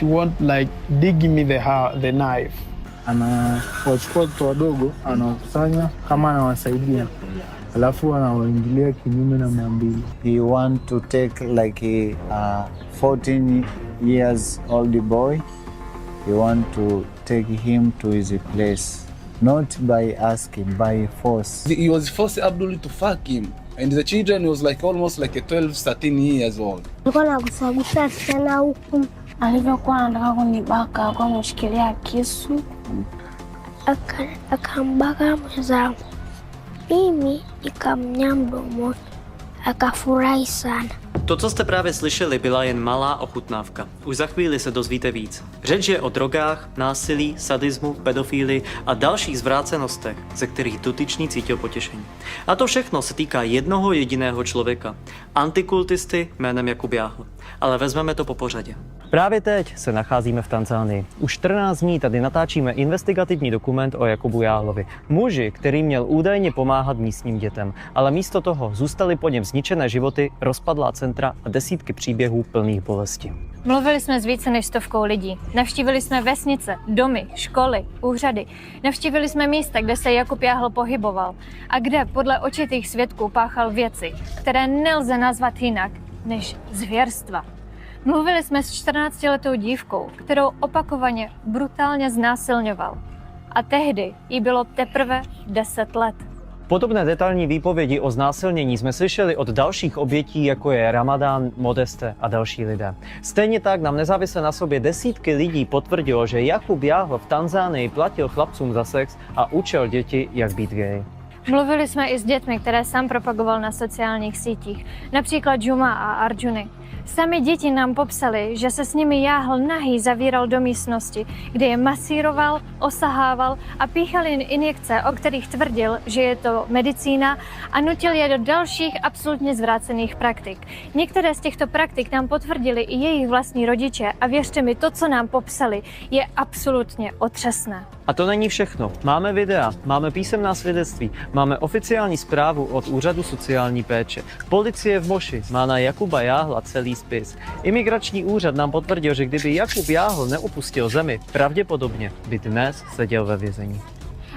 she won't like dig me the knife. Anawachukua watoto wadogo, anawakusanya kama anawasaidia, alafu anawaingilia kinyume na maadili. He want to take like a 14 years old boy. He want to take him to his place, not by asking, by force. He was forced Abdul to fuck him. And the children was like almost like a 12, 13 years old. Nilikuwa nagusagusa sana huku. Alivyokuwa anataka kunibaka, alikuwa ameshikilia kisu. Akambaka mwenzangu. Mimi nikamnya mdomoni. Akafurahi sana. To, co jste právě slyšeli, byla jen malá ochutnávka. Už za chvíli se dozvíte víc. Řeč je o drogách, násilí, sadismu, pedofílii a dalších zvrácenostech, ze kterých dotyčný cítil potěšení. A to všechno se týká jednoho jediného člověka. Antikultisty jménem Jakub Jahl. Ale vezmeme to po pořadě. Právě teď se nacházíme v Tanzanii. Už 14 dní tady natáčíme investigativní dokument o Jakubu Jahlovi. Muži, který měl údajně pomáhat místním dětem, ale místo toho zůstaly po něm zničené životy, rozpadlá centra a desítky příběhů plných bolesti. Mluvili jsme s více než 100 lidí. Navštívili jsme vesnice, domy, školy, úřady. Navštívili jsme místa, kde se Jakub Jahl pohyboval a kde podle očitých svědků páchal věci, které nelze nazvat jinak než zvěrstva. Mluvili jsme s 14letou dívkou, kterou opakovaně brutálně znásilňoval. A tehdy jí bylo teprve 10 let. Podobné detailní výpovědi o znásilnění jsme slyšeli od dalších obětí, jako je Ramadán, Modeste a další lidé. Stejně tak nám nezávisle na sobě desítky lidí potvrdilo, že Jakub Jahl v Tanzanii platil chlapcům za sex a učil děti, jak být gay. Mluvili jsme i s dětmi, které sám propagoval na sociálních sítích, například Juma a Arjuny. Sami děti nám popsali, že se s nimi Jahl nahý zavíral do místnosti, kde je masíroval, osahával a píchal jen injekce, o kterých tvrdil, že je to medicína, a nutil je do dalších absolutně zvrácených praktik. Některé z těchto praktik nám potvrdili i jejich vlastní rodiče a věřte mi, to, co nám popsali, je absolutně otřesné. A to není všechno. Máme videa, máme písemná svědectví, máme oficiální zprávu od Úřadu sociální péče. Policie v Moši má na Jakuba Jahla celý spis. Imigrační úřad nám potvrdil, že kdyby Jakub Jahl neopustil zemi, pravděpodobně by dnes seděl ve vězení.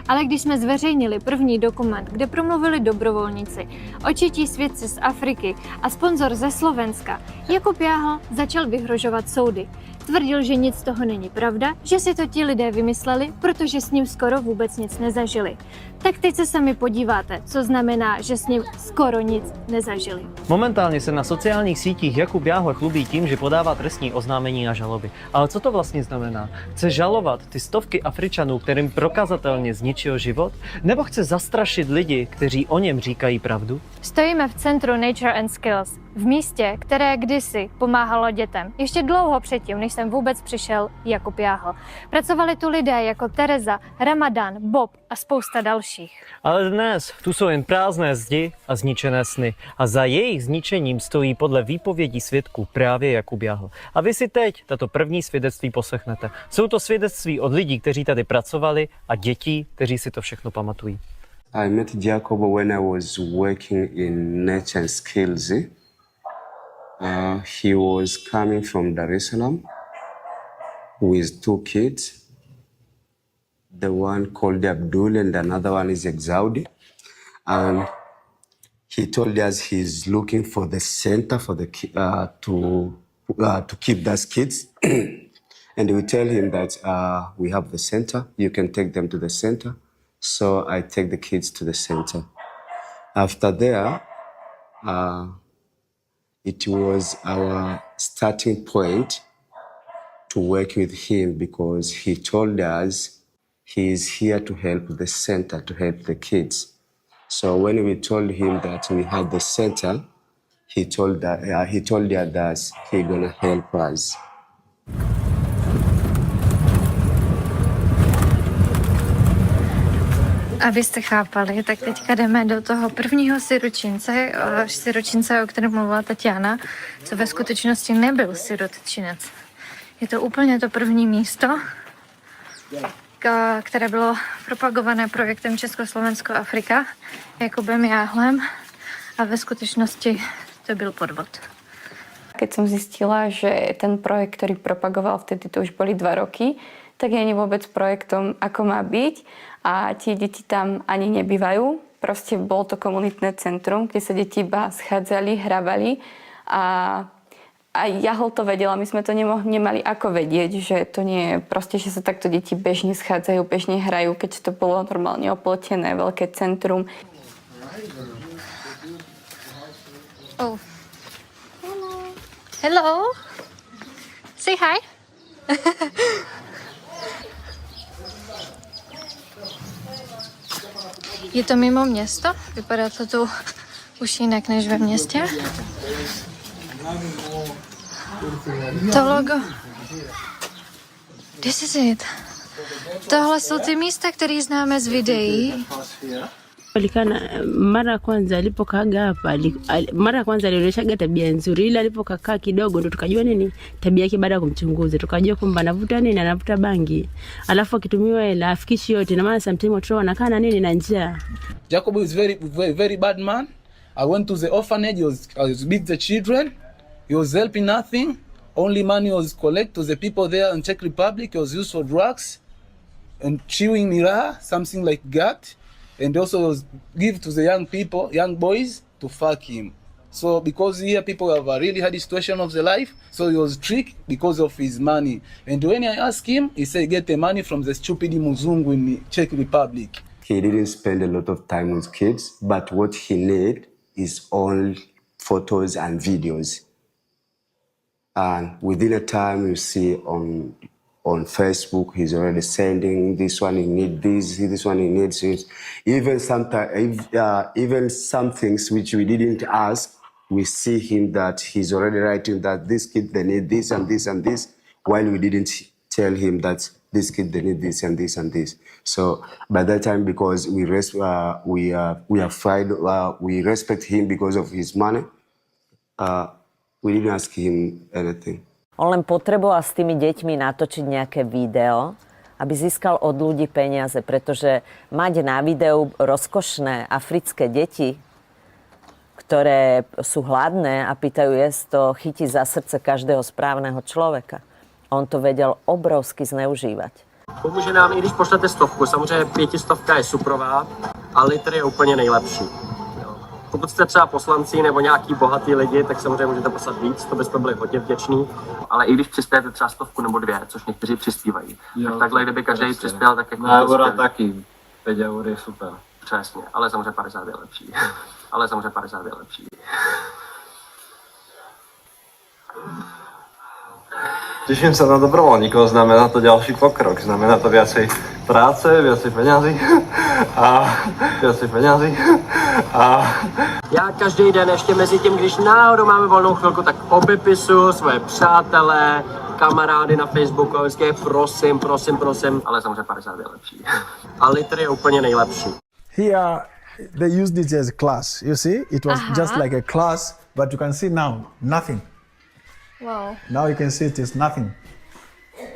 Ale když jsme zveřejnili první dokument, kde promluvili dobrovolníci, očití svědci z Afriky a sponzor ze Slovenska, Jakub Jahl začal vyhrožovat soudy. Tvrdil, že nic z toho není pravda, že si to ti lidé vymysleli, protože s ním skoro vůbec nic nezažili. Tak teď se sami podíváte, co znamená, že s ním skoro nic nezažili. Momentálně se na sociálních sítích Jakub Jahl chlubí tím, že podává trestní oznámení na žaloby. Ale co to vlastně znamená? Chce žalovat ty stovky Afričanů, kterým prokazatelně zničil život? Nebo chce zastrašit lidi, kteří o něm říkají pravdu? Stojíme v centru Nature and Skills, v místě, které kdysi pomáhalo dětem. Ještě dlouho předtím, než sem vůbec přišel Jakub Jahl. Pracovali tu lidé jako Tereza, Ramadán, Bob a spousta dalších. Ale dnes tu jsou jen prázdné zdi a zničené sny. A za jejich zničením stojí podle výpovědí svědků právě Jakub Jahl. A vy si teď tato první svědectví poslechnete. Jsou to svědectví od lidí, kteří tady pracovali, a dětí, kteří si to všechno pamatují. I met Jakuba when I was working in Nature and Skills. He was coming from Dar es Salaam with 2 kids. The one called Abdul and another one is Exaudi. And he told us he's looking for the center for the to keep those kids. And we tell him that we have the center. You can take them to the center. So I take the kids to the center. After there, it was our starting point to work with him because he told us he is here to help the center, to help the kids. So when we told him that we had the center, he told us he's gonna help us. Abyste chápali, tak teďka jdeme do toho prvního siročince, o kterém mluvila Tatiana, co ve skutečnosti nebyl sirotčinec. Je to úplně to první místo, které bylo propagované projektem Československo-Afrika Jakubem Jahlem, a ve skutečnosti to byl podvod. keď som zistila, že ten projekt, ktorý propagoval vtedy, to už boli 2 roky, tak nie je vôbec projektom, ako má byť. A tie deti tam ani nebývajú. Proste bolo to komunitné centrum, kde sa deti iba schádzali, hrávali. A Jahl to vedela, my sme to nemali ako vedieť, že to nie je proste, že sa takto deti bežne schádzajú, bežne hrajú, keď to bolo normálne oplotené, veľké centrum. Oh. Hello. Say hi. Je to mimo město? Vypadá to tu už jinak než ve městě. To logo. This is it. Tohle jsou ty místa, které známe z videí. Mara ya kwanza alipokaga hapa, mara ya kwanza alionyeshaga tabia nzuri, ila alipokaa kidogo ndo tukajua nini tabia yake. Baada ya kumchunguza tukajua kwamba anavuta nini, anavuta bangi, alafu akitumiwa hela afikishi yote, na maana sometimes watu wanakaa na nini na njaa. Jakubu is very bad man. I went to the orphanage, I was with the children, he was helping nothing, only money was collected to the people there in Czech Republic. He was used for drugs and chewing mirror, something like that. And also was give to the young people, young boys, to fuck him. So because here people have a really hard situation of the life, so he was tricked because of his money. And when I asked him, he said get the money from the stupid Muzungu in the Czech Republic. He didn't spend a lot of time with kids, but what he need is all photos and videos. And within a time you see on Facebook, he's already sending this one, he needs this one, he needs this. Even sometimes, even some things which we didn't ask, we see him that he's already writing that this kid, they need this and this and this, while we didn't tell him that this kid, they need this and this and this. So by that time, because we respect him because of his money, we didn't ask him anything. On len potreboval s tými deťmi natočiť nejaké video, aby získal od ľudí peniaze, pretože mať na videu rozkošné africké deti, ktoré sú hladné a pýtajú jesť, to chytí za srdce každého správneho človeka. On to vedel obrovsky zneužívať. Pomůže nám, i když pošlete 100, samozřejmě 500 je suprová, a litr je úplně nejlepší. Pokud jste třeba poslanci nebo nějaký bohatý lidi, tak samozřejmě můžete poslat víc, to byste byli hodně vděční. Ale i když přispějete třeba 100 nebo 2, což někteří přispívají, tak takhle, kdyby každý přispěl, tak jako... Na eura taky, 5 eur je super. Přesně, ale samozřejmě 50 je lepší. Ale samozřejmě 50 je lepší. Teším sa na dobrovoľníkov, znamená to ďalší pokrok, znamená to viacej práce, viacej peňazí a viacej peňazí a... Já každý den ještě mezi tím, když náhodou máme volnou chvilku, tak obepisuju svoje přátelé, kamarády na Facebooku, vždycky prosím, ale samozřejmě 50 je lepší. A litr je úplně nejlepší. Here, they used it as a class, you see? It was just like a class, but you can see now, nothing. Wow. Now you can see it is nothing.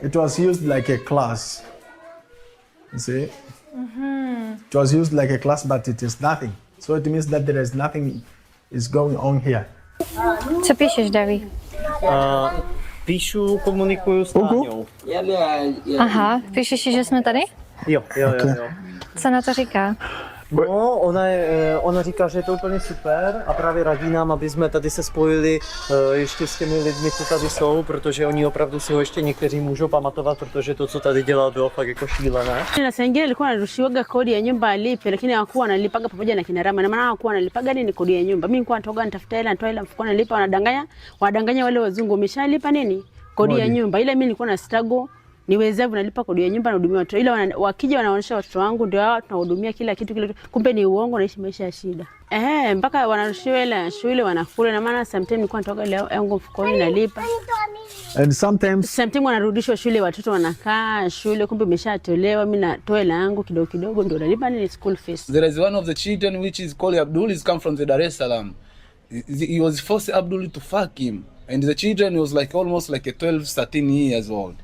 It was used like a class. You see? It was used like a class, but it is nothing. So it means that there is nothing is going on here. Co píšeš, Davy? Píšu, komunikuju s Táňou. Aha, píšeš, že jsme tady? Jo. Co na to říká? No, ona říká, že je to úplně super a právě radí nám, aby jsme tady se spojili ještě s těmi lidmi, co tady jsou, protože oni opravdu si ho ještě někteří můžou pamatovat, protože to, co tady dělal, bylo fakt jako šílené. Na Sengeli alikuwa anarushiwaga kodi ya nyumba alipe, lakini hakuwa analipaga pamoja na kina Rama. Na maana hakuwa analipaga nini kodi ya nyumba. Mimi nilikuwa natoka nitafuta hela, nitoa hela mfukoni nalipa, wadanganya wale wazungu wameshalipa nini? Kodi ya nyumba. Ila mimi nilikuwa na struggle niwezavyo nalipa kodi ya nyumba na hudumia watoto. Ila wakija wanaonyesha watoto wangu ndio hao tunahudumia kila kitu. Kumbe ni uongo, naishi maisha ya shida. Mpaka wanarushiwa hela shule wanakula, na maana sometimes nilikuwa natoka leo yangu mfukoni nalipa. And sometimes wanarudishwa shule, watoto wanakaa shule, kumbe imeshatolewa, mimi natoa hela yangu kidogo ndio nalipa ni school fees. There is one of the children which is called Abdul, is come from the Dar es Salaam. He was forced Abdul to fuck him, and the children was like almost like a 13 years old.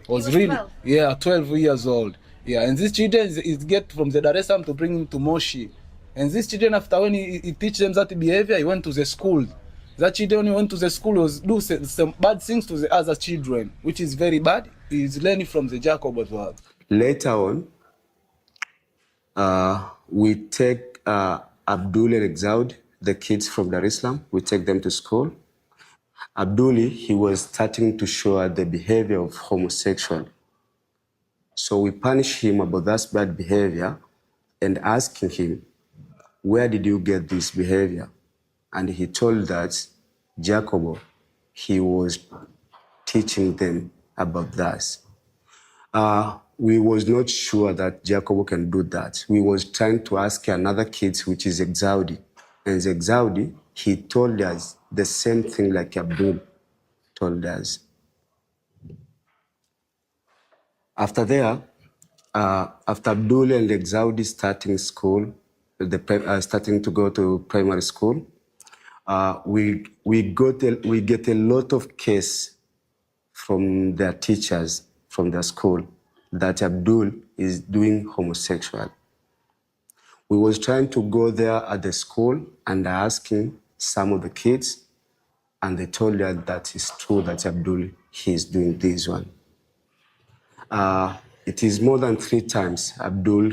Was really 12? Yeah, 12 years old. Yeah, and these children is get from the Dar es Salaam to bring him to Moshi. And these children, after when he teach them that behavior, he went to the school. That children who went to the school was do some bad things to the other children, which is very bad. He's learning from the Jacob as well. Later on, we take Abdul and Exaud, the kids from Dar es Salaam, we take them to school. Abdul, he was starting to show the behavior of homosexual. So we punish him about that bad behavior and asking him, where did you get this behavior? And he told that Jacobo, he was teaching them about that. We was not sure that Jacobo can do that. We was trying to ask another kids, which is Exaudi. And Exaudi, he told us the same thing like Abdul told us. After there, after Abdul and Exaudi starting school, starting to go to primary school, we get a lot of case from their teachers from their school that Abdul is doing homosexual. We was trying to go there at the school and asking some of the kids, and they told us that it's true that Abdul, he is doing this one. It is more than 3 times Abdul,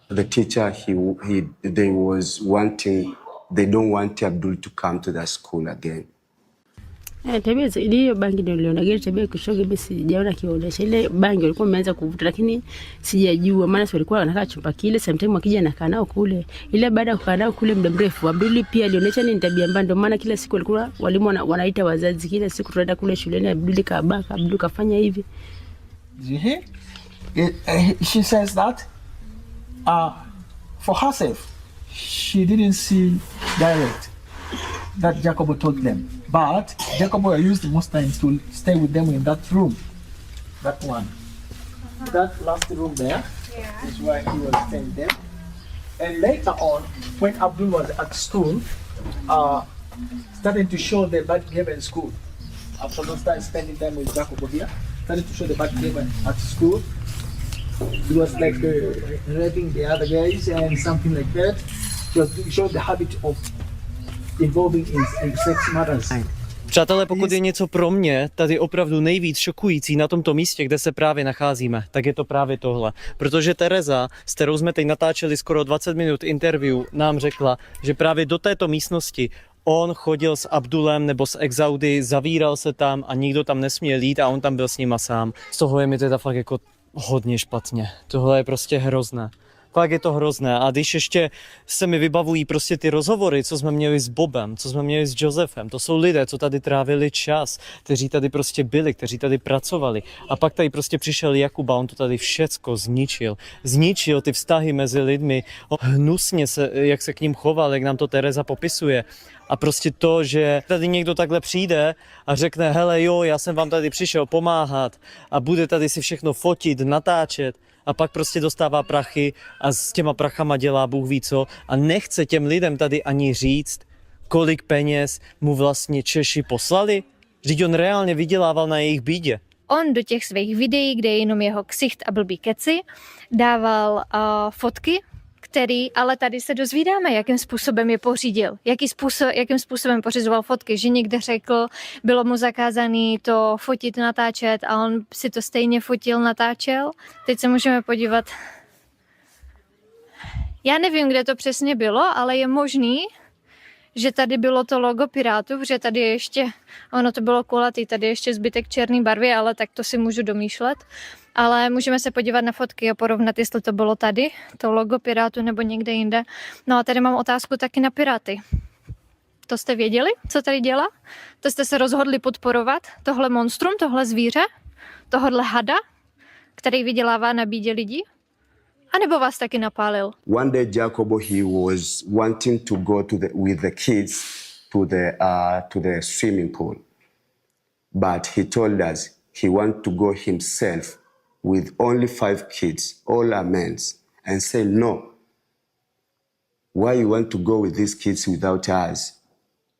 the teacher, they don't want Abdul to come to the school again. Tabia hiyo bangi ndio niliona gari tabia kushoga mimi sijaona kionyesha. Ile bangi walikuwa wameanza kuvuta lakini sijajua maana si walikuwa wanakaa chumba kile sometimes wakija anakaa nao kule. Ile baada ya kukaa nao kule muda mrefu Abdul pia alionyesha ni tabia mbaya ndio maana kila siku walikuwa walimu wanaita wazazi kila siku tunaenda kule shuleni Abdul kabaka Abdul kafanya hivi. She says that for herself she didn't see direct that Jacobo told them. But Jacobo used most times to stay with them in that room. That one. That last room there is where he was staying there. And later on, when Abdul was at school, starting to show the bad behavior in school. After those times spending time with Jacobo here, started to show the bad behavior at school. He was like raping the other guys and something like that. He showed the habit of involving in sex matters. Přátelé, pokud je něco pro mě tady opravdu nejvíc šokující na tomto místě, kde se právě nacházíme, tak je to právě tohle. Protože Tereza, s kterou jsme teď natáčeli skoro 20 minut interview, nám řekla, že právě do této místnosti on chodil s Abdulem nebo s Exaudy, zavíral se tam a nikdo tam nesměl jít a on tam byl s nima sám. Z toho je mi teda fakt jako hodně špatně. Tohle je prostě hrozné. Fakt je to hrozné. A když ještě se mi vybavují prostě ty rozhovory, co jsme měli s Bobem, co jsme měli s Josefem, to jsou lidé, co tady trávili čas, kteří tady prostě byli, kteří tady pracovali. A pak tady prostě přišel Jakub a on to tady všecko zničil. Zničil ty vztahy mezi lidmi, hnusně jak se k ním choval, jak nám to Tereza popisuje. A prostě to, že tady někdo takhle přijde a řekne, hele jo, já jsem vám tady přišel pomáhat a bude tady si všechno fotit, natáčet, a pak prostě dostává prachy a s těma prachama dělá Bůh ví co a nechce těm lidem tady ani říct, kolik peněz mu vlastně Češi poslali. Vždyť on reálně vydělával na jejich bídě. On do těch svých videí, kde je jenom jeho ksicht a blbý keci, dával fotky, který, ale tady se dozvídáme, jakým způsobem je pořídil, jakým způsobem pořizoval fotky, že někde řekl, bylo mu zakázané to fotit, natáčet a on si to stejně fotil, natáčel. Teď se můžeme podívat. Já nevím, kde to přesně bylo, ale je možný, že tady bylo to logo Pirátů, protože tady je ještě, ono to bylo kulatý, tady je ještě zbytek černé barvy, ale tak to si můžu domýšlet. Ale můžeme se podívat na fotky a porovnat, jestli to bylo tady, to logo Pirátů nebo někde jinde. No a tady mám otázku taky na Piráty. To jste věděli, co tady dělá? To jste se rozhodli podporovat tohle monstrum, tohle zvíře, tohle hada, který vydělává na bídě lidí? A nebo vás taky napálil? One day Jacobo, he was wanting to go with the kids to the swimming pool. But he told us he wanted to go himself with only 5 kids, all are men, and say, no, why you want to go with these kids without us?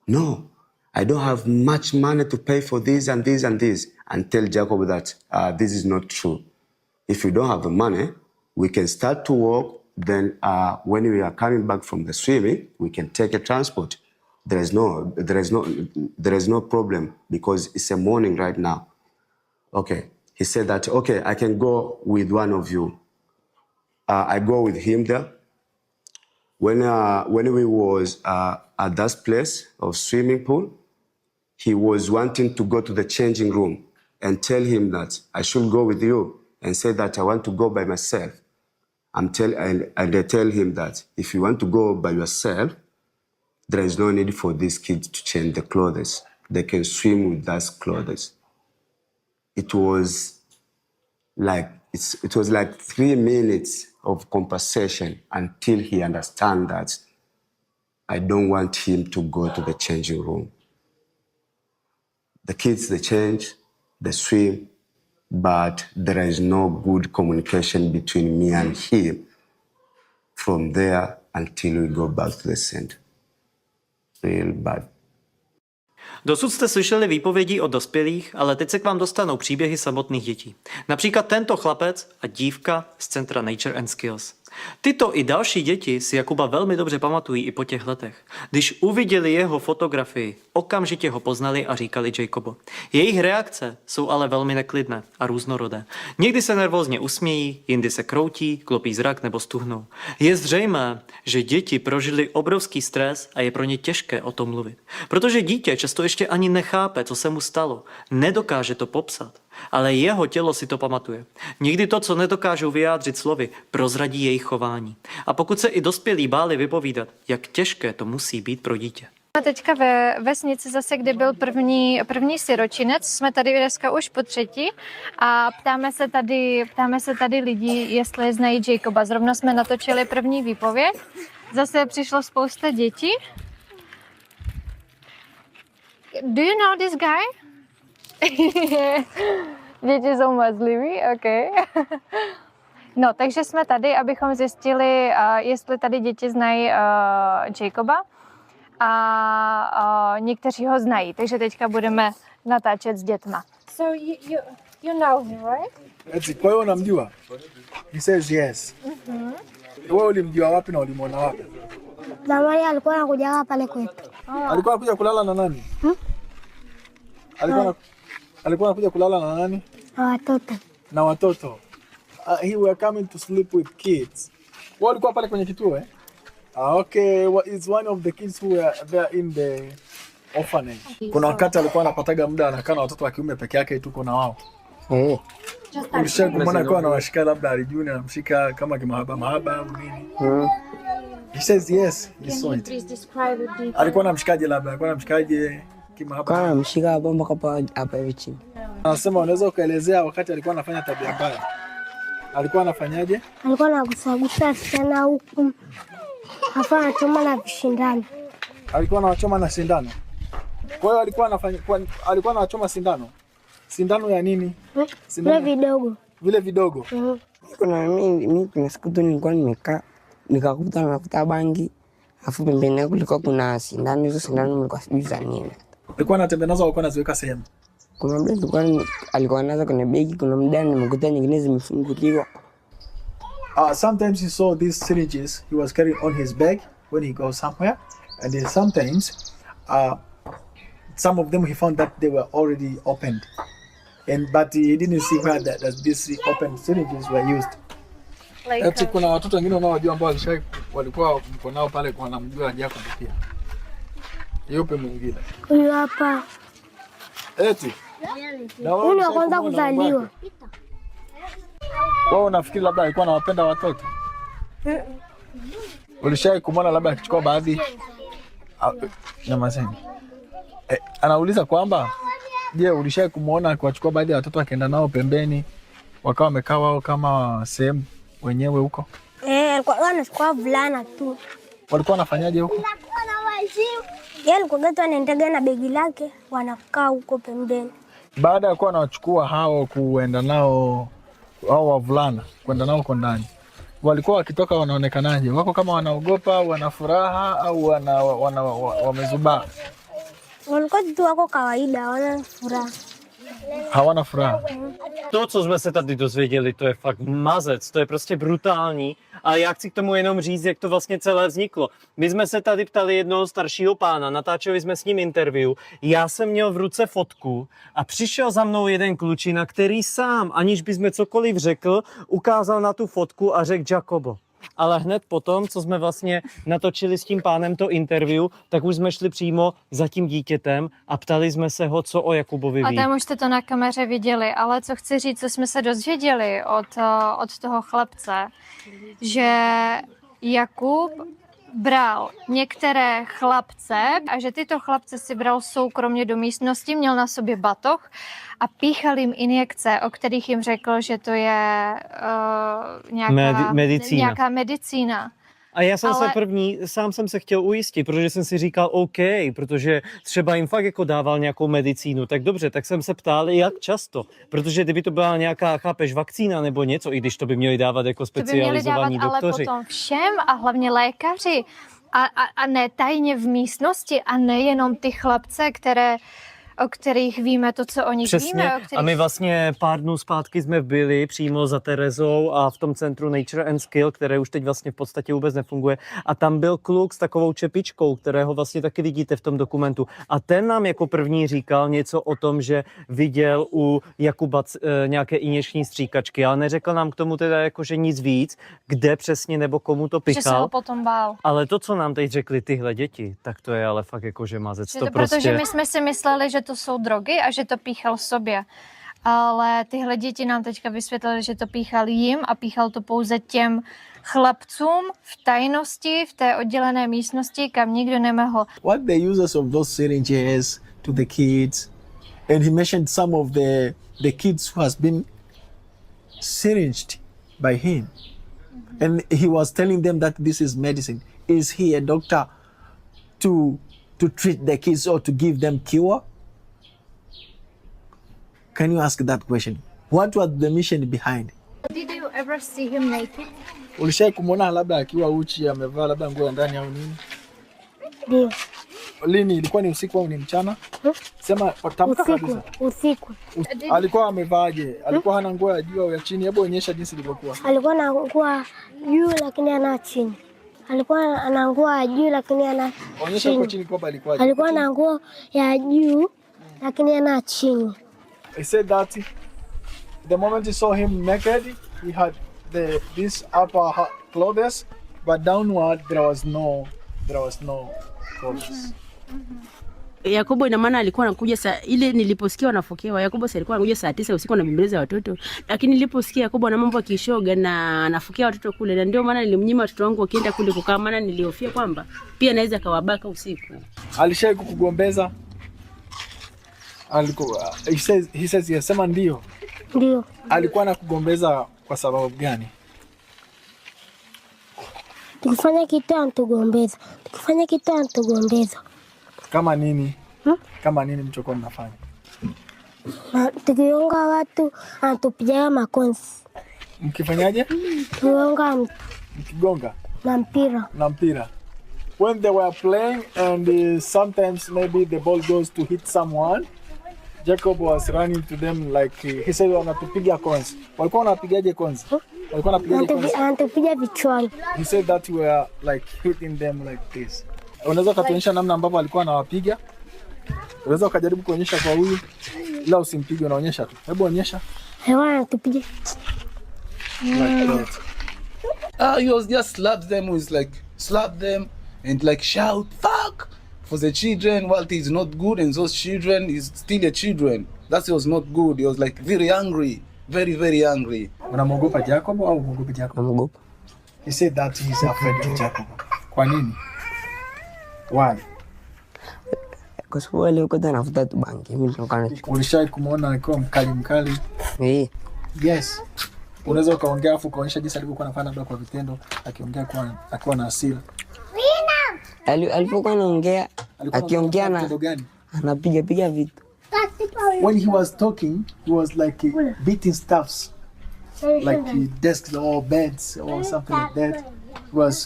No, I don't have much money to pay for this and this and this. And tell Jacob that this is not true. If you don't have the money, we can start to walk, then when we are coming back from the swimming, we can take a transport. there is no problem because it's a morning right now. Okay, he said that, okay, I can go with one of you. I go with him there. When we was at that place of swimming pool, he was wanting to go to the changing room and tell him that I should go with you and say that I want to go by myself. And I tell him that if you want to go by yourself, there is no need for these kids to change the clothes. They can swim with those clothes. It was like 3 minutes of conversation until he understand that I don't want him to go to the changing room. The kids, they change, they swim, but there is no good communication between me and him from there until we go back to the center. Real bad. Dosud jste slyšeli výpovědi od dospělých, ale teď se k vám dostanou příběhy samotných dětí. Například tento chlapec a dívka z centra Nature and Skills. Tyto i další děti si Jakuba velmi dobře pamatují i po těch letech. Když uviděli jeho fotografii, okamžitě ho poznali a říkali Jakubo. Jejich reakce jsou ale velmi neklidné a různorodé. Někdy se nervózně usmějí, jindy se kroutí, klopí zrak nebo stuhnou. Je zřejmé, že děti prožili obrovský stres a je pro ně těžké o tom mluvit. Protože dítě často ještě ani nechápe, co se mu stalo. Nedokáže to popsat. Ale jeho tělo si to pamatuje. Někdy to, co nedokážou vyjádřit slovy, prozradí jejich chování. A pokud se i dospělí báli vypovídat, jak těžké to musí být pro dítě. A teďka ve vesnici zase, kde byl první siročinec, jsme tady dneska už po třetí a ptáme se tady lidí, jestli znají Jakuba. Zrovna jsme natočili první výpověď. Zase přišlo spousta dětí. Do you know this guy? Děti jsou mazliví, ok. No, takže jsme tady, abychom zjistili, jestli tady děti znají Jakuba a někteří ho znají, takže teďka budeme natáčet s dětma. So you know him, right? Kwa hiyo unamjua? He says yes. Wewe ulimjua wapi na ulimwona wapi? Zamani alikuwa anakuja hapa pale kwetu. Alikuwa anakuja kulala na nani? Alikuwa anakuja kulala na nani? Na watoto. Na watoto. He were coming to sleep with kids. Wao alikuwa pale kwenye kituo eh? Okay, it's one of the kids who were there in the orphanage. Kuna wakati alikuwa anapataga muda anakaa na watoto wa kiume peke yake tuko na wao. Oh. Ulishakumwona kwa anawashika labda alijuni anamshika kama kimahaba au nini? He says yes, he saw it. Alikuwa anamshikaje labda? Alikuwa anamshikaje kimahaba? Kana mshika bomba hapa hivi chini. Anasema unaweza ukaelezea wakati alikuwa anafanya tabia mbaya. Alikuwa anafanyaje? Alikuwa anagusagusa sana huku. Hapa anachoma na sindano. Alikuwa anachoma na sindano. Kwa hiyo alikuwa anachoma sindano. Sindano ya nini? Vile vidogo. Vile vidogo. Kuna mimi kuna siku tu nilikuwa nimekaa nikakuta nafuta bangi. Afu pembeni yake kulikuwa kuna sindano, hizo sindano nilikuwa sijui za nini. Alikuwa anatembea nazo alikuwa anaziweka sehemu. Kuna mda alikuwa nazo kwenye begi, kuna mda nimekuta nyingine zimefunguliwa. Sometimes he saw these syringes he was carrying on his bag when he goes somewhere, and then sometimes some of them he found that they were already opened, but he didn't see where that these open syringes were used. Like kuna watoto wengine wanaojua ambao walikuwa mko nao pale kwa namjua Jakubu pia. Yupi mwingine? Huyu hapa. Eti. Huyu kwanza kuzaliwa. Wao unafikiri labda alikuwa anawapenda watoto? Ulishai kumwona labda akichukua baadhi na maseni? Anauliza kwamba je, ulishai kumuona akiwachukua baadhi ya watoto akaenda nao pembeni wakawa wamekaa wao kama sehemu wenyewe huko? Alikuwa anachukua vulana tu. Walikuwa wanafanyaje huko? Yeye alikuwa geto anaendaga na begi lake, wanakaa huko pembeni. Baada ya kuwa anawachukua hao kuenda nao hao wavulana kwenda nao huko ndani, walikuwa wakitoka wanaonekanaje? Wako kama wanaogopa, wana furaha au wamezubaa? Walikuwa tu wako kawaida, hawana furaha. Hawana furaha. To, co jsme se tady dozvěděli, to je fakt mazec, to je prostě brutální. Ale já chci k tomu jenom říct, jak to vlastně celé vzniklo. My jsme se tady ptali jednoho staršího pána, natáčeli jsme s ním interview, já jsem měl v ruce fotku a přišel za mnou jeden klučina, který sám, aniž bychom cokoliv řekl, ukázal na tu fotku a řekl Jakubo. Ale hned potom, co jsme vlastně natočili s tím pánem to interview, tak už jsme šli přímo za tím dítětem a ptali jsme se ho, co o Jakubovi ví. A tam už jste to na kameře viděli, ale co chci říct, co jsme se dozvěděli od toho chlapce, že Jakub bral některé chlapce a že tyto chlapce si bral soukromně do místnosti, měl na sobě batoh a píchal jim injekce, o kterých jim řekl, že to je nějaká medicína. A já jsem se sám jsem se chtěl ujistit, protože jsem si říkal OK, protože třeba jim fakt jako dával nějakou medicínu, tak dobře, tak jsem se ptal, jak často, protože kdyby to byla nějaká, chápeš, vakcína nebo něco, i když to by měli dávat jako specializovaní doktoři. To by měli dávat ale potom všem a hlavně lékaři a ne tajně v místnosti a nejenom ty chlapce, o kterých víme to, co o nich víme. A my vlastně pár dnů zpátky jsme byli přímo za Terezou a v tom centru Nature and Skill, které už teď vlastně v podstatě vůbec nefunguje. A tam byl kluk s takovou čepičkou, kterého vlastně taky vidíte v tom dokumentu. A ten nám jako první říkal něco o tom, že viděl u Jakuba nějaké injekční stříkačky, ale neřekl nám k tomu teda jakože nic víc, kde přesně nebo komu to píchal. Že se ho potom bál. Ale to, co nám teď řekli tyhle děti, tak to je ale fakt jakože mazec. Protože my jsme si mysleli, že to jsou drogy a že to píchal sobě. Ale tyhle děti nám teďka vysvětlili, že to píchal jim a píchal to pouze těm chlapcům v tajnosti, v té oddělené místnosti, kam nikdo nemohl. What the uses of those syringes to the kids, and he mentioned some of the kids who has been syringed by him. And he was telling them that this is medicine. Is he a doctor to treat the kids or to give them cure? Can you ask that question? What was the mission behind? Did you ever see him naked? Ulishai kumwona labda akiwa uchi amevaa labda nguo ya ndani au nini? Ndio. Lini, ilikuwa ni usiku au ni mchana? Sema tamka kabisa. Usiku. Alikuwa amevaaje? Alikuwa hana nguo ya juu au ya chini? Hebu onyesha jinsi ilivyokuwa. Alikuwa na nguo juu lakini ana chini. Alikuwa ana nguo ya juu lakini ana chini. Onyesha kwa chini kwamba alikuwaje. Alikuwa na nguo ya juu lakini ana chini. He said that the moment he saw him naked, he had this upper clothes, but downward there was no clothes. Yakobo ina maana alikuwa anakuja saa ile niliposikia wanafokewa. Yakobo sasa alikuwa anakuja saa 9 usiku anabembeleza watoto. Lakini niliposikia Yakobo ana mambo ya kishoga na anafokea watoto kule, na ndio maana nilimnyima watoto wangu wakienda kule kukaa, maana nilihofia kwamba pia anaweza kawabaka usiku. Alishai kukugombeza? Alikuwa he says yes, sema ndio. Ndio. Alikuwa anakugombeza kwa sababu gani? Tukifanya kitu anatugombeza. Kama nini? Kama nini mchoko mnafanya? Tukionga watu anatupiga makonzi. Mkifanyaje? Tuonga mkigonga na mpira. When they were playing and sometimes maybe the ball goes to hit someone, Jacob was running to them like he said wanatupiga konzi. Walikuwa wanapigaje konzi? Walikuwa wanapigaje konzi? Anatupiga vichwani. He said that we were like hitting them like this. Unaweza kutuonyesha namna ambavyo alikuwa anawapiga? Unaweza ukajaribu kuonyesha kwa huyu, ila usimpige, unaonyesha tu. Hebu onyesha. Hewa anatupiga. Like that. He was just slap them and like shout fuck for the children. While it is not good, and those children is still a children. That was not good. He was like very angry, very angry. Unamwogopa Jacob au unamwogopa Jacob? Namuogopa. He said that he is afraid of Jacob. Kwa nini? Why? Kwa sababu alikuwa anavuta tu bangi. Mimi nilikuwa ulishai kumuona alikuwa mkali? Yes. Unaweza ukaongea afu ukaonyesha jinsi alivyokuwa anafanya labda kwa vitendo, akiongea akiwa na hasira. Alipokuwa anaongea, akiongea na anapiga vitu. When he was talking, he was like beating stuffs, like desks or beds or something like that.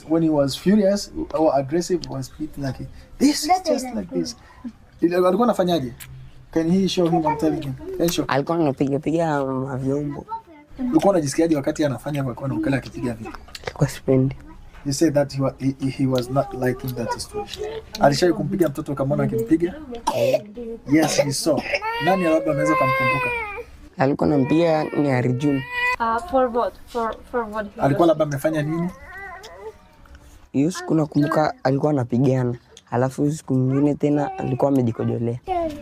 When he was furious or aggressive, he was beating like this, just like this. Alikuwa anafanyaje? Can he show him? I'm telling him. Can show. Alikuwa anapiga vyombo. Ulikuwa unajisikiaje wakati anafanya kwa ukala akipiga vipi? Alikuwa sipendi. You said that he was not liking that situation. Alishawahi kumpiga mtoto kama akimpiga? Yes, he saw. Nani labda anaweza kumkumbuka? Alikuwa anampiga ni Arjun. For what? For what? Alikuwa labda amefanya nini? Hiyo siku nakumbuka alikuwa anapigana. Alafu siku nyingine tena alikuwa amejikojolea.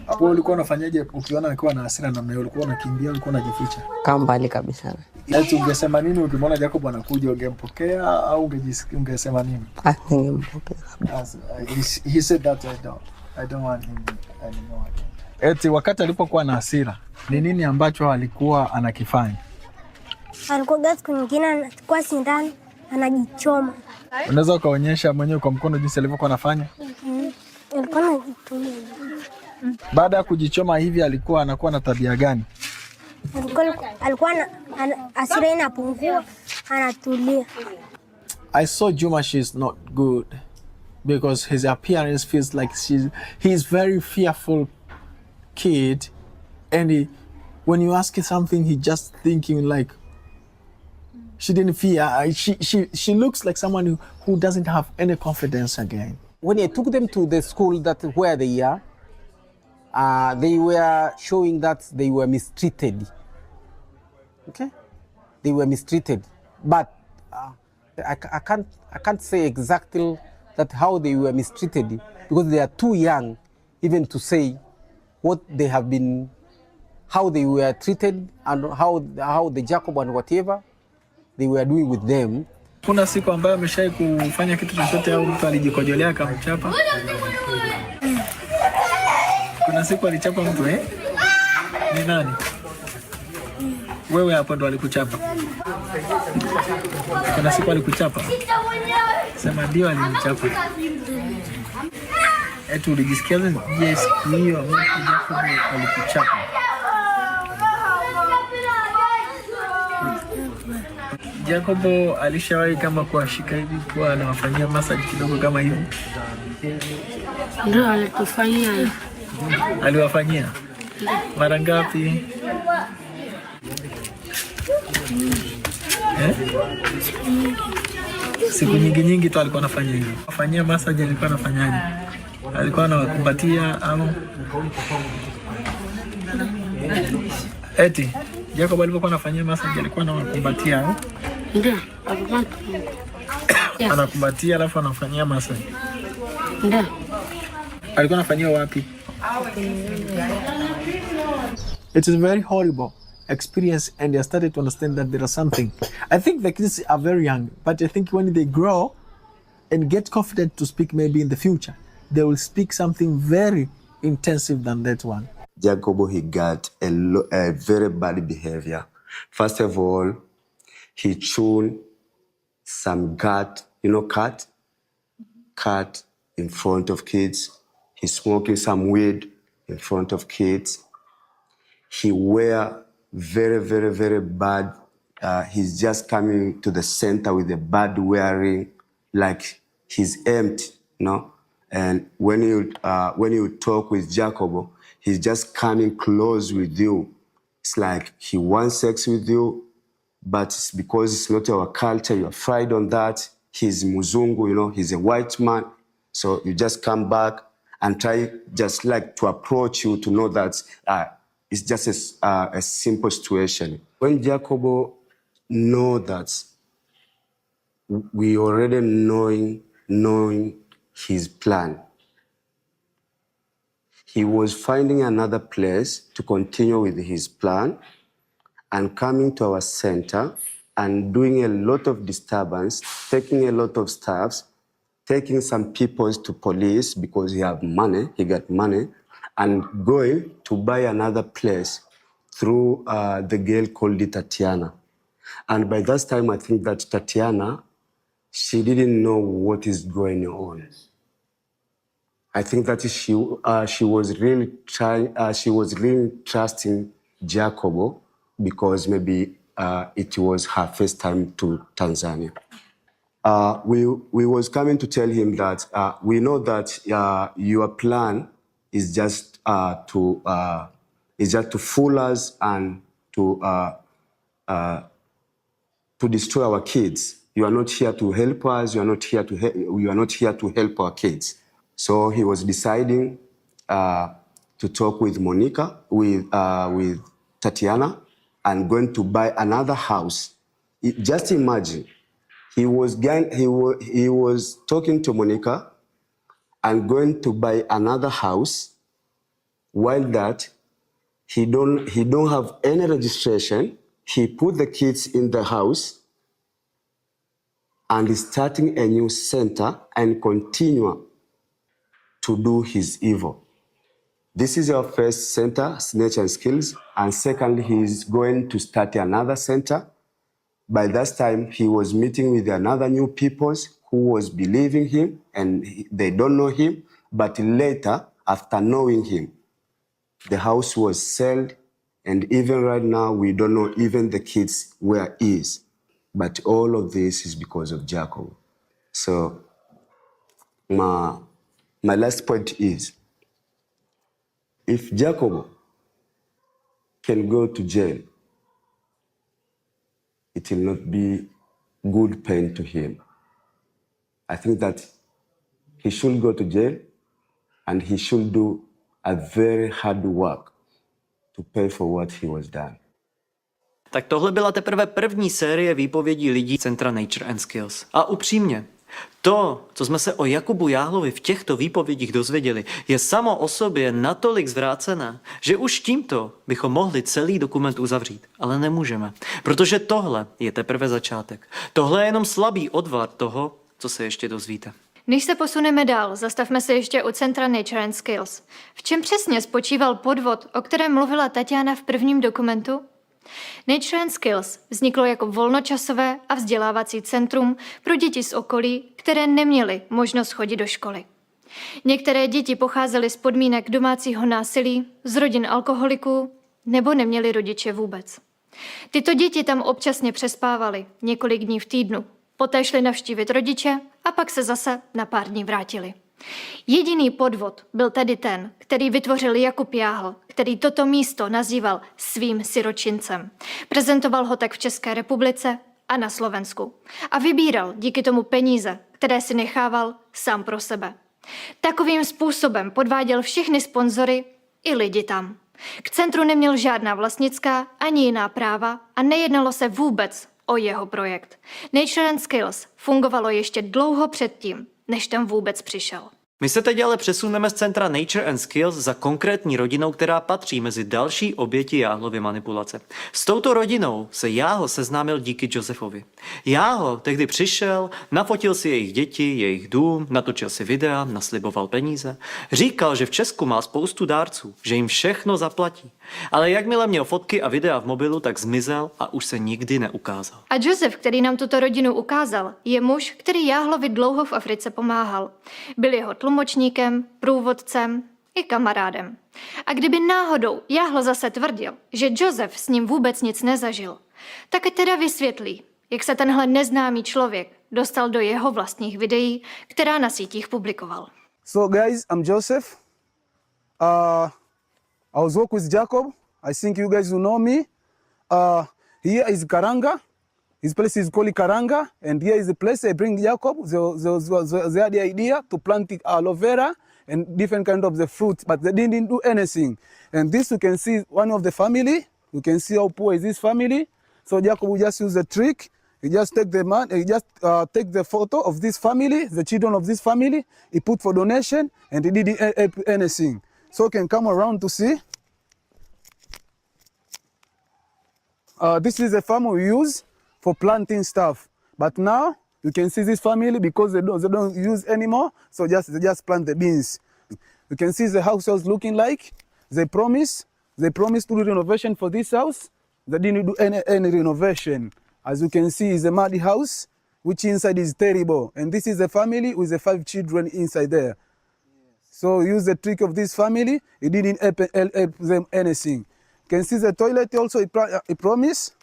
Hapo ulikuwa unafanyaje ukiona alikuwa na hasira na mimi? Ulikuwa unakimbia, ulikuwa unajificha? Kama mbali kabisa. Eti ungesema nini ukimwona Jacob anakuja, ungempokea au ungesema nini? Angempokea. He said that I don't want him anymore. Eti wakati alipokuwa na hasira, ni nini ambacho alikuwa anakifanya? Alikuwa siku nyingine anachukua sindano anajichoma. Unaweza ukaonyesha mwenyewe kwa mkono jinsi alivyokuwa anafanya? Alikuwa anajichoma. Baada ya kujichoma hivi alikuwa anakuwa na tabia gani? Alikuwa hasira inapungua, anatulia. I saw Juma, she's not good because his appearance feels like he's very fearful kid, and when you ask her something, he just thinking like she didn't fear. She looks like someone who doesn't have any confidence again. When I took them to the school where they are, they were showing that they were mistreated. Okay, they were mistreated, but I can't say exactly that how they were mistreated because they are too young even to say what they have been, how they were treated, and how the Jacob and whatever they were doing with them. Kuna siku ambayo ameshai kufanya kitu chochote au mtu alijikojolea akamchapa? Kuna siku alichapa mtu Ni nani? Wewe hapo ndo alikuchapa? Kuna siku alikuchapa? Sema ndio alinichapa. Eti ulijisikia je siku hiyo Jacob alikuchapa? Jacob alishawahi kama kuashika hivi kwa anawafanyia massage kidogo kama hivi? Ndio alitufanyia. Aliwafanyia? Mara ngapi? Siku nyingi tu alikuwa anafanya hivyo. Afanyia massage alikuwa anafanyaje? Alikuwa anawakumbatia au? Eti Jacob alipokuwa anafanyia massage alikuwa anawakumbatia au? Ndio, anakumbatia alafu anafanyia massage. Ndio. Alikuwa anafanyia wapi? It is a very horrible experience, and I started to understand that there is something. I think the kids are very young, but I think when they grow and get confident to speak maybe in the future, they will speak something very intensive than that one. Jakubu, he got a very bad behavior. First of all, he chewed some cat, cat in front of kids. He's smoking some weed in front of kids. He wear very, very, very bad. He's just coming to the center with a bad wearing, like he's empty, And when you talk with Jacobo, he's just coming close with you. It's like he wants sex with you, but it's because it's not our culture, you're afraid on that. He's Muzungu, he's a white man. So you just come back and try just like to approach you to know that it's just a simple situation. When Jacobo know that we already knowing his plan, he was finding another place to continue with his plan and coming to our center and doing a lot of disturbance, taking a lot of staffs, taking some people to police because he got money, and going to buy another place through the girl called Tatiana. And by that time, I think that Tatiana, she didn't know what is going on. I think that she was really trusting Jacobo because maybe it was her first time to Tanzania. We was coming to tell him that we know that your plan is just to fool us and to destroy our kids. You are not here to help us. You are not here to help our kids. So he was deciding to talk with Monica, with Tatiana, and going to buy another house. Just imagine, he was talking to Monica and going to buy another house. While that, he don't have any registration. He put the kids in the house and is starting a new center and continue to do his evil. This is our first center, Nature and Skills, and secondly, he is going to start another center. By that time, he was meeting with another new peoples who was believing him, and they don't know him, but later, after knowing him, the house was sold, and even right now, we don't know even the kids where he is. But all of this is because of Jacob. So, my last point is, if Jacob can go to jail, it will not be good pain to him. I think that he should go to jail and he should do a very hard work to pay for what he was done. Tak tohle byla teprve první série výpovědí lidí Centra Nature and Skills. A upřímně, to, co jsme se o Jakubu Jahlovi v těchto výpovědích dozvěděli, je samo o sobě natolik zvrácené, že už tímto bychom mohli celý dokument uzavřít, ale nemůžeme, protože tohle je teprve začátek. Tohle je jenom slabý odvar toho, co se ještě dozvíte. Než se posuneme dál, zastavme se ještě u Centra Nature and Skills. V čem přesně spočíval podvod, o kterém mluvila Tatiana v prvním dokumentu? Nature and Skills vzniklo jako volnočasové a vzdělávací centrum pro děti z okolí, které neměly možnost chodit do školy. Některé děti pocházely z podmínek domácího násilí, z rodin alkoholiků nebo neměly rodiče vůbec. Tyto děti tam občasně přespávaly několik dní v týdnu, poté šli navštívit rodiče a pak se zase na pár dní vrátili. Jediný podvod byl tedy ten, který vytvořil Jakub Jahl, který toto místo nazýval svým siročincem. Prezentoval ho tak v České republice a na Slovensku. A vybíral díky tomu peníze, které si nechával sám pro sebe. Takovým způsobem podváděl všechny sponzory i lidi tam. K centru neměl žádná vlastnická ani jiná práva a nejednalo se vůbec o jeho projekt. Nature and Skills fungovalo ještě dlouho předtím, než tam vůbec přišel. My se teď ale přesuneme z Centra Nature and Skills za konkrétní rodinou, která patří mezi další oběti Jahlovy manipulace. S touto rodinou se Jahl seznámil díky Josefovi. Jahl tehdy přišel, nafotil si jejich děti, jejich dům, natočil si videa, nasliboval peníze. Říkal, že v Česku má spoustu dárců, že jim všechno zaplatí. Ale jakmile měl fotky a videa v mobilu, tak zmizel a už se nikdy neukázal. A Josef, který nám tuto rodinu ukázal, je muž, který Jahlovi dlouho v Africe pomáhal. Byl jeho tlumočníkem, průvodcem i kamarádem. A kdyby náhodou Jahl zase tvrdil, že Josef s ním vůbec nic nezažil, tak teda vysvětlí, jak se tenhle neznámý člověk dostal do jeho vlastních videí, která na sítích publikoval. So guys, I'm Joseph. I was working with Jacob. I think you guys will know me. Here is Karanga. His place is called Karanga, and here is the place I bring Jacob. They had the idea to plant aloe vera and different kind of the fruit, but they didn't do anything. And this you can see one of the family. You can see how poor is this family. So Jacob will just use the trick. He just take the man. He just take the photo of this family, the children of this family. He put for donation, and he didn't help anything. So you can come around to see. This is the farm we use for planting stuff. But now you can see this family because they don't use anymore. So they just plant the beans. You can see the house was looking like. They promised to do renovation for this house. They didn't do any renovation. As you can see, it's a muddy house, which inside is terrible. And this is a family with the 5 children inside there. So use the trick of this family. It didn't help them anything. You can see the toilet also. It promised.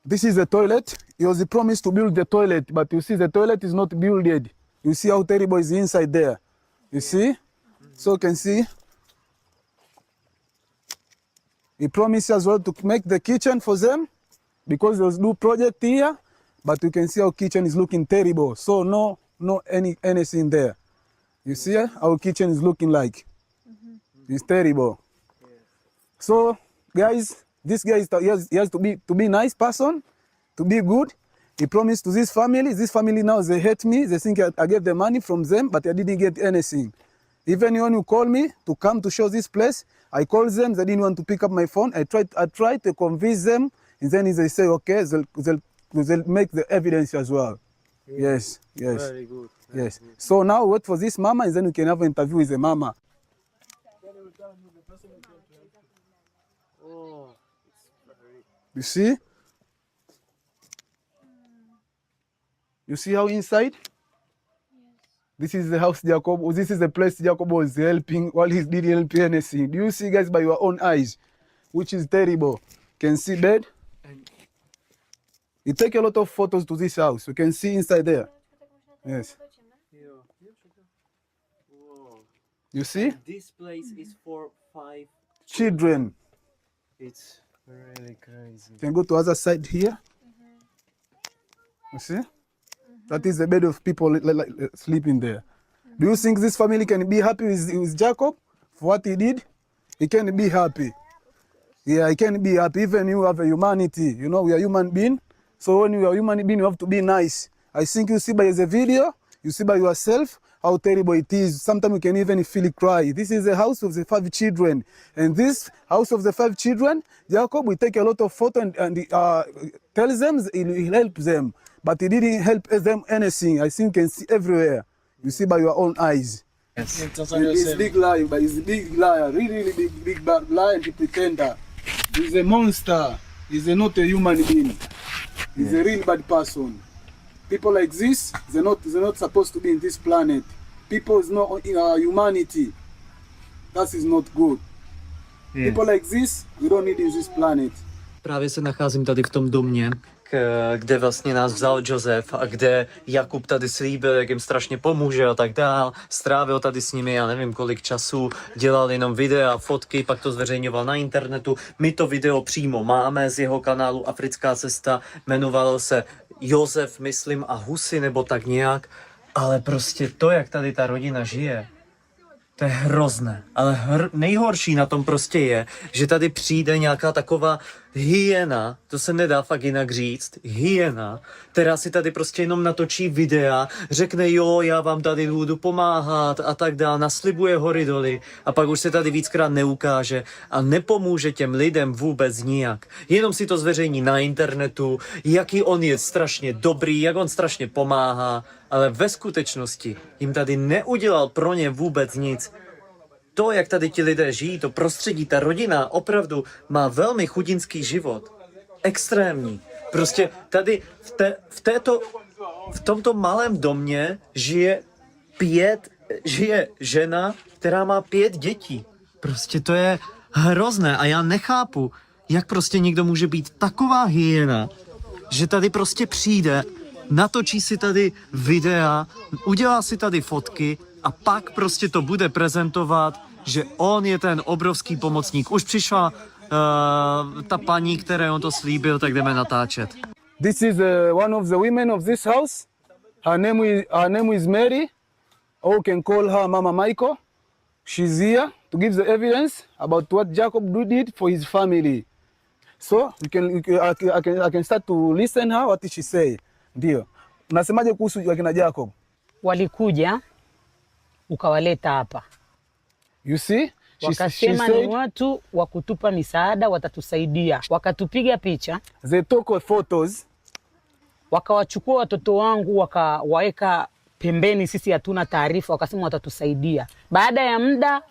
This is the toilet. He was promised to build the toilet, but you see the toilet is not built. You see how terrible is inside there. You see? So you can see. He promised as well to make the kitchen for them because there was no project here, but you can see how kitchen is looking terrible. So no anything there. You see how kitchen is looking like. It's terrible. So guys, this guy he has to be nice person, to be good. He promised to this family. This family now they hate me. They think I get the money from them, but I didn't get anything. If anyone who called me to come to show this place, I called them. They didn't want to pick up my phone. I tried to convince them, and then they say okay, they'll make the evidence as well. Yes. Very good. Yes. So now wait for this mama, and then we can have an interview with the mama. You see? You see how inside? This is the house Jakubu. This is the place Jakubu was helping while he didn't help anything. Do you see, guys, by your own eyes? Which is terrible. Can see bed. You take a lot of photos to this house. You can see inside there. Yes. You see? This place is for 5 children. It's really crazy. You can go to other side here. You see? That is the bed of people sleeping there. Do you think this family can be happy with Jacob for what he did? He can be happy. Yeah, he can be happy. Even you have a humanity. You know, we are human beings. So when you are human being, you have to be nice. I think you see by the video, you see by yourself how terrible it is. Sometimes you can even feel cry. This is the house of the 5 children. And this house of the 5 children, Jacob will take a lot of photos and tells them he'll help them. But he didn't help them anything. I think you can see everywhere. You see by your own eyes. Yes. He's a big liar, but he's a big liar. Really big bad liar and pretender. He's a monster. He's not a human being. He's a real bad person. People like this, they're not supposed to be in this planet. People is not humanity. That is not good. Yeah. People like this, we don't need in this planet. Právě se nacházím tady v tom domě, kde vlastně nás vzal Josef a kde Jakub tady slíbil, jak jim strašně pomůže a tak dál. Strávil tady s nimi, já nevím kolik času, dělal jenom videa, fotky, pak to zveřejňoval na internetu. My to video přímo máme z jeho kanálu Africká cesta, jmenovalo se Josef, myslím, a Husy nebo tak nějak. Ale prostě to, jak tady ta rodina žije, to je hrozné. Ale nejhorší na tom prostě je, že tady přijde nějaká taková hyena, to se nedá fakt jinak říct, hyena, která si tady prostě jenom natočí videa, řekne jo, já vám tady budu pomáhat a tak dále, naslibuje hory doly a pak už se tady víckrát neukáže a nepomůže těm lidem vůbec nijak. Jenom si to zveřejní na internetu, jaký on je strašně dobrý, jak on strašně pomáhá, ale ve skutečnosti jim tady neudělal pro ně vůbec nic. To, jak tady ti lidé žijí, to prostředí, ta rodina opravdu má velmi chudinský život. Extrémní. Prostě tady v tomto malém domě žije žena, která má 5 dětí. Prostě to je hrozné a já nechápu, jak prostě někdo může být taková hyena, že tady prostě přijde, natočí si tady videa, udělá si tady fotky a pak prostě to bude prezentovat, že on je ten obrovský pomocník. Už přišla ta paní, které on to slíbil, tak jdeme natáčet. This is one of the women of this house. Her name is Mary. Or you can call her Mama Michael. She's here to give the evidence about what Jacob did for his family. So I can start to listen her what she say. Ndio. Unasemaje kuhusu wakina Jacob? Walikuja ukawaleta hapa. You see? Wakasema ni watu wa kutupa misaada, watatusaidia. Wakatupiga picha. They took photos. Wakawachukua watoto wangu wakawaweka pembeni, sisi hatuna taarifa, wakasema watatusaidia. Baada ya muda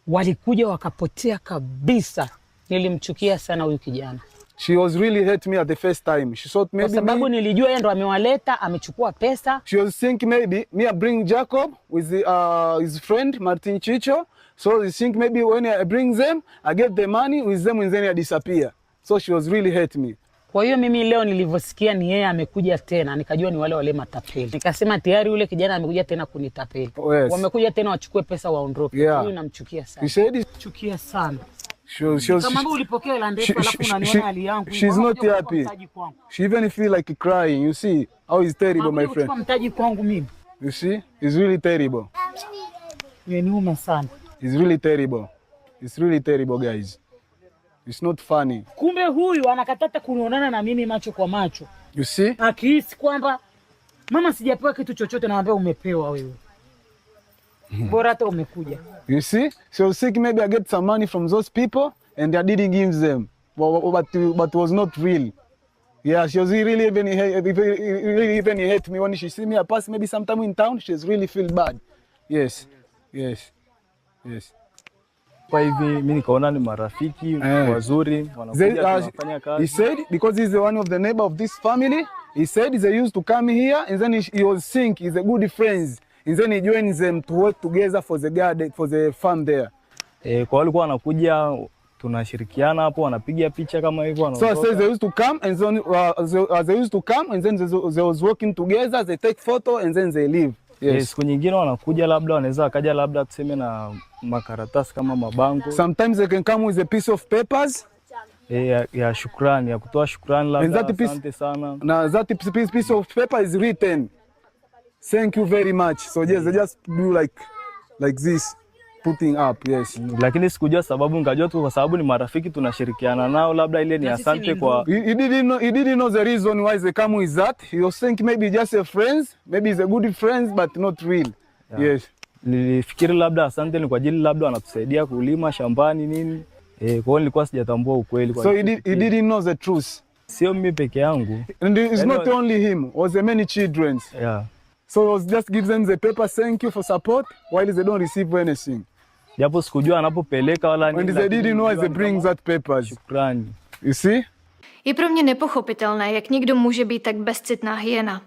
walikuja wakapotea kabisa. Nilimchukia sana huyu kijana. She was really hate me at the first time. She thought maybe kwa sababu nilijua yeye ndo amewaleta, amechukua pesa. She was thinking maybe me I bring Jacob with his friend Martin Chicho. So they think maybe when I bring them, I get the money with them and then I disappear. So she was really hate me. Kwa hiyo mimi leo nilivyosikia ni yeye amekuja tena, nikajua ni wale matapeli. Nikasema tayari yule kijana amekuja tena kunitapeli. Yes. Wamekuja tena wachukue pesa waondoke. Yeah. Huyu namchukia sana. You said it? Chukia sana. Kama ulipokea hela ndefu alafu unaniona hali yangu. She's not happy. She even feel like crying. You see how it's terrible, my friend. Mtaji kwangu mimi. You see? It's really terrible. Niuma sana. It's really terrible. It's really terrible, guys. It's not funny. Kumbe huyu anakatata kunionana na mimi macho kwa macho. You see? Akihisi kwamba mama sijapewa kitu chochote, naambia umepewa wewe. Bora hata umekuja. You see? So sick, maybe I get some money from those people and I didn't give them. But was not real. Yeah, she was really even hate me when she see me. I pass maybe sometime in town, she's really feel bad. Yes. Yes. Yes. Kwa hivi mimi nikaona ni marafiki wazuri wanakuja kufanya kazi. He said because he's one of the neighbor of this family, he said they used to come here and then he was think he's a good friends. And then he joins them to work together for the garden, for the farm there. Kwa walikuwa wanakuja tunashirikiana hapo, wanapiga picha kama hivyo. So I said they used to come and then they was working together, they take photo and then they leave. Yes. Siku nyingine wanakuja labda wanaweza akaja labda tuseme na makaratasi kama mabango. Sometimes they can come with a piece of papers. Ya shukrani, ya kutoa shukrani labda, asante sana. Now that piece of paper is written, thank you very much. So yes, they just do like this, putting up, yes. Lakini sikujua sababu, ngajua tu kwa sababu ni marafiki tunashirikiana nao, labda ile ni asante kwa. He didn't know the reason why they come with that. He was thinking maybe just a friends, maybe it's a good friends but not real. Yeah. Yes. Nilifikiri labda asante ni kwa ajili labda wanatusaidia kulima shambani nini. Kwa hiyo nilikuwa sijatambua ukweli kwa. So he didn't know the truth. Sio mimi peke yangu. And it's not only him, it was many children. Yeah. So it was just give them the paper, thank you for support, while they don't receive anything. Japo sikujua anapopeleka wala nini. And they didn't know as they bring that papers. Shukrani. You see? Je pro mě nepochopitelné, jak někdo může být tak bezcitná hyena.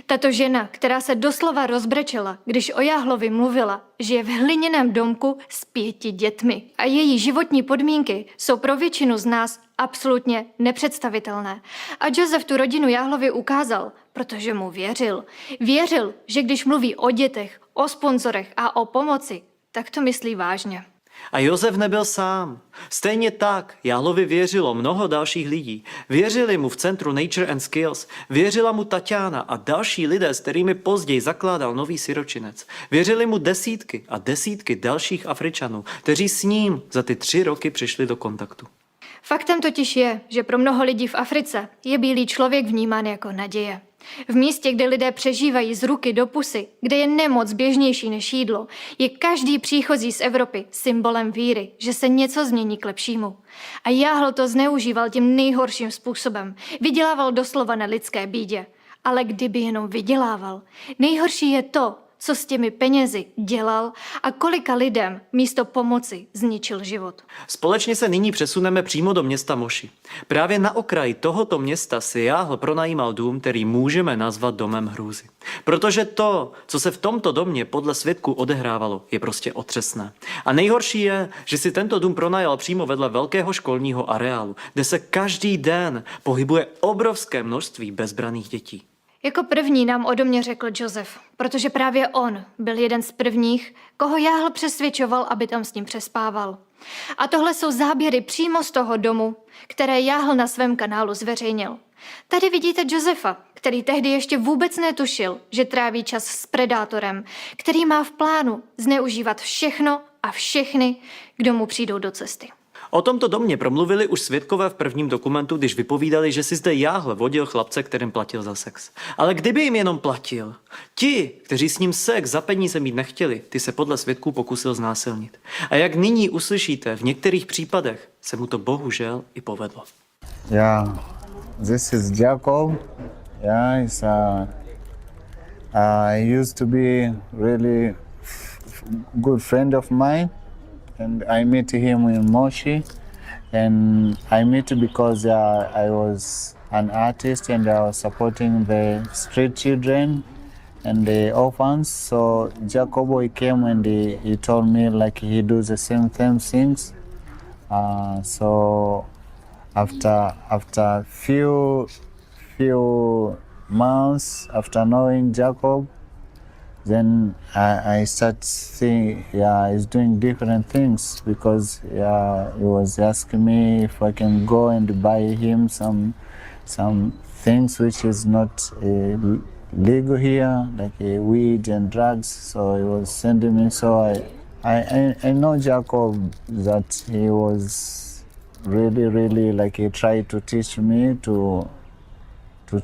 Tato žena, která se doslova rozbrečela, když o Jahlovi mluvila, žije v hliněném domku s 5 dětmi. A její životní podmínky jsou pro většinu z nás absolutně nepředstavitelné. A Josef tu rodinu Jahlovi ukázal, protože mu věřil. Věřil, že když mluví o dětech, o sponzorech a o pomoci, tak to myslí vážně. A Josef nebyl sám. Stejně tak Jahlovi věřilo mnoho dalších lidí. Věřili mu v centru Nature and Skills, věřila mu Tatiana a další lidé, s kterými později zakládal nový siročinec. Věřili mu desítky a desítky dalších Afričanů, kteří s ním za ty 3 roky přišli do kontaktu. Faktem totiž je, že pro mnoho lidí v Africe je bílý člověk vnímán jako naděje. V místě, kde lidé přežívají z ruky do pusy, kde je nemoc běžnější než jídlo, je každý příchozí z Evropy symbolem víry, že se něco změní k lepšímu. A Jahl to zneužíval tím nejhorším způsobem. Vydělával doslova na lidské bídě. Ale kdyby jenom vydělával, nejhorší je to, co s těmi penězi dělal a kolika lidem místo pomoci zničil život. Společně se nyní přesuneme přímo do města Moši. Právě na okraji tohoto města si Jahl pronajímal dům, který můžeme nazvat domem hrůzy. Protože to, co se v tomto domě podle svědků odehrávalo, je prostě otřesné. A nejhorší je, že si tento dům pronajal přímo vedle velkého školního areálu, kde se každý den pohybuje obrovské množství bezbranných dětí. Jako první nám o domě řekl Josef, protože právě on byl jeden z prvních, koho Jahl přesvědčoval, aby tam s ním přespával. A tohle jsou záběry přímo z toho domu, které Jahl na svém kanálu zveřejnil. Tady vidíte Josefa, který tehdy ještě vůbec netušil, že tráví čas s predátorem, který má v plánu zneužívat všechno a všechny, kdo mu přijdou do cesty. O tomto domě promluvili už svědkové v prvním dokumentu, když vypovídali, že si zde Jahl vodil chlapce, kterým platil za sex. Ale kdyby jim jenom platil, ti, kteří s ním sex za peníze mít nechtěli, ty se podle svědků pokusil znásilnit. A jak nyní uslyšíte, v některých případech se mu to bohužel i povedlo. Yeah, this is Jakub. Yeah, he's used to be really good friend of mine. And I met him in Moshi, and I met because I was an artist and I was supporting the street children and the orphans. So Jakubu, he came and he told me like he does the same things. So after few months after knowing Jacob, then I start seeing, he's doing different things, because he was asking me if I can go and buy him some things which is not legal here, like weed and drugs. So he was sending me. So I know Jacob, that he was really like, he tried to teach me to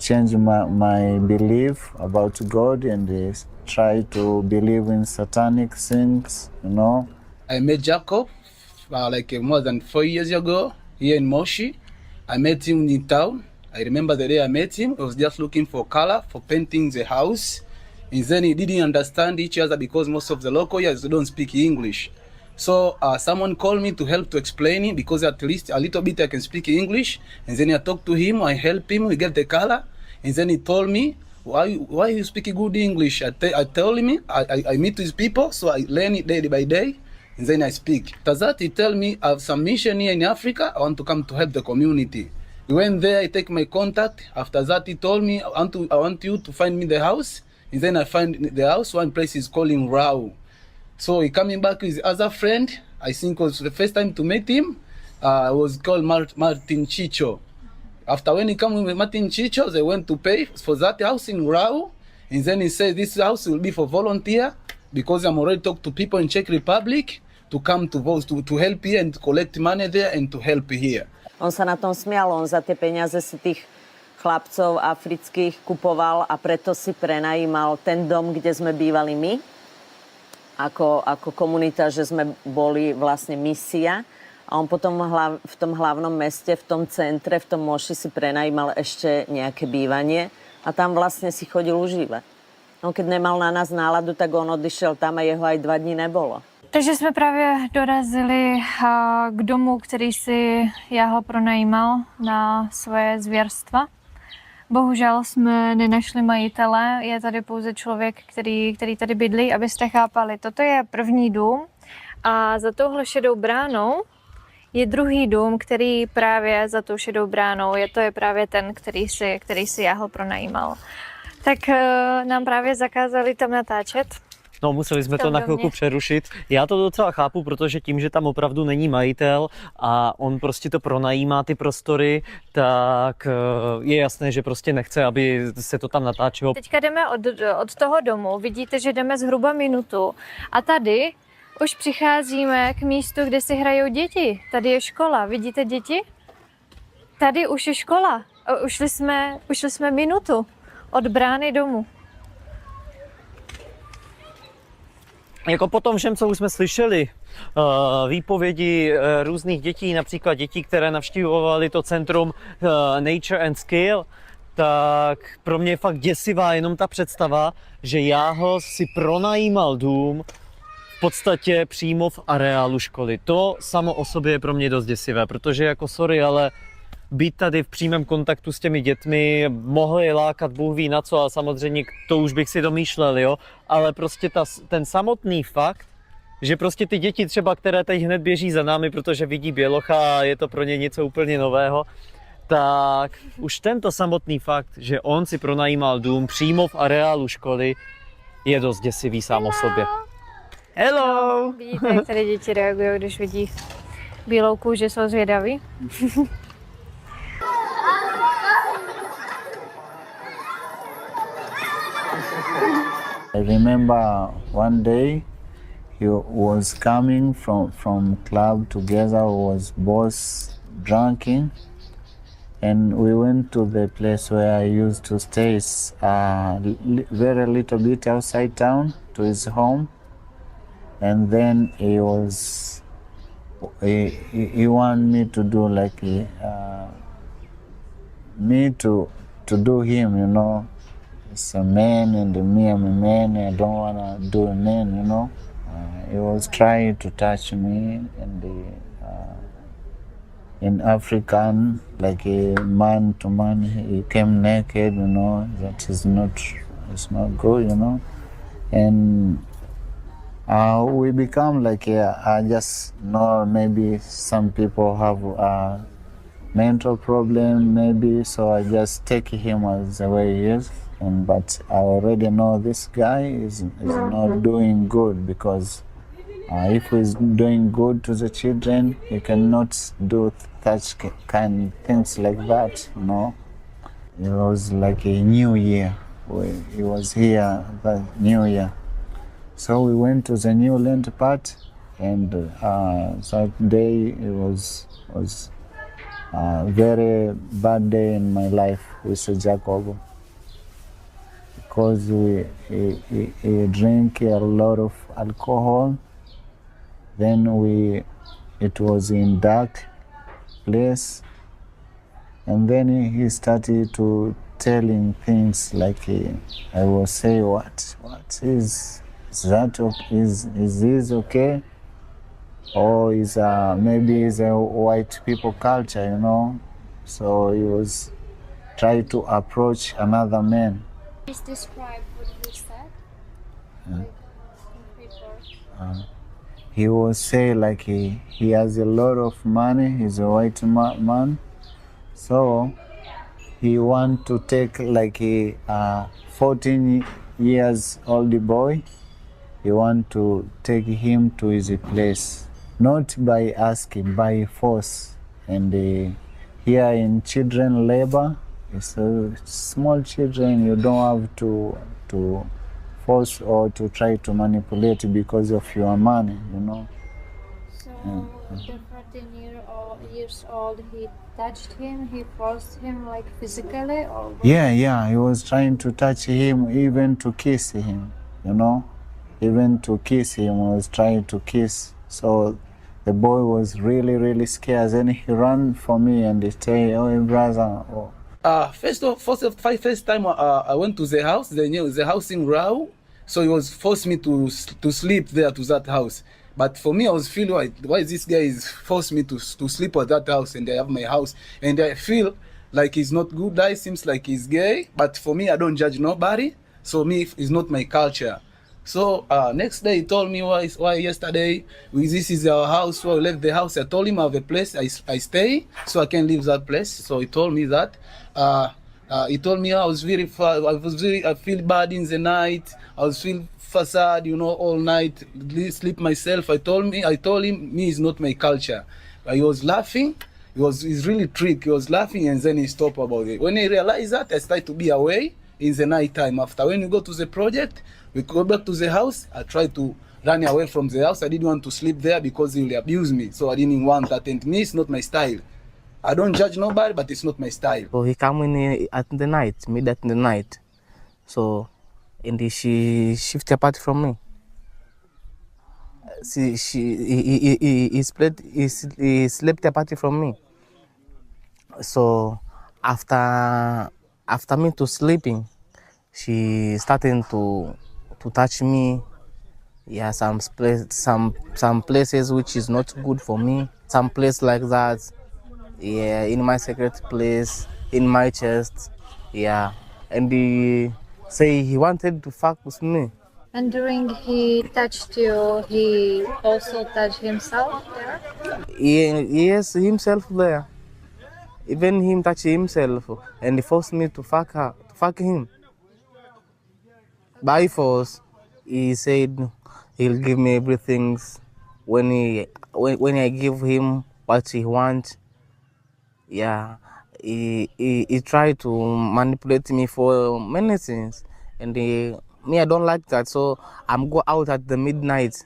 change my belief about God, and try to believe in satanic things, you know. I met Jacob like more than 4 years ago here in Moshi. I met him in town. I remember the day I met him, I was just looking for color for painting the house. And then he didn't understand each other because most of the local here don't speak English. So someone called me to help to explain it, because at least a little bit I can speak English. And then I talked to him, I helped him, we get the color. And then he told me, why you speak good English? I told him, I meet with people, so I learn it day by day, and then I speak. After that, he tell me, I have some mission here in Africa, I want to come to help the community. We went there, I take my contact. After that, he told me, I want you to find me the house. And then I find the house, one place is calling Rao. So he coming back with his other friend. I think it was the first time to meet him. It was called Martin Chicho. After when he came with Martin Chicho, they went to pay for that house in Rao. And then he said, this house will be for volunteer, because I'm already talked to people in Czech Republic to come to help here and to collect money there and to help here. On sa na tom smial, on za tie peniaze si tých chlapcov afrických kupoval a preto si prenajímal ten dom, kde sme bývali my, ako komunita, že sme boli vlastne misia. A on potom v tom hlavnom meste, v tom centre, v tom Moši si prenajímal ešte nejaké bývanie a tam vlastne si chodil užívať. No, keď nemal na nás náladu, tak on odišel tam a jeho aj 2 dní nebolo. Takže jsme právě dorazili k domu, který si Jahl pronajímal na svoje zvěrstva. Bohužel jsme nenašli majitele, je tady pouze člověk, který tady bydlí, abyste chápali. Toto je první dům a za touhle šedou bránou je druhý dům, který právě za tou šedou bránou to je právě ten, který si Jahl pronajímal. Tak nám právě zakázali tam natáčet. No, museli jsme to na chvilku přerušit. Já to docela chápu, protože tím, že tam opravdu není majitel a on prostě to pronajímá ty prostory, tak je jasné, že prostě nechce, aby se to tam natáčelo. Teďka jdeme od toho domu, vidíte, že jdeme zhruba minutu a tady už přicházíme k místu, kde si hrajou děti. Tady je škola, vidíte děti? Tady už je škola. Ušli jsme minutu od brány domu. Jako po tom všem, co už jsme slyšeli, výpovědi různých dětí, například dětí, které navštívovali to centrum Nature and Skill, tak pro mě je fakt děsivá jenom ta představa, že Jahl si pronajímal dům v podstatě přímo v areálu školy. To samo o sobě je pro mě dost děsivé, protože jako sorry, ale být tady v přímém kontaktu s těmi dětmi, mohli lákat Bůh ví na co, a samozřejmě to už bych si domýšlel, jo, ale prostě ten samotný fakt, že prostě ty děti třeba, které teď hned běží za námi, protože vidí bělocha a je to pro ně něco úplně nového, tak už tento samotný fakt, že on si pronajímal dům přímo v areálu školy, je dost děsivý sám o sobě. Hello! Vidíte, jak tady děti reagují, když vidí bílou kůži, jsou zvědaví? I remember one day he was coming from club together, was both drinking, and we went to the place where I used to stay, very little bit outside town, to his home, and then he wanted me to do like me to do him, you know. It's a man and me, I'm a man, I don't want to do a man, you know. He was trying to touch me in African, like a man to man, he came naked, you know, that is it's not good, you know. And we become like, I just know maybe some people have mental problem maybe, so I just take him as the way he is. But I already know this guy is not doing good, because if he's doing good to the children, he cannot do such kind of things like that, you know. It was like a new year. He was here the new year. So we went to the new land part, and that day it was a very bad day in my life with Jakubu, because he drank a lot of alcohol. Then it was in dark place, and then he started to telling things like I will say, what is that? Is this okay? Or is maybe it's a white people culture, you know? So he was trying to approach another man. Please describe what he said. He will say like he has a lot of money, he's a white man, so he want to take like a 14 years old boy, he want to take him to his place, not by asking, by force. And here in children labor, it's small children, you don't have to force or to try to manipulate because of your money, you know. So the 14-years old, he touched him, he forced him like physically, or what? Yeah, he was trying to touch him, even to kiss him, you know. Even to kiss him, was trying to kiss. So the boy was really scared, and he ran for me and he said, "Oh, brother." Oh. First time I went to the house, the house in Rau, so he was forced me to sleep there to that house. But for me, I was feeling why this guy is forced me to sleep at that house, and I have my house, and I feel like he's not good guy, seems like he's gay. But for me, I don't judge nobody, so me, it's not my culture. So next day he told me why yesterday this is our house, so I left the house. I told him I have a place I stay, so I can leave that place. So he told me that. He told me I was very far, I feel bad in the night. I was feel sad, you know, all night, sleep myself. I told him me is not my culture. He was laughing. He's really trick. He was laughing, and then he stopped about it. When he realized that, I started to be away in the night time. After when we go to the project, we go back to the house. I tried to run away from the house. I didn't want to sleep there because he will abuse me. So I didn't want that. And me, it's not my style. I don't judge nobody, but it's not my style. So he come in at the night, midnight in the night. So, and she shifted apart from me. He slept apart from me. So after me to sleeping, she started to touch me. Yeah, some places which is not good for me. Some place like that. Yeah, in my secret place, in my chest. Yeah, and he say he wanted to fuck with me. And during he touched you, he also touched himself there? Yes, himself there. Even him touch himself, and he forced me to fuck him. By force, he said he'll give me everything when I give him what he wants. Yeah, he tried to manipulate me for many things, and me, I don't like that, so I'm go out at the midnight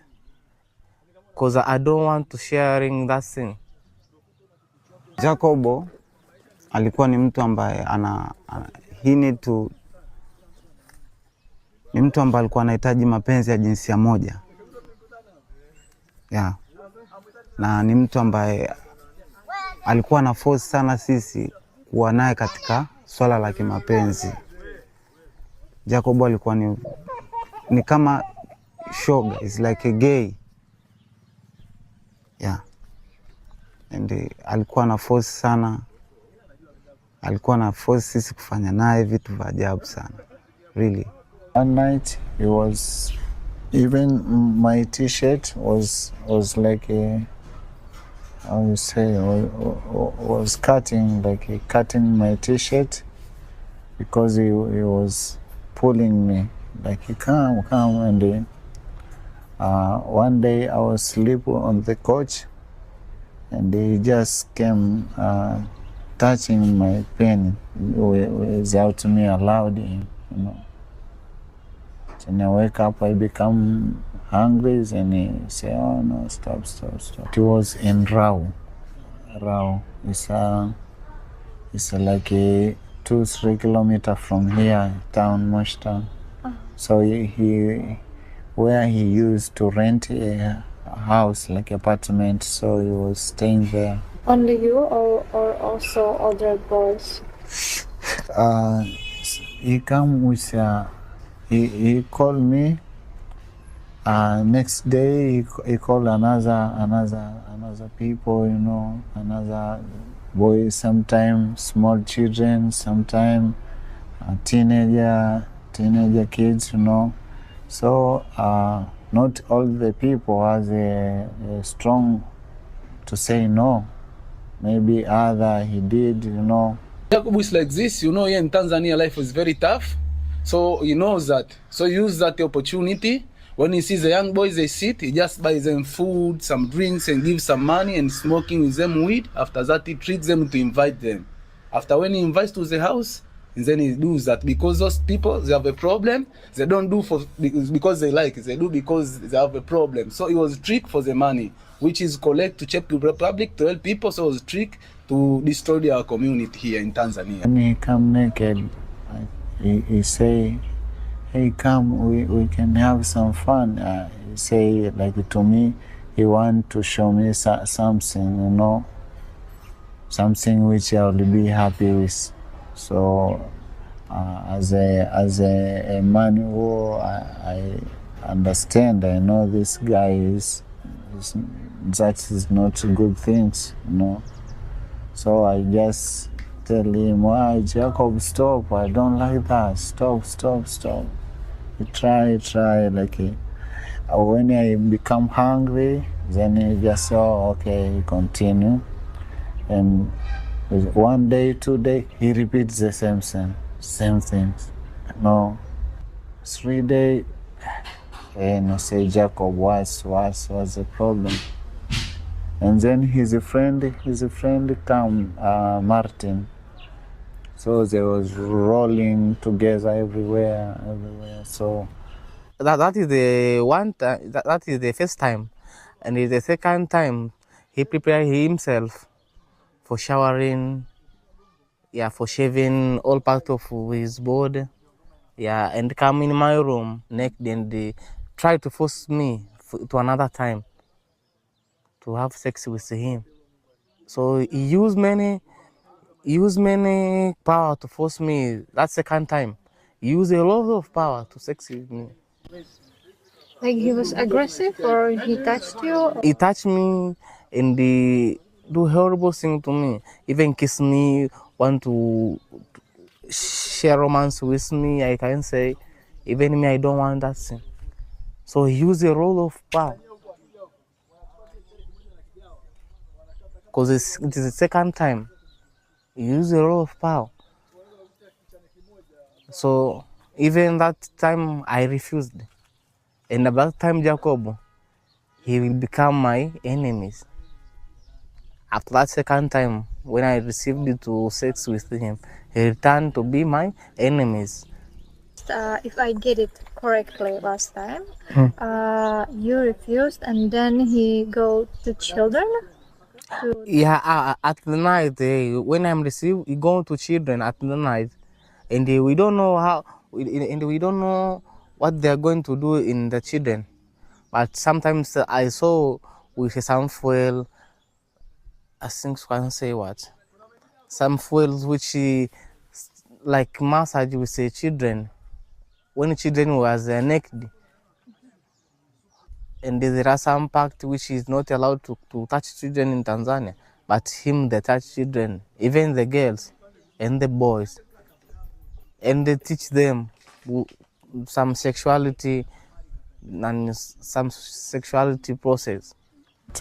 because I don't want to sharing that thing. Jakubu alikuwa ni mtu ambaye ni mtu ambaye alikuwa anahitaji mapenzi ya jinsia moja. Yeah. Na ni mtu ambaye alikuwa na force sana sisi kuwa naye katika swala la kimapenzi. Jakubu alikuwa ni kama shoga, is like a gay. Yeah. And alikuwa na force sana. Alikuwa na force sisi kufanya naye vitu vya ajabu sana. Really. One night he was, even my t-shirt was like how you say, was cutting my t-shirt because he was pulling me, like he come, and then one day I was sleeping on the couch, and he just came touching my pen without me allowed him, you know. When I wake up, I become hungry, and he say, "Oh no, stop." It was in Rao. It's like a 2-3 kilometers from here, town, Mosh town. So where he used to rent a house, like apartment, so he was staying there. Only you or also other boys? He come with he called me. Next day he called another people, you know, another boys, sometimes small children, sometimes teenager kids, you know. So not all the people has a strong to say no. Maybe other he did, you know. Jakubu is like this, you know, here in Tanzania life is very tough. So he knows that. So he uses that opportunity. When he sees the young boys, they sit, he just buys them food, some drinks, and gives some money, and smoking with them weed. After that, he treats them to invite them. After when he invites to the house, and then he does that. Because those people, they have a problem, they don't do because they like it, they do because they have a problem. So it was a trick for the money, which is collect to Czech Republic to help people. So it was a trick to destroy our community here in Tanzania. When he come naked, he say, "Hey, come, we can have some fun." He say, like, to me, he want to show me something, you know, something which I will be happy with. So, as a man who I understand, I know this guy that is not good things, you know. So I just tell him, "Why, Jacob, stop, I don't like that, stop. He try, like, when I become hungry, then he just, oh, okay, continue. And one day, 2 days, he repeats the same things. No, 3 days, and I say, "Jacob, what's the problem?" And then his friend come, Martin. So they was rolling together everywhere. So that is the one time. That is the first time, and the second time, he prepared himself for showering, for shaving all part of his body, and come in my room naked, and they try to force me to another time to have sex with him. So he used many power to force me. That second time, he used a lot of power to sex with me. Like he was aggressive or he touched you? He touched me and he do horrible thing to me. Even kiss me, want to share romance with me, I can say. Even me, I don't want that thing. So he used a lot of power. Because it is the second time. He used a lot of power. So even that time I refused. And about time Jacob, he will become my enemies. After that second time, when I received to sex with him, he returned to be my enemies. If I get it correctly last time, you refused and then he go to children? At the night, when I'm received, he go to children at the night, and we don't know how, and we don't know what they are going to do in the children. But sometimes I saw with some fuel, I think I can say what, some fuels which like massage with the children when children was naked. And there are some pact which is not allowed to touch children in Tanzania, but him they touch children, even the girls and the boys, and they teach them some sexuality and some sexuality process.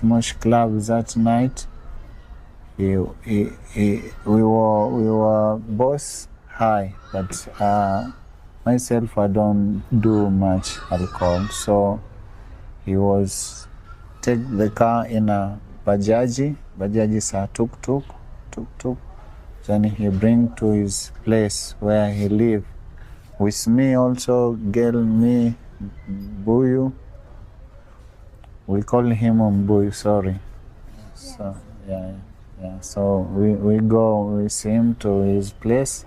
Much club that night, we were both high, but myself, I don't do much alcohol. So he was take the car in a bajaji is a tuk-tuk. Then he bring to his place where he live. With me also, girl, me, Buyu. We call him Buyu, sorry. So, yeah. So we go with him to his place.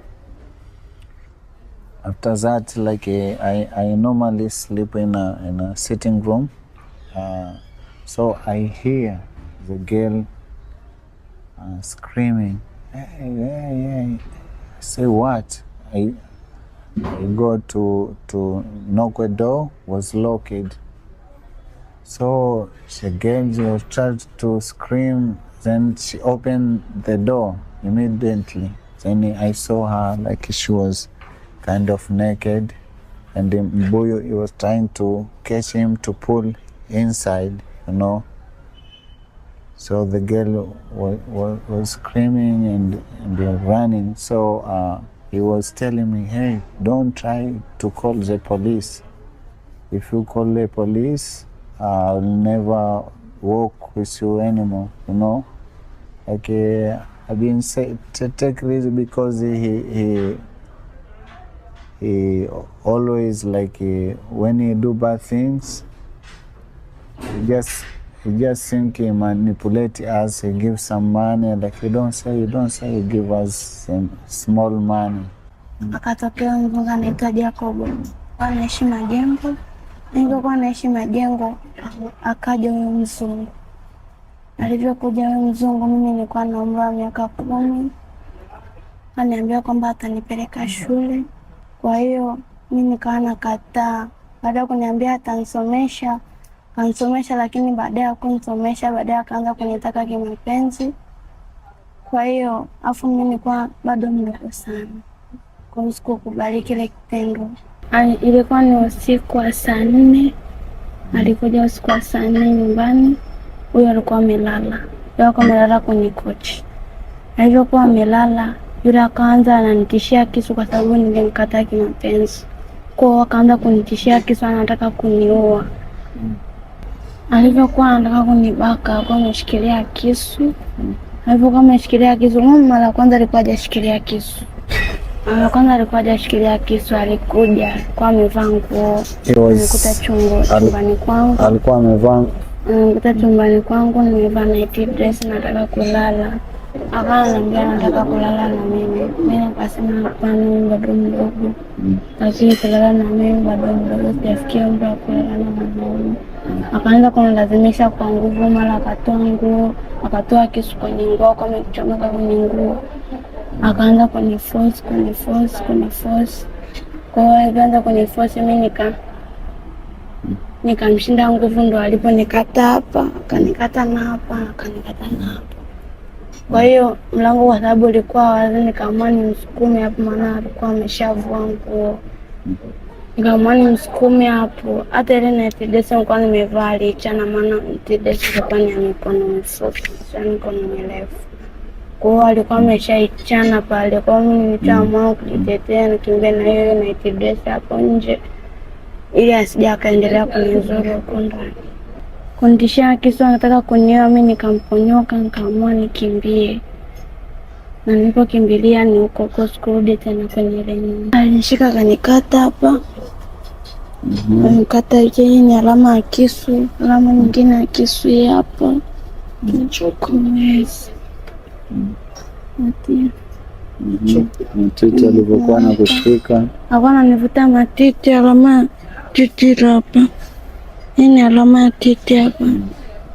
After that, like I normally sleep in a sitting room. So I hear the girl screaming, hey. I say, what? I go to knock the door, was locked. So the girl was tried to scream, then she opened the door immediately. Then I saw her like she was kind of naked, and then Mbuyu, he was trying to catch him to pull inside, you know. So the girl was screaming and running. So he was telling me, hey, don't try to call the police. If you call the police, I'll never walk with you anymore, you know. Like I've been saying to take this because he always like when he do bad things, he just think he manipulate us. He give some money, like you don't say, he give us some small money. Akatokea mzungu anaitwa Jakubu, anaishi Majengo. Nilivyokuwa naishi Majengo, akaja huyo mzungu. Alivyokuja huyo mzungu, mimi nilikuwa na umri wa miaka 10. Aniambia kwamba atanipeleka shule. Kwa hiyo mimi nikawa nakataa. Baada ya kuniambia atanisomesha, kanisomesha, lakini baada ya kunisomesha, baadaye akaanza kunitaka kimapenzi. Kwa hiyo afu mimi nilikuwa bado mdogo sana. Kwa hiyo sikukubali kile kitendo. Ilikuwa ni usiku wa saa 4. Alikuja usiku wa saa 4 nyumbani. Huyo alikuwa amelala. Alikuwa amelala kwenye kochi. Alivyokuwa amelala, yule akaanza ananitishia kisu kwa sababu ningemkataa kimapenzi. Kwa hiyo akaanza kunitishia kisu, anataka kuniua. Alivyokuwa anataka kunibaka, alikuwa ameshikilia kisu. Alivyokuwa ameshikilia kisu, mara ya kwanza alikuwa hajashikilia kisu. Alikuja kwa amevaa nguo. Nilikuta chumbani kwangu. Alikuwa amevaa. Nilikuta chumbani kwangu, nimevaa night dress, nataka kulala. Akaniambia nataka kulala na mimi. Mimi nikasema hapana, mimi bado mdogo. Lakini kulala na mimi bado mdogo, sijafikia umri wa kulala na mwanaume. Akaanza kunilazimisha kwa nguvu, mara akatoa nguo, akatoa kisu kwenye nguo, kama kuchomeka kwenye nguo. Akaanza kuniforce. Kwa hiyo alianza kuniforce, mimi nikamshinda nguvu, ndo aliponikata hapa, akanikata na hapa. Kwa hiyo mlango kwa sababu ulikuwa wazi, nikaamua nimsukume hapo, maana alikuwa ameshavua nguo. Nikaamua nimsukume hapo. Hata ile night dress nilikuwa nimevaa alichana, maana night dress ilikuwa ni mikono mifupi, sio mikono mirefu. Kwa hiyo alikuwa ameshaichana pale. Kwa hiyo mimi nikaamua kujitetea, nikimbia na hiyo night dress hapo nje, ili asije akaendelea kunizuru huko ndani. Kunitishia kisu, anataka kuniua, mimi nikamponyoka, nikaamua nikimbie. Na nilipokimbilia ni huko sikurudi tena kwenye ile nyumba. Alinishika akanikata hapa. Anikata hii ni alama ya kisu, alama nyingine ya kisu hapa. Nichokomezi. Matiti alivyokuwa anakushika. Hawana nivuta matiti, alama titi hapa. Hii ni alama ya titi hapa.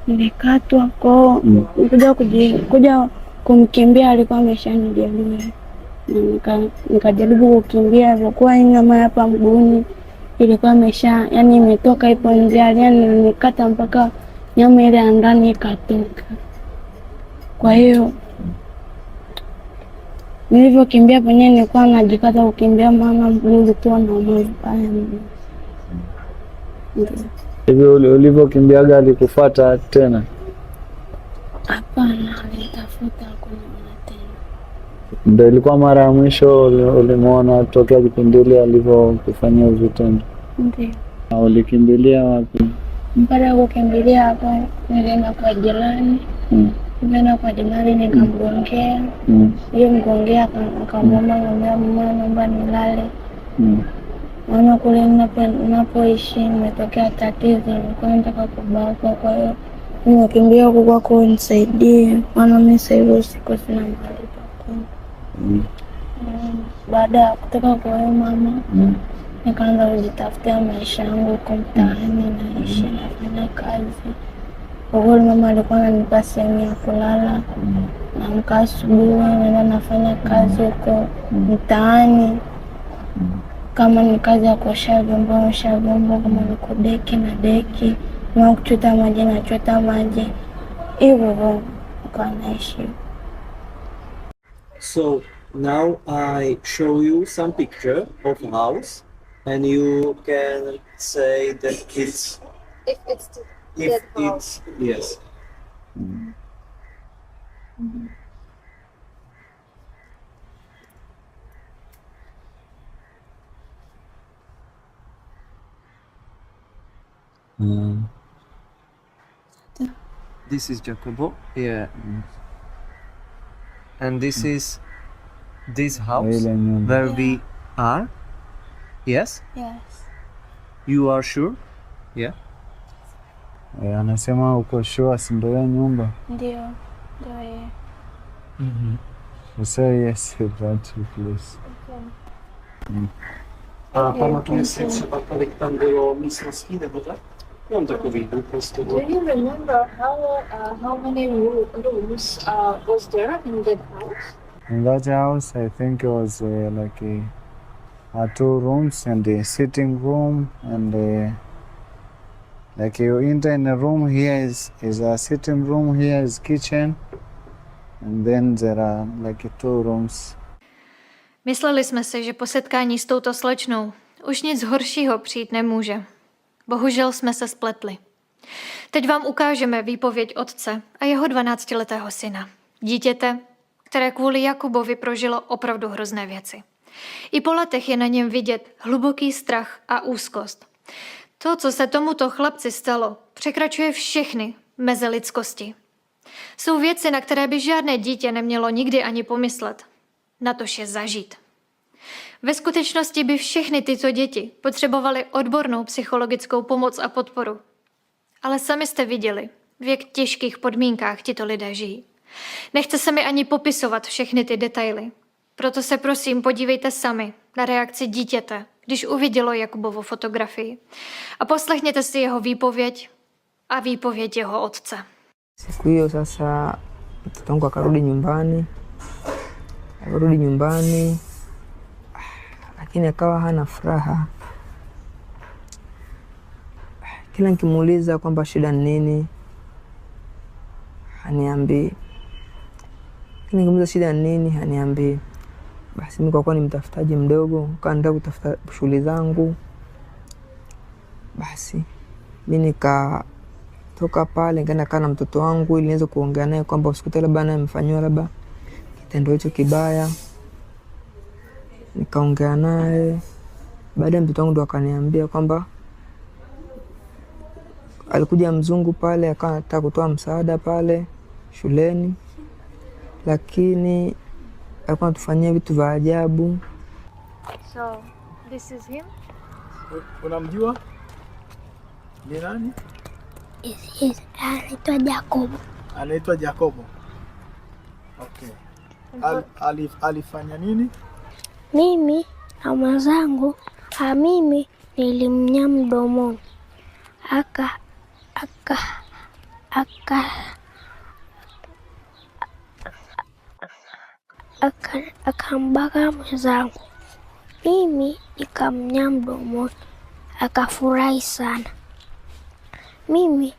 Nilikatwa kwa kuja kumkimbia, alikuwa ameshanijeruhi. Nikajaribu kukimbia, ilikuwa nyama hapa mguuni ilikuwa yani imetoka ipo nje, yani nikata mpaka nyama ile ndani ikatoka. Kwa hiyo nilivyokimbia penyewe nilikuwa najikata kukimbia, maana mguu ulikuwa na maumivu pale. Hivyo ulivyokimbiaga alikufuata tena? Hapana, alitafuta kuniona tena. Ndio ilikuwa mara ya mwisho ulimwona tokea kipindi ile alivyokufanyia vitendo? Ndio. Na ulikimbilia wapi? Mpaka kukimbilia hapo, nilienda kwa jirani. Nilienda kwa jirani nikamgongea. Hiyo mgongea akamwomba mama, naomba nilale. Maana kule ninapoishi nimetokea tatizo, nilikuwa nataka kubakwa, kwa hiyo nimekimbia huko kwako unisaidie, maana mimi sasa hivi siko sina mahali pa kwenda. Baada ya kutoka kwa huyo mama, nikaanza kujitafutia maisha yangu huko mtaani, naishi nafanya kazi. Kwa hiyo mama alikuwa ananipa sehemu ya kulala, naamka asubuhi naenda nafanya kazi huko mtaani. Kama ni kazi ya kuosha vyombo, naosha vyombo, kama ni kudeki na deki, kama kuchota maji na chota maji. Hivyo kwa naishi. So now I show you some picture of a house, and you can say that it's If it's yes. This is Jakubo, yeah. And this is this house where we are. Yes? Yes. You are sure? Yeah. Anasema uko sure si ndio ya nyumba? Ndio. Ndio yeye. Say yes that please. A pamatuješ si třeba, kolik tam bylo místností, nebo tak? Mám takový prostě. Do you remember how many rooms was there in that house? In that house, I think it was like 2 rooms and a sitting room, and like you enter in a room, here is a sitting room, here is kitchen, and then there are like 2 rooms. Mysleli jsme si, že po setkání s touto slečnou už nic horšího přijít nemůže. Bohužel jsme se spletli. Teď vám ukážeme výpověď otce a jeho 12letého syna. Dítěte, které kvůli Jakubovi prožilo opravdu hrozné věci. I po letech je na něm vidět hluboký strach a úzkost. To, co se tomuto chlapci stalo, překračuje všechny meze lidskosti. Jsou věci, na které by žádné dítě nemělo nikdy ani pomyslet. Natož je zažít. Ve skutečnosti by všechny tyto děti potřebovaly odbornou psychologickou pomoc a podporu. Ale sami jste viděli, v jak těžkých podmínkách tito lidé žijí. Nechce se mi ani popisovat všechny ty detaily. Proto se prosím podívejte sami na reakci dítěte, když uvidělo Jakubovu fotografii. A poslechněte si jeho výpověď a výpověď jeho otce. Siku hiyo sasa mtoto wangu akarudi nyumbani, lakini akawa hana furaha. Kila nikimuuliza kwamba shida ni nini, haniambii. Kila nikimuuliza shida ni nini, haniambii. Basi mimi kwa kuwa ni mtafutaji mdogo, nikaanza kutafuta shughuli zangu. Basi mimi nikatoka pale, nikaenda kaa na mtoto wangu ili niweze kuongea naye kwamba usikute labda naye amefanywa labda kitendo hicho kibaya. Nikaongea naye. Baada ya mtoto wangu ndo akaniambia kwamba alikuja mzungu pale akataka kutoa msaada pale shuleni, lakini alikuwa anatufanyia vitu vya ajabu. So, this is him? Unamjua? Ni nani? Anaitwa Jakubu. Anaitwa Jakubu. Okay. Alifanya nini? Mimi na mwenzangu, mimi nilimnya mdomoni. Akambaka mwenzangu. Mimi nikamnya mdomoni. Akafurahi sana. Mimi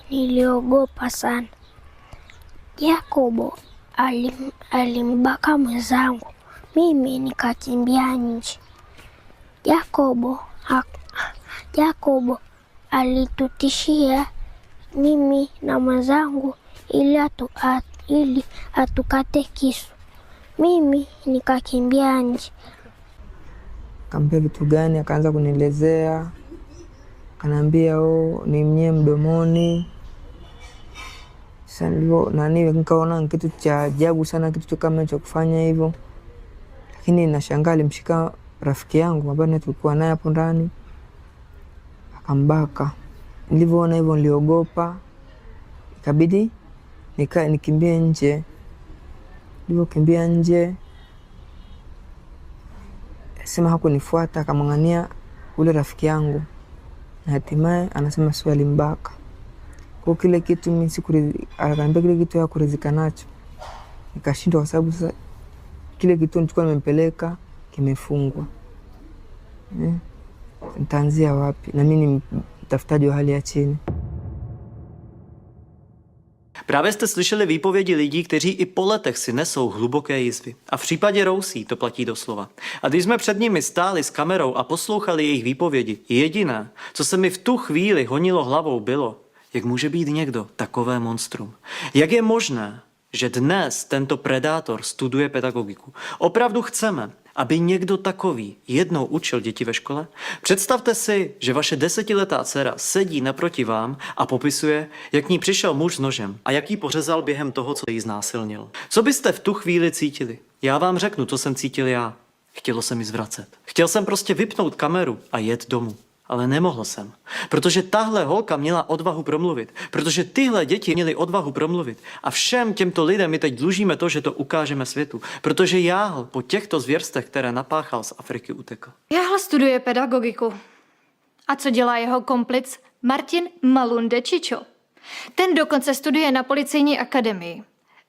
niliogopa sana. Jakubu alimbaka mwenzangu. Mimi nikakimbia nje. Jakubu alitutishia mimi na mwenzangu ili atukate kisu. Mimi nikakimbia nje. Kampia vitu gani, akaanza kunielezea, kanaambia ni mnye mdomoni. Sasa nilivyo nikaona kitu cha ajabu sana, kitu kama hicho kufanya hivyo. Lakini nashangaa alimshika rafiki yangu ambaye tulikuwa naye hapo ndani, akambaka. Nilivyoona hivyo niliogopa, ikabidi nikimbie nje. Nilivyokimbia nje, sema hakunifuata, akamng'ania ule rafiki yangu, na hatimaye anasema sio alimbaka. Kwa kile kitu mimi akaniambia kile kitu ya kuridhika nacho, nikashindwa kwa sababu sasa kile kitu nilikuwa nimempeleka kimefungwa. Nitaanzia wapi? Na mimi ni mtafutaji wa hali ya chini. Právě jste slyšeli výpovědi lidí, kteří i po letech si nesou hluboké jizvy. A v případě Rousí to platí doslova. A když jsme před nimi stáli s kamerou a poslouchali jejich výpovědi, jediné, co se mi v tu chvíli honilo hlavou, bylo, jak může být někdo takové monstrum. Jak je možné, že dnes tento predátor studuje pedagogiku. Opravdu chceme, aby někdo takový jednou učil děti ve škole? Představte si, že vaše 10letá dcera sedí naproti vám a popisuje, jak k ní přišel muž s nožem a jak jí pořezal během toho, co jí znásilnil. Co byste v tu chvíli cítili? Já vám řeknu, co jsem cítil já. Chtělo se mi zvracet. Chtěl jsem prostě vypnout kameru a jet domů. Ale nemohl jsem, protože tahle holka měla odvahu promluvit, protože tyhle děti měly odvahu promluvit a všem těmto lidem my teď dlužíme to, že to ukážeme světu, protože Jahl po těchto zvěrstech, které napáchal, z Afriky utekl. Jahl studuje pedagogiku. A co dělá jeho komplic Martin Malunde Čičo? Ten dokonce studuje na policejní akademii.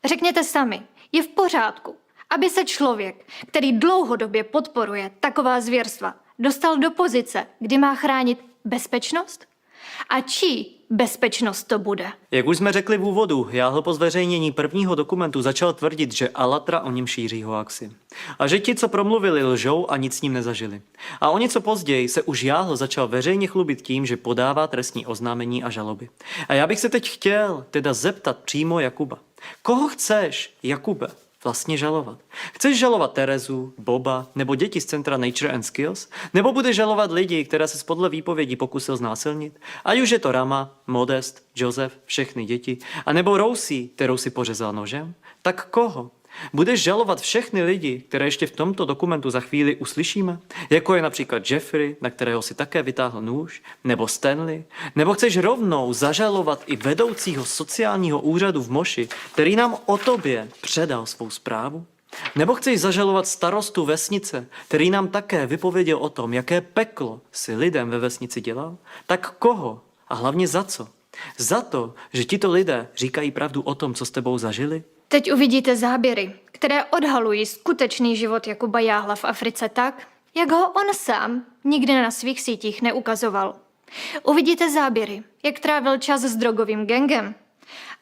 Řekněte sami, je v pořádku, aby se člověk, který dlouhodobě podporuje taková zvěrstva, dostal do pozice, kdy má chránit bezpečnost? A čí bezpečnost to bude? Jak už jsme řekli v úvodu, Jahl po zveřejnění prvního dokumentu začal tvrdit, že Alatra o něm šíří hoaxy. A že ti, co promluvili, lžou a nic s ním nezažili. A o něco později se už Jahl začal veřejně chlubit tím, že podává trestní oznámení a žaloby. A já bych se teď chtěl teda zeptat přímo Jakuba. Koho chceš, Jakube, vlastně žalovat? Chceš žalovat Terezu, Boba nebo děti z centra Nature and Skills? Nebo budeš žalovat lidi, které se podle výpovědí pokusil znásilnit? Ať už je to Rama, Modest, Joseph, všechny děti, a nebo Rousí, kterou si pořezal nožem? Tak koho? Budeš žalovat všechny lidi, které ještě v tomto dokumentu za chvíli uslyšíme? Jako je například Jeffrey, na kterého si také vytáhl nůž? Nebo Stanley? Nebo chceš rovnou zažalovat i vedoucího sociálního úřadu v Moši, který nám o tobě předal svou zprávu? Nebo chceš zažalovat starostu vesnice, který nám také vypověděl o tom, jaké peklo si lidem ve vesnici dělal? Tak koho? A hlavně za co? Za to, že tito lidé říkají pravdu o tom, co s tebou zažili? Teď uvidíte záběry, které odhalují skutečný život Jakuba Jahla v Africe tak, jak ho on sám nikdy na svých sítích neukazoval. Uvidíte záběry, jak trávil čas s drogovým gangem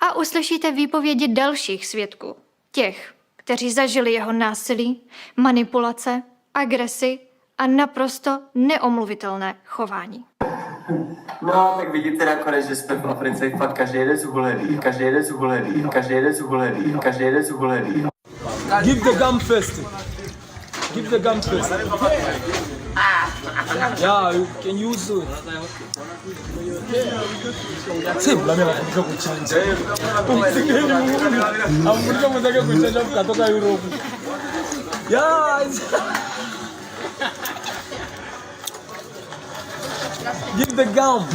a uslyšíte výpovědi dalších svědků, těch, kteří zažili jeho násilí, manipulace, agresi a naprosto neomluvitelné chování. No, tak vidíte nakonec, že jsme v Africe fakt každý jeden zhulený, každý jeden zhulený, každý jeden zhulený, každý jeden zhulený. Give the gum first. Give the gum first. Yeah, you can use it. Sim, la mia nataka kuchanja. Amurika mtaka kuchanja kutoka Europe. Yeah. Give the gum.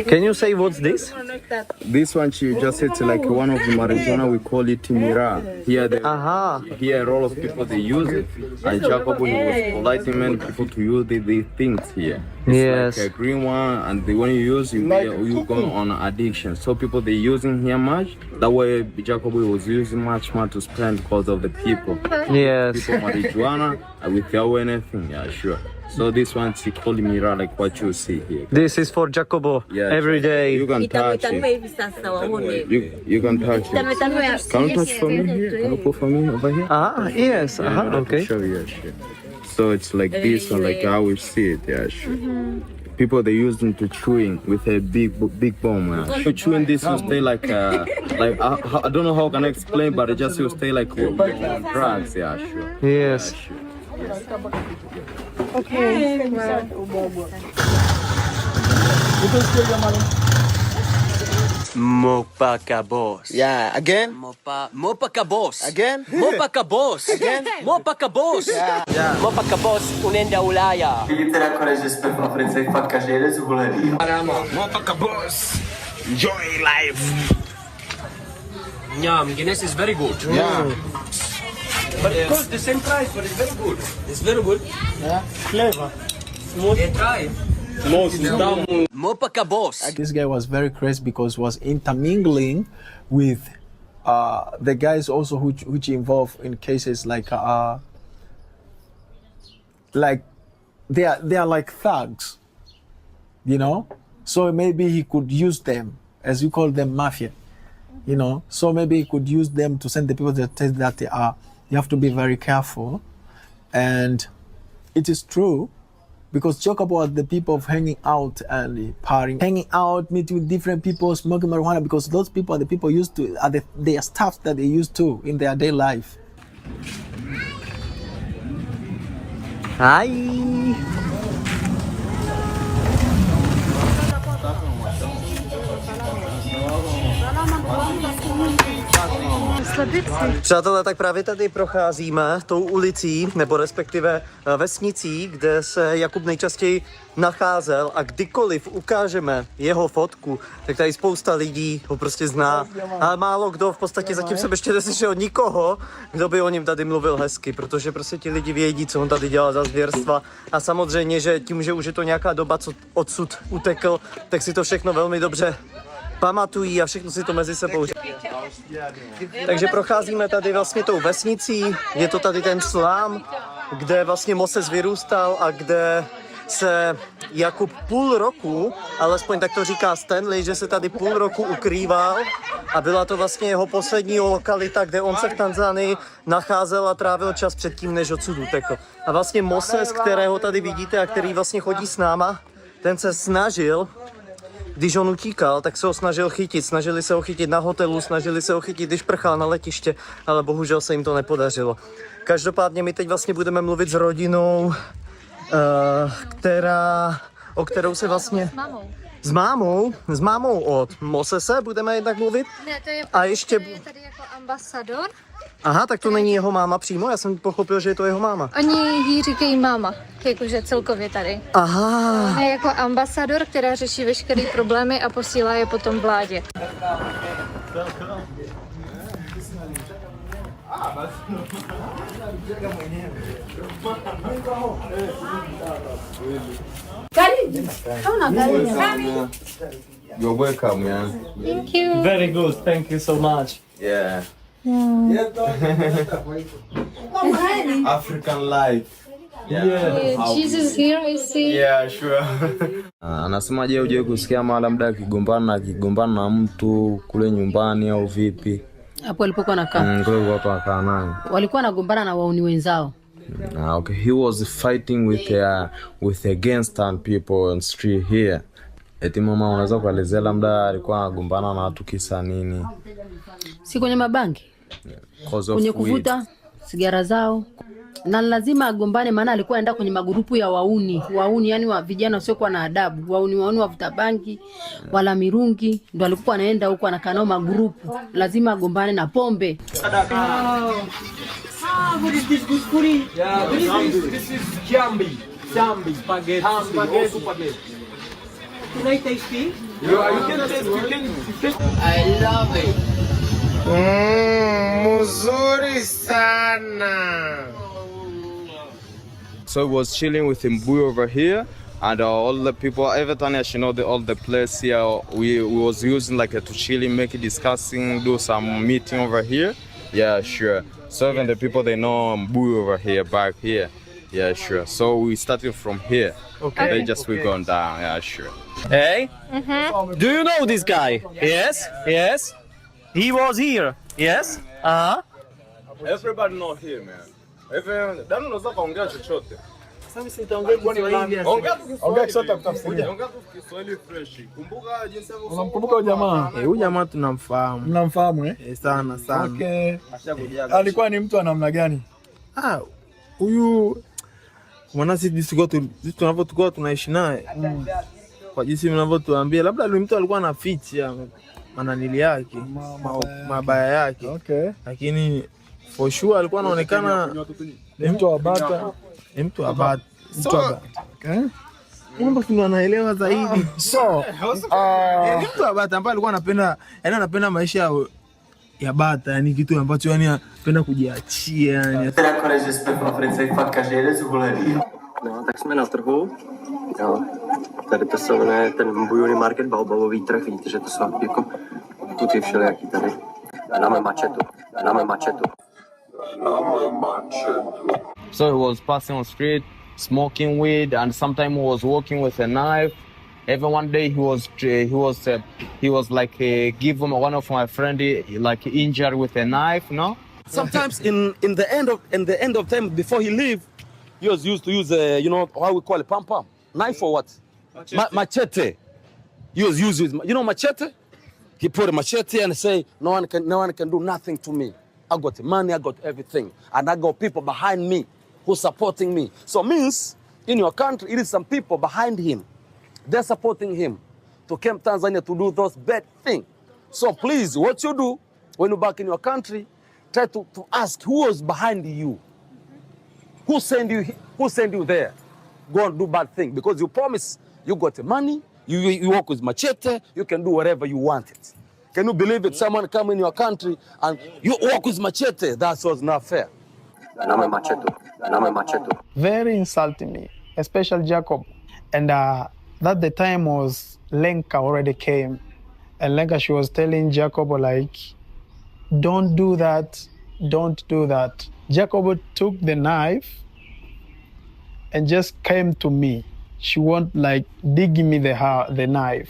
Can you say what's this? This one, she just it's like one of the marijuana, we call it mira. Here, here a lot of people they use it, and Jakubu was polite many people to use these things here. It's Yes. like a green one, and when you use you go on addiction. So people they using here much. That way, Jakubu was using much more to spend because of the people. Yes. People marijuana, without anything. Yeah, sure. So this one she called Mira, like what you see here. This is for Jakubo. Yeah, every day. You can touch it. You can touch it. Can you touch for me here? Can you put for me over here? Yes. Yeah, Okay. Sure, yeah, sure. So it's like this one, like how we see it. Yeah, sure. People they use them to chewing with a big bomb. Yeah. So chewing this will stay like I don't know how can I explain, but it just will stay like drugs. Yeah, sure. Yes. Yeah, sure. Okay. Mopakabos. Yeah, again? Mopakabos. Again? Mopakabos. Again? Mopakabos. Yeah. Mopakabos unenda Ulaya. Vidíte nakonec, že jsme v Africe fakt každý jeden zhulený. Mopakabos. Enjoy life. Yeah, Guinness is very good. Yeah. But it costs the same price, but it's very good. It's very good. Yeah. Flavor. Smooth. Yeah, try. Mopakabos. This guy was very crazy because was intermingling with the guys also which involved in cases like they are like thugs, you know. So maybe he could use them, as you call them, mafia, you know. So maybe he could use them to send the people that tell that they are. You have to be very careful, and it is true. Because talk about the people of hanging out and partying, hanging out, meeting with different people, smoking marijuana, because those people are the people used to, they are stuff that they used to in their day life. Hi. Přátelé, tak právě tady procházíme tou ulicí, nebo respektive vesnicí, kde se Jakub nejčastěji nacházel, a kdykoliv ukážeme jeho fotku, tak tady spousta lidí ho prostě zná. Ale málo kdo, v podstatě zatím jsem ještě neslyšel nikoho, kdo by o něm tady mluvil hezky, protože prostě ti lidi vědí, co on tady dělal za zvěrstva. A samozřejmě, že tím, že už je to nějaká doba, co odsud utekl, tak si to všechno velmi dobře pamatují a všechno si to mezi sebou říkají. Takže procházíme tady vlastně tou vesnicí, je to tady ten slám, kde vlastně Moses vyrůstal a kde se Jakub půl roku, alespoň tak to říká Stanley, že se tady půl roku ukrýval a byla to vlastně jeho poslední lokalita, kde on se v Tanzanii nacházel a trávil čas předtím, než odsud utekl. A vlastně Moses, kterého tady vidíte a který vlastně chodí s náma, ten se snažil, když on utíkal, tak se ho snažil chytit. Snažili se ho chytit na hotelu, snažili se ho chytit, když prchal na letiště, ale bohužel se jim to nepodařilo. Každopádně my teď vlastně budeme mluvit s rodinou, o kterou se vlastně... S mámou od Mosese budeme jednak mluvit. Ne, to je, a ještě... je tady jako ambasador. Aha, tak to není jeho máma přímo? Já jsem pochopil, že je to jeho máma. Oni jí říkají máma, jakože celkově tady. Aha. Je jako ambasador, která řeší veškeré problémy a posílá je potom vládě. You're welcome, man. Thank you. Very good, thank you so much. Yeah. African life. Yeah, Jesus here, I see. Yeah, sure. Anasema je, uje kusikia mara labda akigombana na mtu kule nyumbani au vipi? Hapo alipokuwa anakaa. Kule hapo akaa naye. Walikuwa wanagombana na wauni wenzao. Okay, he was fighting with the gangster people on street here. Eti mama, unaweza kuelezea labda alikuwa anagombana na watu kisa nini? Si kwenye mabangi. Kwenye kuvuta sigara zao. Na lazima agombane, maana alikuwa anaenda kwenye magurupu ya wauni yani wa vijana wasiokuwa na adabu, wauni wavuta bangi wala mirungi, ndo alikuwa anaenda huko anakaa nao magurupu. Lazima agombane na pombe. What is this? Guskuri? Yeah, this is jambi. Spaghetti. Spaghetti. Can I taste it? Yeah, you can taste. I love it. Muzuri sana. So he was chilling with Mbuyu over here, and all the people, every time I know all the place here, we was using like to chilling, make it discussing, do some meeting over here. Yeah, sure. So even the people they know Mbuyu over here, back here. Yeah, sure. So we started from here. Okay. Then just we gone down. Yeah, sure. Hey, do you know this guy? Yes, yes. He was here. Yes. Everybody know here, man. Even don't know kuongea chochote. Unamkumbuka huyu jamaa? Huyu jamaa tunamfahamu. Mnamfahamu eh? Sana sana. Okay. Alikuwa ni mtu wa namna gani? Huyu maana sisi tunavyokuwa tunaishi naye. Kwa jinsi mnavyotuambia labda ni mtu alikuwa anaficha mananili yake, mabaya yake. Okay. Lakini for sure alikuwa anaonekana ni mtu wa bata. Ni mtu wa bata. Okay. Mungu ndio anaelewa zaidi. So, ni mtu wa bata ambaye alikuwa anapenda maisha ya bata, yani kitu ambacho yani anapenda kujiachia yani. Teda že jsme v Africe fakt každý den zhulený. No, tak jsme na trhu. Jo. Tady to se jmenuje ten bujony market, baobabový trh. Vidíte, že to jsou jako tuty všelijaký tady. Dáme mačetu. So he was passing on street, smoking weed, and sometimes he was walking with a knife. Even one day he was like give one of my friend like injured with a knife, no? Sometimes in the end of time before he leave, he was used to use you know how we call it pam knife or what? Machete. He was used with machete. He put a machete and say no one can do nothing to me. I got money, I got everything, and I got people behind me who supporting me. So means in your country it is some people behind him. They're supporting him to come to Tanzania to do those bad things. So please, what you do when you're back in your country, try to ask who was behind you. Who send you there? Go and do bad thing because you promise you got the money, you work with machete, you can do whatever you want it. Can you believe it? Someone come in your country and you work with machete? That was not fair. Very insulting me, especially Jacob. And that the time was Lenka already came. And Lenka, she was telling Jacob like, don't do that. Jacob took the knife and just came to me. She won't like dig me the knife.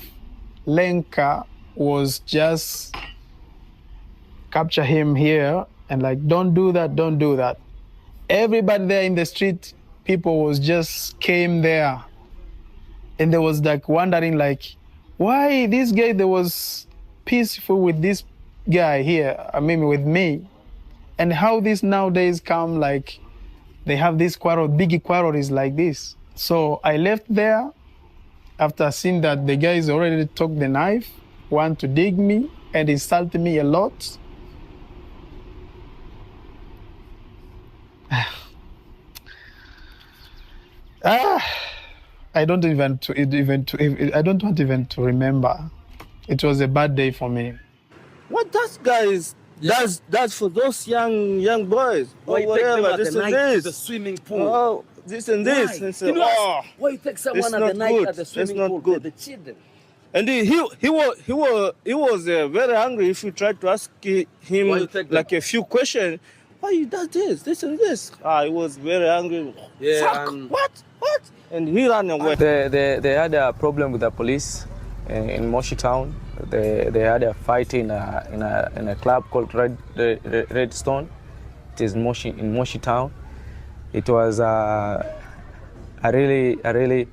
Lenka was just capture him here and like, don't do that. Everybody there in the street, people was just came there. And they was like wondering like, why this guy that was peaceful with this guy here, with me, and how this nowadays come like they have this big quarrel is like this. So I left there after seeing that the guys already took the knife, want to dig me and insult me a lot. I don't want even to remember. It was a bad day for me. What that guy is that's for those young boys. Or whatever, this and this. The swimming pool. Oh, this and this. Why? And say, Why you take someone at the night at the swimming pool? Good. The children. And he was very angry. If you tried to ask him like a few questions, why you does this and this? He was very angry. Yeah. What? And he ran away. They had a problem with the police in Moshi town. They had a fight in a club called Redstone. It is in Moshi town. It was a really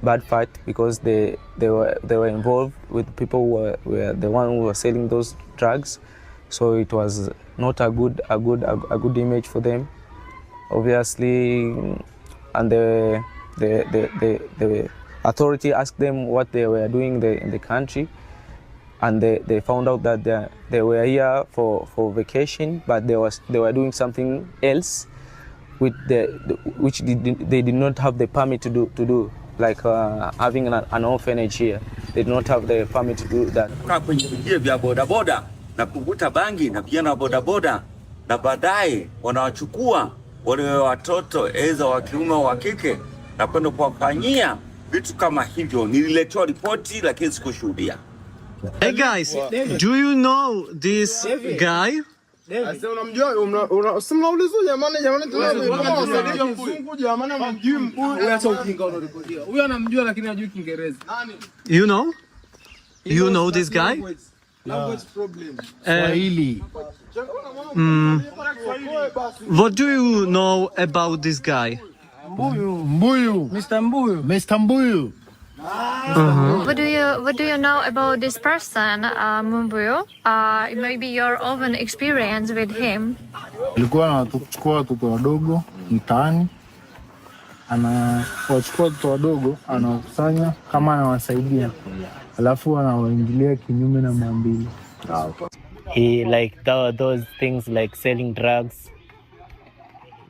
bad fight because they were involved with people who were the one who were selling those drugs. So it was not a good image for them, obviously. And the authority asked them what they were doing in the country, and they found out that they were here for vacation, but they were doing something else, which they did not have the permit to do, like having an orphanage here. They did not have the permit to do that. Kwenye vijia vya bodaboda na kuvuta bangi na vijana wa bodaboda, na baadaye wanawachukua wale watoto aidha wa kiume wa kike na kwenda kuwafanyia vitu kama hivyo. Nililetewa ripoti lakini sikushuhudia. Hey guys, do you know this guy? Sasa unamjua usimnauliza jamani jamani mjui mbuyu. Acha ujinga unarekodia. Huyo anamjua lakini hajui Kiingereza. You know? You know this guy? Language problem. Swahili. What do you know about this guy? Mbuyu. Mr. Mbuyu. Mr. Mbuyu. What do you know about this person, Mumbuyo? Maybe your own experience with him. Alikuwa anachukua watoto wadogo mtaani, anawachukua watoto wadogo, anawakusanya kama anawasaidia, alafu anawaingilia kinyume na maadili. He like those things like selling drugs.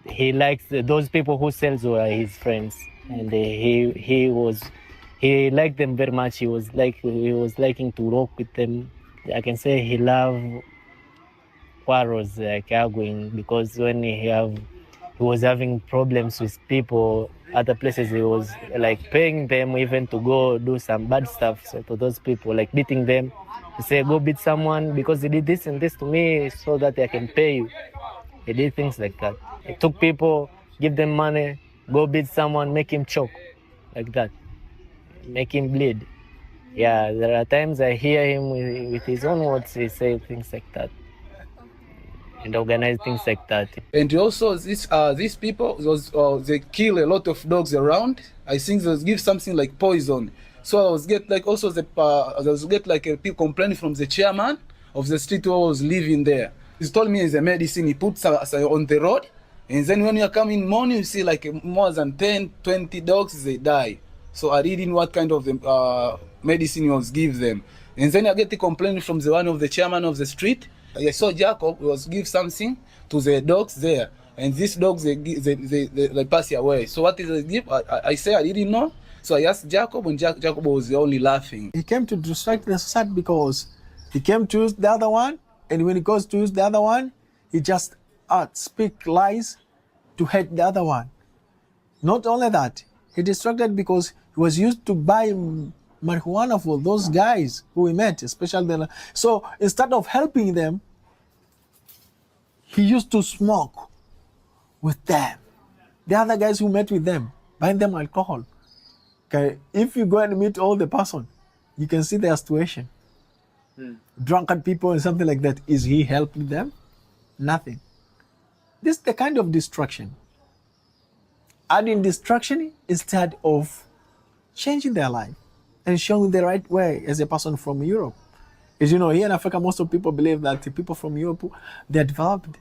He likes those people who sells were his friends, and he liked them very much. He was liking to walk with them. I can say he loved quarrels, like arguing, because when he was having problems with people, other places, he was like paying them even to go do some bad stuff. So to those people, like beating them, he say, go beat someone because he did this and this to me so that I can pay you. He did things like that. He took people, give them money, go beat someone, make him choke, like that. Make him bleed. Yeah, there are times I hear him with his own words, he say things like that. And organize things like that. And also these people, they kill a lot of dogs around. I think they give something like poison. So I was get like also a people complaining from the chairman of the street who was living there. He told me it's a medicine he puts on the road, and then when you come in morning, you see like more than 10, 20 dogs, they die. So I read in what kind of medicine he was give them. And then I get the complaint from one of the chairman of the street. I saw Jacob was give something to the dogs there, and these dogs they pass away. So what is the give? I say I didn't know. So I asked Jacob, and Jacob was only laughing. He came to distract the society because he came to use the other one, and when he goes to use the other one, he just speak lies to hate the other one. Not only that, he distracted because he was used to buy marijuana for those guys who we met, especially so instead of helping them, he used to smoke with them. The other guys who met with them, buying them alcohol. Okay, if you go and meet all the person, you can see their situation. Drunken people and something like that. Is he helping them? Nothing. This is the kind of destruction. Adding destruction instead of changing their life and showing the right way as a person from Europe. As you know, here in Africa, most of people believe that the people from Europe, they're developed.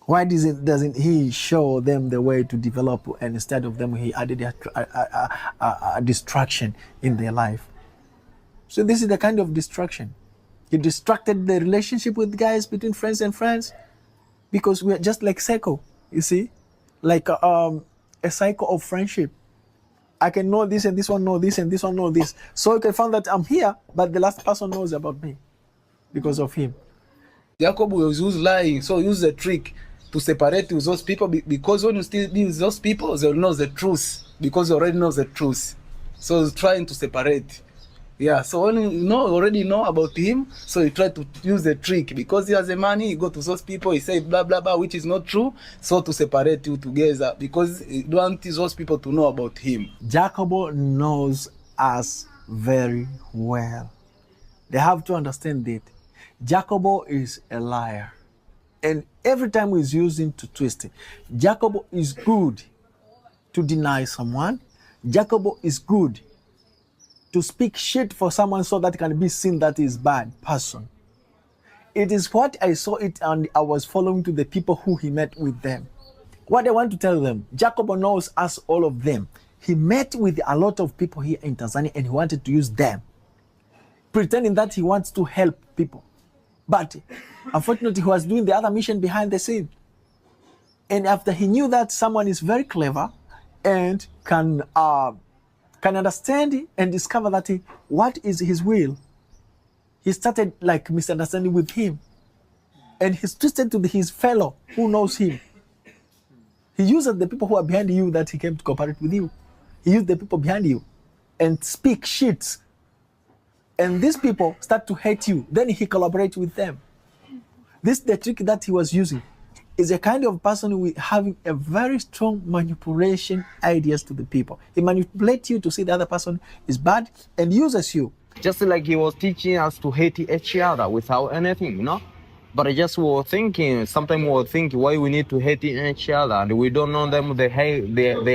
Why doesn't he show them the way to develop, and instead of them, he added a destruction in their life? So this is the kind of destruction. He distracted the relationship with guys between friends and friends, because we are just like cycle, you see? Like a cycle of friendship. I can know this and this one know this and this one know this. So you can find that I'm here, but the last person knows about me because of him. Jacob was lying, so use the trick to separate with those people, because when you still deal with those people, they'll know the truth, because they already know the truth. So he's trying to separate. Yeah, so when you already know about him, so you try to use the trick, because he has the money, you go to those people, he say blah blah blah, which is not true, so to separate you together, because he don't want those people to know about him. Jakuba knows us very well. They have to understand that Jakuba is a liar, and every time he's using to twist it. Jakuba is good to deny someone. Jakuba is good to speak shit for someone so that it can be seen that is bad person. It is what I saw it, and I was following to the people who he met with them. What I want to tell them, Jakuba knows us, all of them. He met with a lot of people here in Tanzania, and he wanted to use them, pretending that he wants to help people. But unfortunately, he was doing the other mission behind the scene. And after he knew that someone is very clever and can understand and discover that what is his will, he started like misunderstanding with him, and he's twisted to his fellow who knows him. He uses the people who are behind you that he came to cooperate with you. He used the people behind you and speak shit, and these people start to hate you. Then he collaborates with them. the trick that he was using is a kind of person with having a very strong manipulation ideas to the people. He manipulates you to see the other person is bad and uses you. Just like he was teaching us to hate each other without anything, you know? But I just were thinking, sometimes we were thinking why we need to hate each other, and we don't know them, they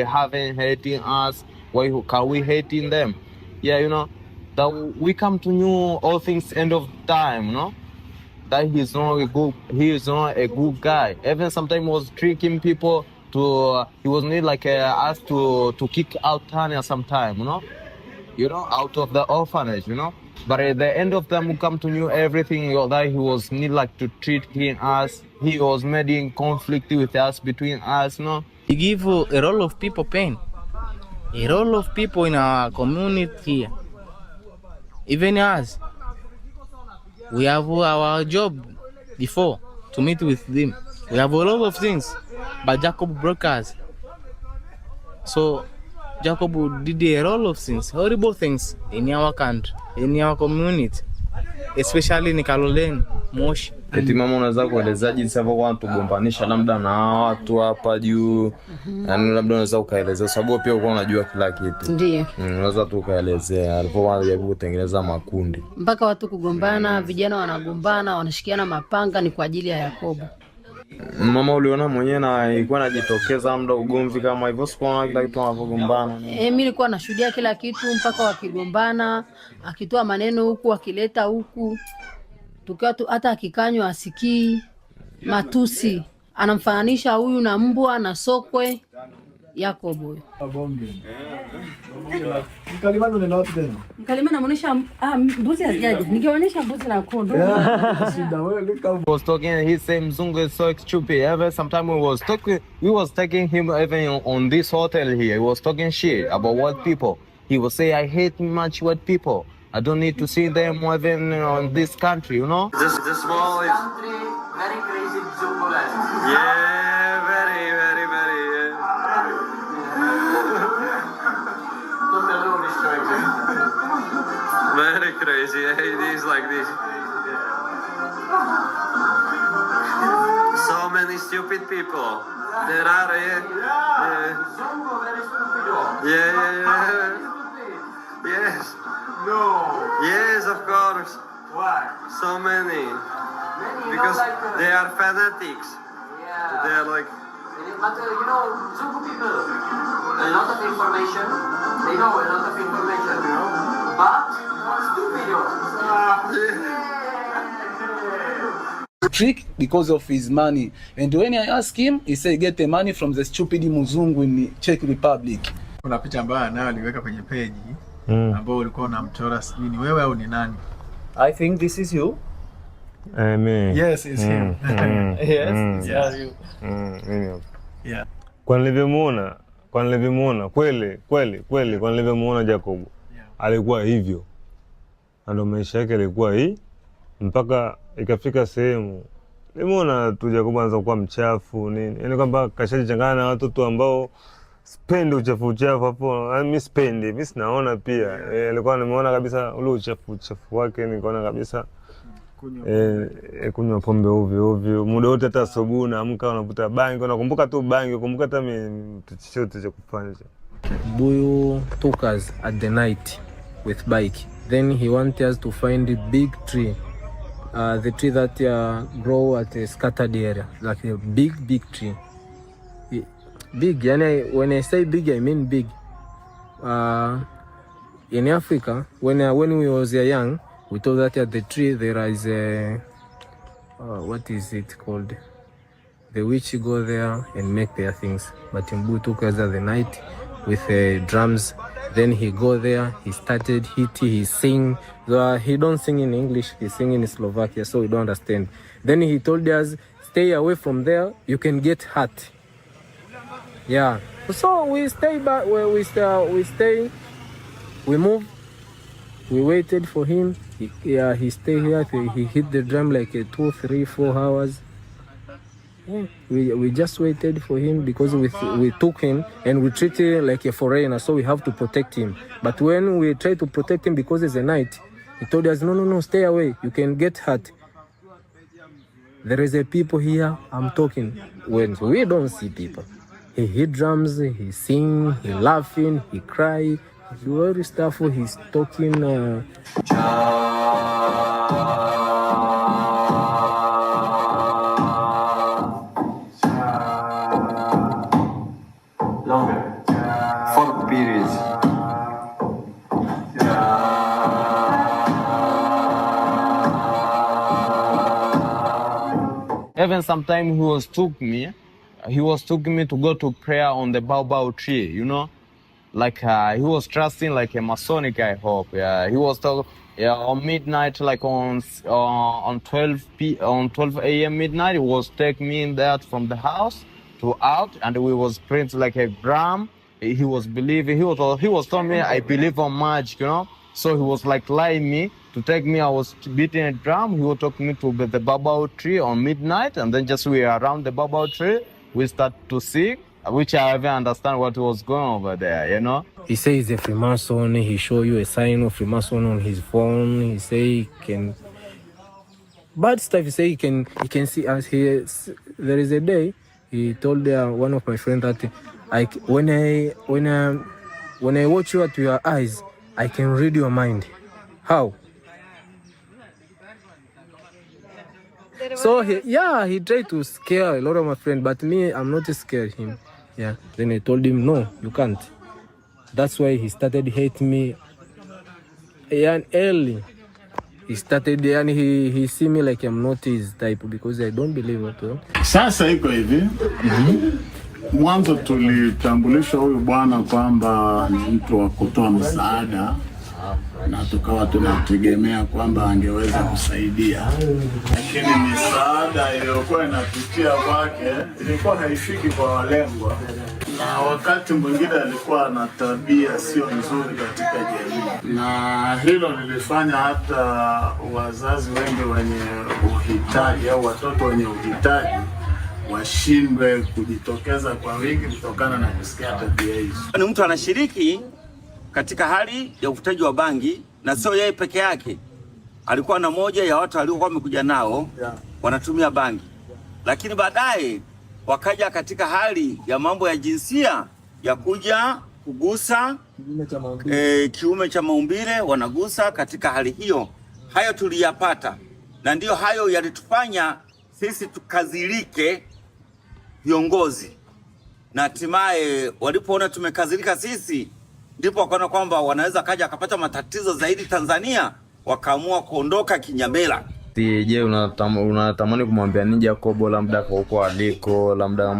haven't hating us, why can we hating them? Yeah, you know, that we come to know all things end of time, you know? That he is not a good guy. Even sometimes was tricking people to, he was need like us to kick out Tanya sometime, you know, out of the orphanage, you know. But at the end of them, we come to know everything that he was need like to treat us. He was making conflict with us, between us, you know. He give a role of people pain, a role of people in our community here. Even us, we have our job before to meet with them. We have a lot of things, but Jacob broke us. So Jacob did a lot of things, horrible things in our country, in our community, especially in Kaloleni, Moshi. Eti mama, unaweza kueleza jinsi ambavyo watu gombanisha labda na watu hapa juu, yani labda unaweza ukaelezea sababu pia uko unajua kila kitu. Ndiyo. Unaweza tu ukaelezea alipojaribu kutengeneza makundi mpaka watu kugombana, vijana wanagombana, wanashikiana mapanga, ni kwa ajili ya Yakobo. Mama, uliona mwenyewe na ilikuwa inajitokeza muda ugomvi kama hivyo, sikuona kila kitu wanapogombana? Mimi nilikuwa nashuhudia kila kitu mpaka wakigombana, akitoa maneno huku akileta huku, tukiwa tu hata akikanywa asikii, matusi, anamfananisha huyu na mbwa na sokwe. Yakobo Mkalimani ni nani tena? Mkalimani anaonyesha mbuzi hazijaje. Ningeonyesha mbuzi na kondoo. Was talking, he said Mzungu is so stupid. Ever sometime we was taking him even on this hotel here. He was talking shit about white people. He would say, I hate much white people. I don't need to see them even on this country, you know? The small country, very crazy Zungu land. Yeah, very, very, very, yeah. Very crazy, yeah. It is like this. So many stupid people. There are, yeah. Zungu, very stupid. Yeah. Yes. No. Yes, of course. Why? So many. Because like they are fanatics. Yeah. They are like. But you know, Zungu people, a lot of information. They know a lot of information, you know. But stupid. Trick because of his money, and when I ask him, he say get the money from the stupid Muzungu in Czech Republic. Kuna picha ambayo nayo aliweka kwenye page ambao ulikuwa unamchora sijui ni wewe au ni nani? I think this is you. Me. Yes, it's him. Yes, yeah, you. Yeah. Kwa nilivyomuona kweli kwa nilivyomuona Jacob alikuwa hivyo, ndio maisha yake alikuwa hii mpaka ikafika sehemu nimeona tu Jacob anaanza kuwa mchafu nini, yani kwamba kashajichanganya na watoto ambao spendi uchafu hapo. Mimi spendi, mimi sinaona pia alikuwa nimeona kabisa ule uchafu wake, nikaona kabisa kunywa pombe ovyo muda wote, hata asubuhi naamka unavuta bangi, unakumbuka tu bangi, ukumbuka hata chochote cha kufanya. Buyu took us at the night with bike. Then he wanted us to find a big tree. The tree that grow at a scattered area, like a big tree. Big, yani when I say big, I mean big. In Africa, when we was young, we thought that at the tree there is a what is it called? The witch go there and make their things. But Mbu took us at the night with drums. Then he go there, he started hitting, he sing. He don't sing in English, he sing in Slovakia, so we don't understand. Then he told us, stay away from there, you can get hurt. Yeah. So we stay back where we stay, we move, we waited for him. He stayed here, he hit the drum like 2, 3, 4 hours. Yeah. We just waited for him because we took him and we treat him like a foreigner, so we have to protect him. But when we try to protect him because it's a night, he told us, no, stay away, you can get hurt. there is a people here, I'm talking. When we don't see people, he hit drums, he sing, he laughing, he cry, he do every stuff. He's talking. For periods. Even sometimes he was taking me to go to prayer on the baobab tree, you know, like he was trusting like a Masonic, I hope. Yeah, he was talking on midnight, like on 12 a.m. midnight. He was taking me in there from the house to out, and we was praying like a drum. He was believing. He was telling me I believe on magic, you know. So he was like lying me to take me. I was beating a drum. He was taking me to the baobab tree on midnight, and then just we were around the baobab tree. We start to sing, which I even understand what was going over there, you know. He says he's a Freemason. He show you a sign of Freemason on his phone. He say he can bad stuff. He say he can see as there is a day he told one of my friends that when I watch you at your eyes, I can read your mind. How? So he tried to scare a lot of my friends, but me, I'm not scared him. Yeah. Then I told him, no, you can't. That's why he started hating me. And early, he started, and he see me like I'm not his type because I don't believe at all. Sasa iko hivi. Mwanzo tulitambulisha huyu bwana kwamba ni mtu wa kutoa msaada, na tukawa tunategemea kwamba angeweza kusaidia, lakini misaada iliyokuwa inapitia kwake ilikuwa haifiki kwa walengwa, na wakati mwingine alikuwa na tabia sio nzuri katika jamii, na hilo lilifanya hata wazazi wengi wenye uhitaji au watoto wenye uhitaji washindwe kujitokeza kwa wingi kutokana na kusikia tabia hizo. Ni mtu anashiriki katika hali ya uvutaji wa bangi, na sio yeye peke yake. Alikuwa na moja ya watu waliokuwa wamekuja nao wanatumia bangi, lakini baadaye wakaja katika hali ya mambo ya jinsia ya kuja kugusa kiume cha maumbile, wanagusa katika hali hiyo. Hayo tuliyapata, na ndiyo hayo yalitufanya sisi tukazilike viongozi, na hatimaye walipoona tumekazilika sisi, ndipo wakaona kwamba wanaweza kaja akapata matatizo zaidi Tanzania, wakaamua kuondoka kinyamela. Je, unatamani kumwambia nini Jakubu, labda kwa huko aliko, labda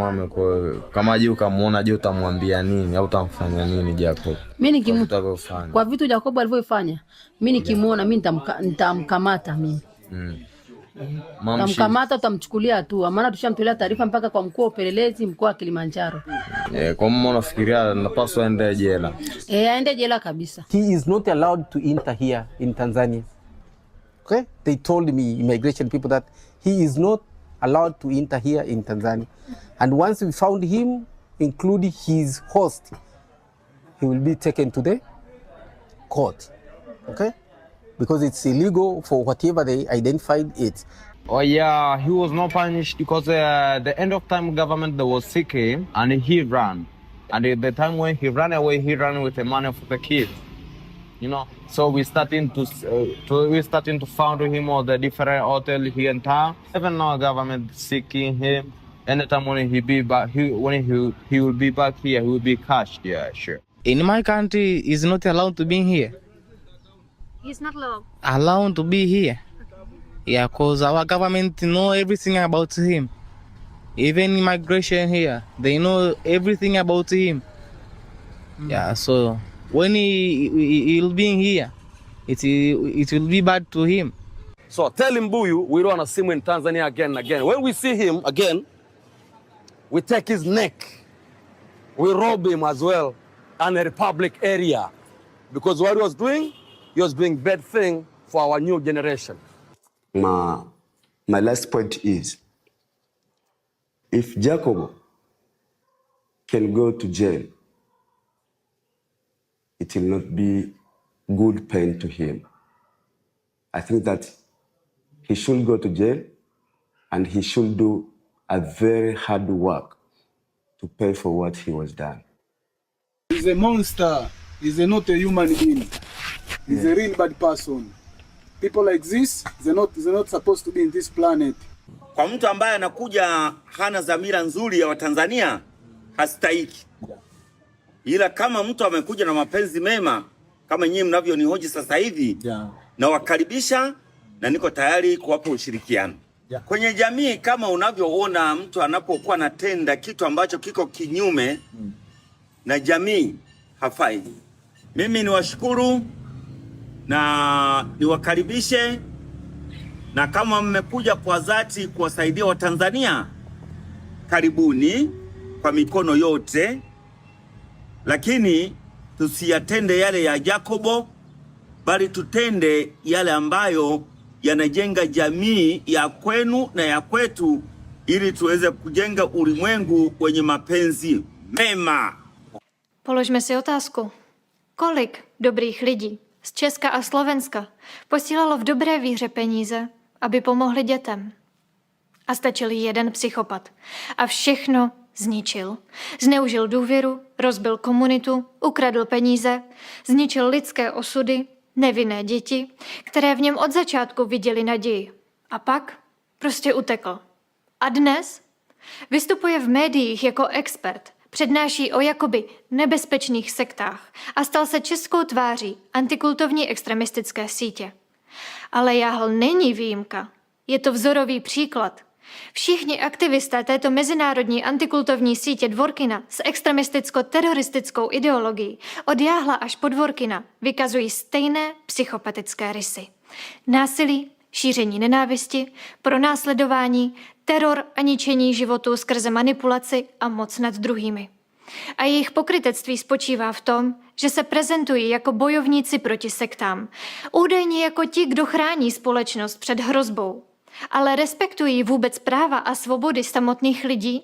kama je ukamwona, je utamwambia nini au utamfanya nini Jakubu? Mimi nikimwona kwa vitu Jakubu alivyofanya, mimi nikimwona mimi nitamkamata mimi. Tamkamata, utamchukulia hatua, maana tushamtolea taarifa mpaka kwa mkuu wa upelelezi mkoa wa Kilimanjaro. Kwa mimi nafikiria anapaswa aende jela. Aende jela kabisa. He is not allowed to enter here in Tanzania. Okay? They told me, immigration people, that he is not allowed to enter here in Tanzania. And once we found him, including his host, he will be taken to the court. Okay? Because it's illegal for whatever they identified it. Oh yeah, he was not punished because the end of time government that was sick him and he ran. And at the time when he ran away, he ran with the money for the kids. You know, so we starting to find him all the different hotel here in town. Even now government seeking him. Anytime when he be back, he will be back here, he will be cashed. Yeah, sure. In my country, he's not allowed to be here. He's not allowed to be here. Yeah, because our government know everything about him. Even immigration here, they know everything about him. Yeah, so when he'll be here, it will be bad to him. So tell him, Buyu, we don't want to see him in Tanzania again and again. When we see him again, we take his neck. We rob him as well in a public area. Because what he was doing bad thing for our new generation. My last point is, if Jakubu can go to jail, it will not be good pain to him. I think that he should go to jail and he should do a very hard work to pay for what he was done. He's a monster. He's not a human being. He's a real bad person. People like this, they're not supposed to be in this planet. Kwa mtu ambaye anakuja hana dhamira nzuri ya Watanzania, hastahiki. Ila kama mtu amekuja na mapenzi mema, kama nyinyi mnavyonihoji sasa hivi, na wakaribisha na niko tayari kuwapa ushirikiano. Kwenye jamii kama unavyoona mtu anapokuwa anatenda kitu ambacho kiko kinyume na jamii, hafai. Mimi niwashukuru na niwakaribishe, na kama mmekuja kwa dhati kuwasaidia Watanzania, karibuni kwa mikono yote, lakini tusiyatende yale ya Jakubu, bali tutende yale ambayo yanajenga jamii ya kwenu na ya kwetu, ili tuweze kujenga ulimwengu wenye mapenzi mema. Položme si otázku. Kolik dobrých lidí z Česka a Slovenska posílalo v dobré víře peníze, aby pomohli dětem? A stačil jeden psychopat a všechno zničil. Zneužil důvěru, rozbil komunitu, ukradl peníze, zničil lidské osudy, nevinné děti, které v něm od začátku viděli naději. A pak prostě utekl. A dnes vystupuje v médiích jako expert, přednáší o jakoby nebezpečných sektách a stal se českou tváří antikultovní extremistické sítě. Ale Jahl není výjimka. Je to vzorový příklad. Všichni aktivisté této mezinárodní antikultovní sítě Dworkina s extremisticko-teroristickou ideologií od Jahla až po Dworkina vykazují stejné psychopatické rysy. Násilí, šíření nenávisti, pronásledování, teror a ničení životů skrze manipulaci a moc nad druhými. A jejich pokrytectví spočívá v tom, že se prezentují jako bojovníci proti sektám, údajně jako ti, kdo chrání společnost před hrozbou. Ale respektují vůbec práva a svobody samotných lidí?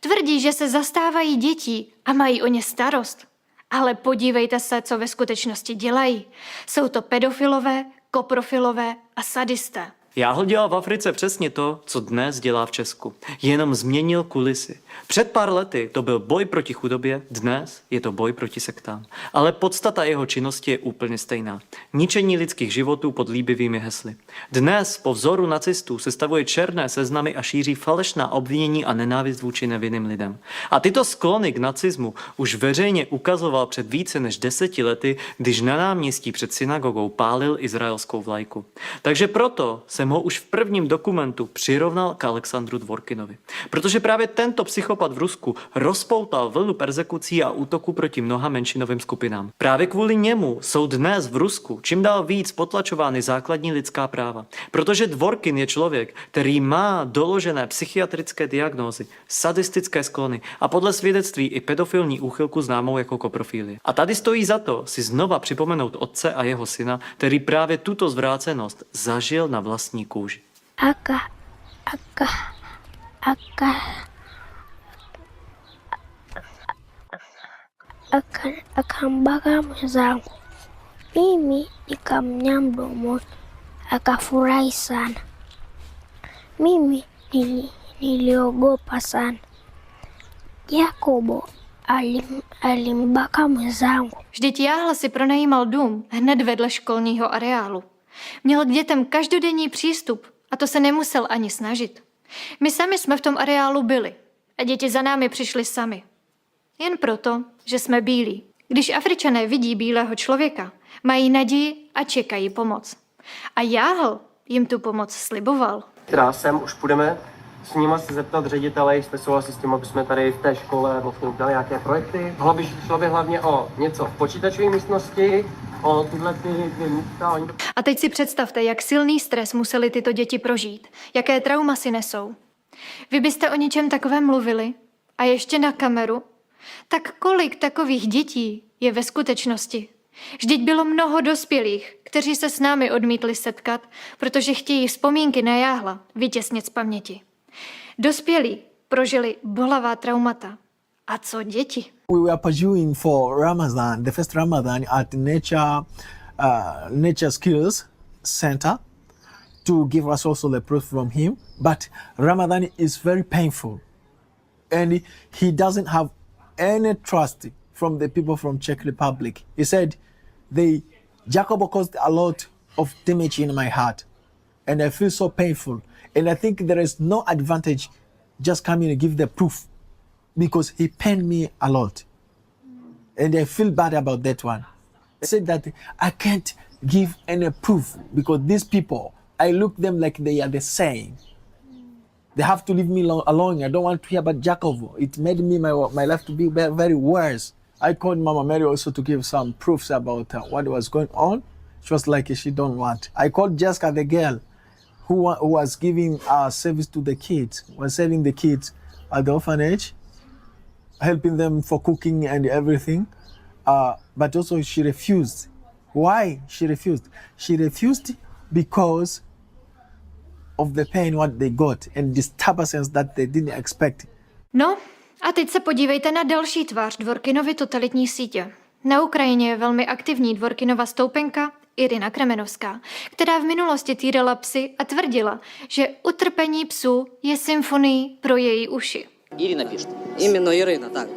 Tvrdí, že se zastávají dětí a mají o ně starost. Ale podívejte se, co ve skutečnosti dělají. Jsou to pedofilové, koprofilové a sadisté. Jahl dělal v Africe přesně to, co dnes dělá v Česku. Jenom změnil kulisy. Před pár lety to byl boj proti chudobě, dnes je to boj proti sektám. Ale podstata jeho činnosti je úplně stejná. Ničení lidských životů pod líbivými hesly. Dnes po vzoru nacistů sestavuje černé seznamy a šíří falešná obvinění a nenávist vůči nevinným lidem. A tyto sklony k nacismu už veřejně ukazoval před více než 10 lety, když na náměstí před synagogou pálil izraelskou vlajku. Takže proto jsem ho už v prvním dokumentu přirovnal k Alexandru Dworkinovi. Protože právě tento psychopat v Rusku rozpoutal vlnu perzekucí a útoku proti mnoha menšinovým skupinám. Právě kvůli němu jsou dnes v Rusku čím dál víc potlačovány základní lidská práva. Protože Dworkin je člověk, který má doložené psychiatrické diagnózy, sadistické sklony a podle svědectví i pedofilní úchylku známou jako koprofílie. A tady stojí za to si znova připomenout otce a jeho syna, který právě tuto zvrácenost zažil na vlastní kůži. Akambaka mwenzangu, mimi nikamnya mdomoni, akafurahi sana. Mimi niliogopa sana. Jakubu alimbaka mwenzangu. Vždyť Jahl si pronajímal dům hned vedle školního areálu. Měl k dětem každodenní přístup a to se nemusel ani snažit. My sami jsme v tom areálu byli a děti za námi přišly sami. Jen proto, že jsme bílí. Když Afričané vidí bílého člověka, mají naději a čekají pomoc. A Jahl jim tu pomoc sliboval. Sem už půjdeme s nima se zeptat ředitele, jestli souhlasí s tím, aby jsme tady v té škole vlastně udělali nějaké projekty. Šlo by hlavně o něco v počítačové místnosti, o tyhle ty místa. A teď si představte, jak silný stres museli tyto děti prožít, jaké trauma si nesou. Vy byste o něčem takovém mluvili a ještě na kameru? Tak kolik takových dětí je ve skutečnosti? Vždyť bylo mnoho dospělých, kteří se s námi odmítli setkat, protože chtějí vzpomínky na Jahla vytěsnit z paměti. Dospělí prožili bolavá traumata. A co děti? We were pursuing for Ramadan, the first Ramadan at Nature Skills Center. to give us also the proof from him. But Ramadan is very painful. And he doesn't have any trust from the people from Czech Republic. He said, Jakuba caused a lot of damage in my heart. And I feel so painful. And I think there is no advantage just coming and give the proof because he pained me a lot. And I feel bad about that one. I said that I can't give any proof because these people, I look them like they are the same. They have to leave me alone. I don't want to hear about Jakuba. It made me my life to be very worse. I called Mama Mary also to give some proofs about what was going on. She was like, she don't want. I called Jessica, the girl who was giving service to the kids, was serving the kids at the orphanage, helping them for cooking and everything. But also she refused. Why she refused? She refused because of the pain what they got and disturbances that they didn't expect. No, a teď se podívejte na další tvář Dvorkinovy totalitní sítě. Na Ukrajině je velmi aktivní Dvorkinova stoupenka Irina Kremenovská, která v minulosti týrala psy a tvrdila, že utrpení psů je symfonií pro její uši. Ирина пишет. Именно Ирина, так.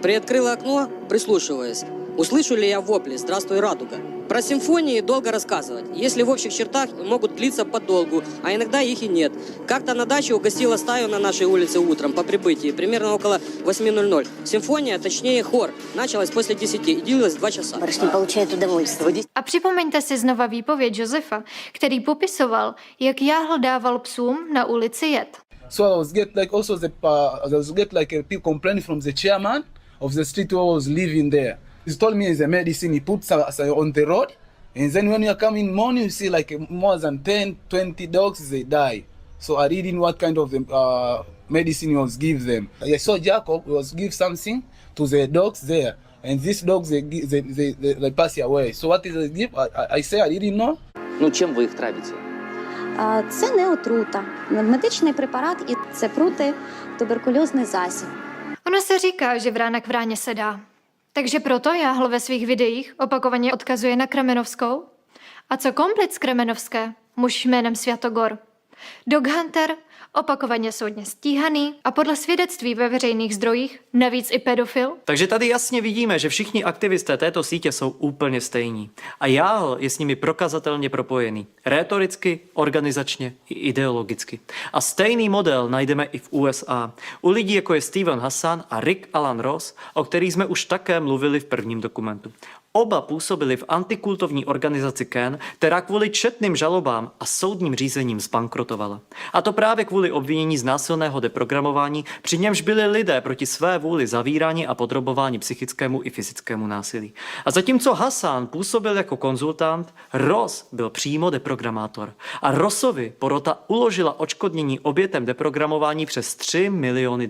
Приоткрыла окно, прислушиваясь. Услышу ли я вопли «Здравствуй, радуга». Про симфонии долго рассказывать. Если в общих чертах могут длиться подолгу, а иногда их и нет. Как-то на даче угостила стаю на нашей улице утром по прибытии, примерно около 8:00. Симфония, точнее хор, началась после 10 и длилась 2 часа. Барышня получает удовольствие. A připomeňte si znova výpověď Josefa, který popisoval, jak Jahl dával psům na ulici jed. So I was get people complaining from the chairman of the street where I was living there. He told me it's a medicine he puts on the road, and then when you are coming morning, you see like more than 10, 20 dogs, they die. So I read in what kind of medicine he was give them. I saw Jacob was give something to the dogs there, and these dogs they pass away. So what is the give? I say I didn't know. Ну чем вы их травите? Це не отрута, медичний препарат і це протитуберкульозний засіб. Ono se říká, že vrána k vráně se dá. Takže proto Jahl ve svých videích opakovaně odkazuje na Kremenovskou. A co komplic Kremenovské, muž jménem Sviatogor. Dog Hunter, opakovaně soudně stíhaný a podle svědectví ve veřejných zdrojích navíc i pedofil. Takže tady jasně vidíme, že všichni aktivisté této sítě jsou úplně stejní. A Jahl je s nimi prokazatelně propojený. Rétoricky, organizačně i ideologicky. A stejný model najdeme i v USA. U lidí jako je Steven Hassan a Rick Alan Ross, o kterých jsme už také mluvili v prvním dokumentu. Oba působili v antikultovní organizaci KEN, která kvůli četným žalobám a soudním řízením zbankrotovala. A to právě kvůli obvinění z násilného deprogramování, při němž byli lidé proti své vůli zavíráni a podrobováni psychickému i fyzickému násilí. A zatímco Hassan působil jako konzultant, Ross byl přímo deprogramátor. A Rossovi porota uložila odškodnění obětem deprogramování přes $3 miliony.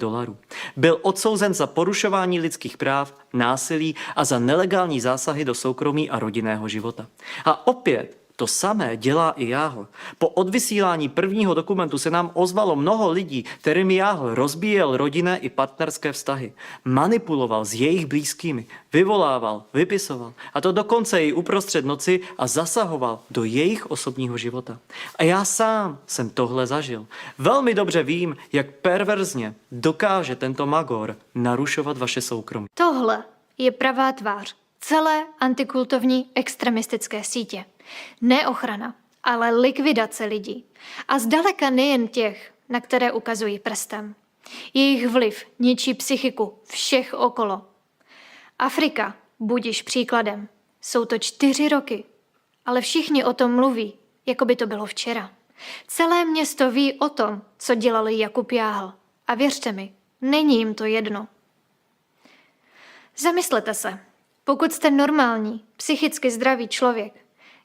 Byl odsouzen za porušování lidských práv, násilí a za nelegální zásahy do soukromí a rodinného života. A opět to samé dělá i Jahl. Po odvysílání prvního dokumentu se nám ozvalo mnoho lidí, kterým Jahl rozbíjel rodinné i partnerské vztahy. Manipuloval s jejich blízkými, vyvolával, vypisoval, a to dokonce i uprostřed noci a zasahoval do jejich osobního života. A já sám jsem tohle zažil. Velmi dobře vím, jak perverzně dokáže tento magor narušovat vaše soukromí. Tohle je pravá tvář celé antikultovní extremistické sítě. Ne ochrana, ale likvidace lidí. A zdaleka nejen těch, na které ukazují prstem. Jejich vliv ničí psychiku všech okolo. Afrika, budiš příkladem. Jsou to 4 roky, ale všichni o tom mluví, jako by to bylo včera. Celé město ví o tom, co dělal Jakub Jahl. A věřte mi, není jim to jedno. Zamyslete se, pokud jste normální, psychicky zdravý člověk,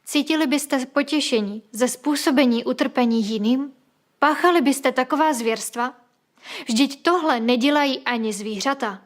cítili byste potěšení ze způsobení utrpení jiným? Páchali byste taková zvěrstva? Vždyť tohle nedělají ani zvířata,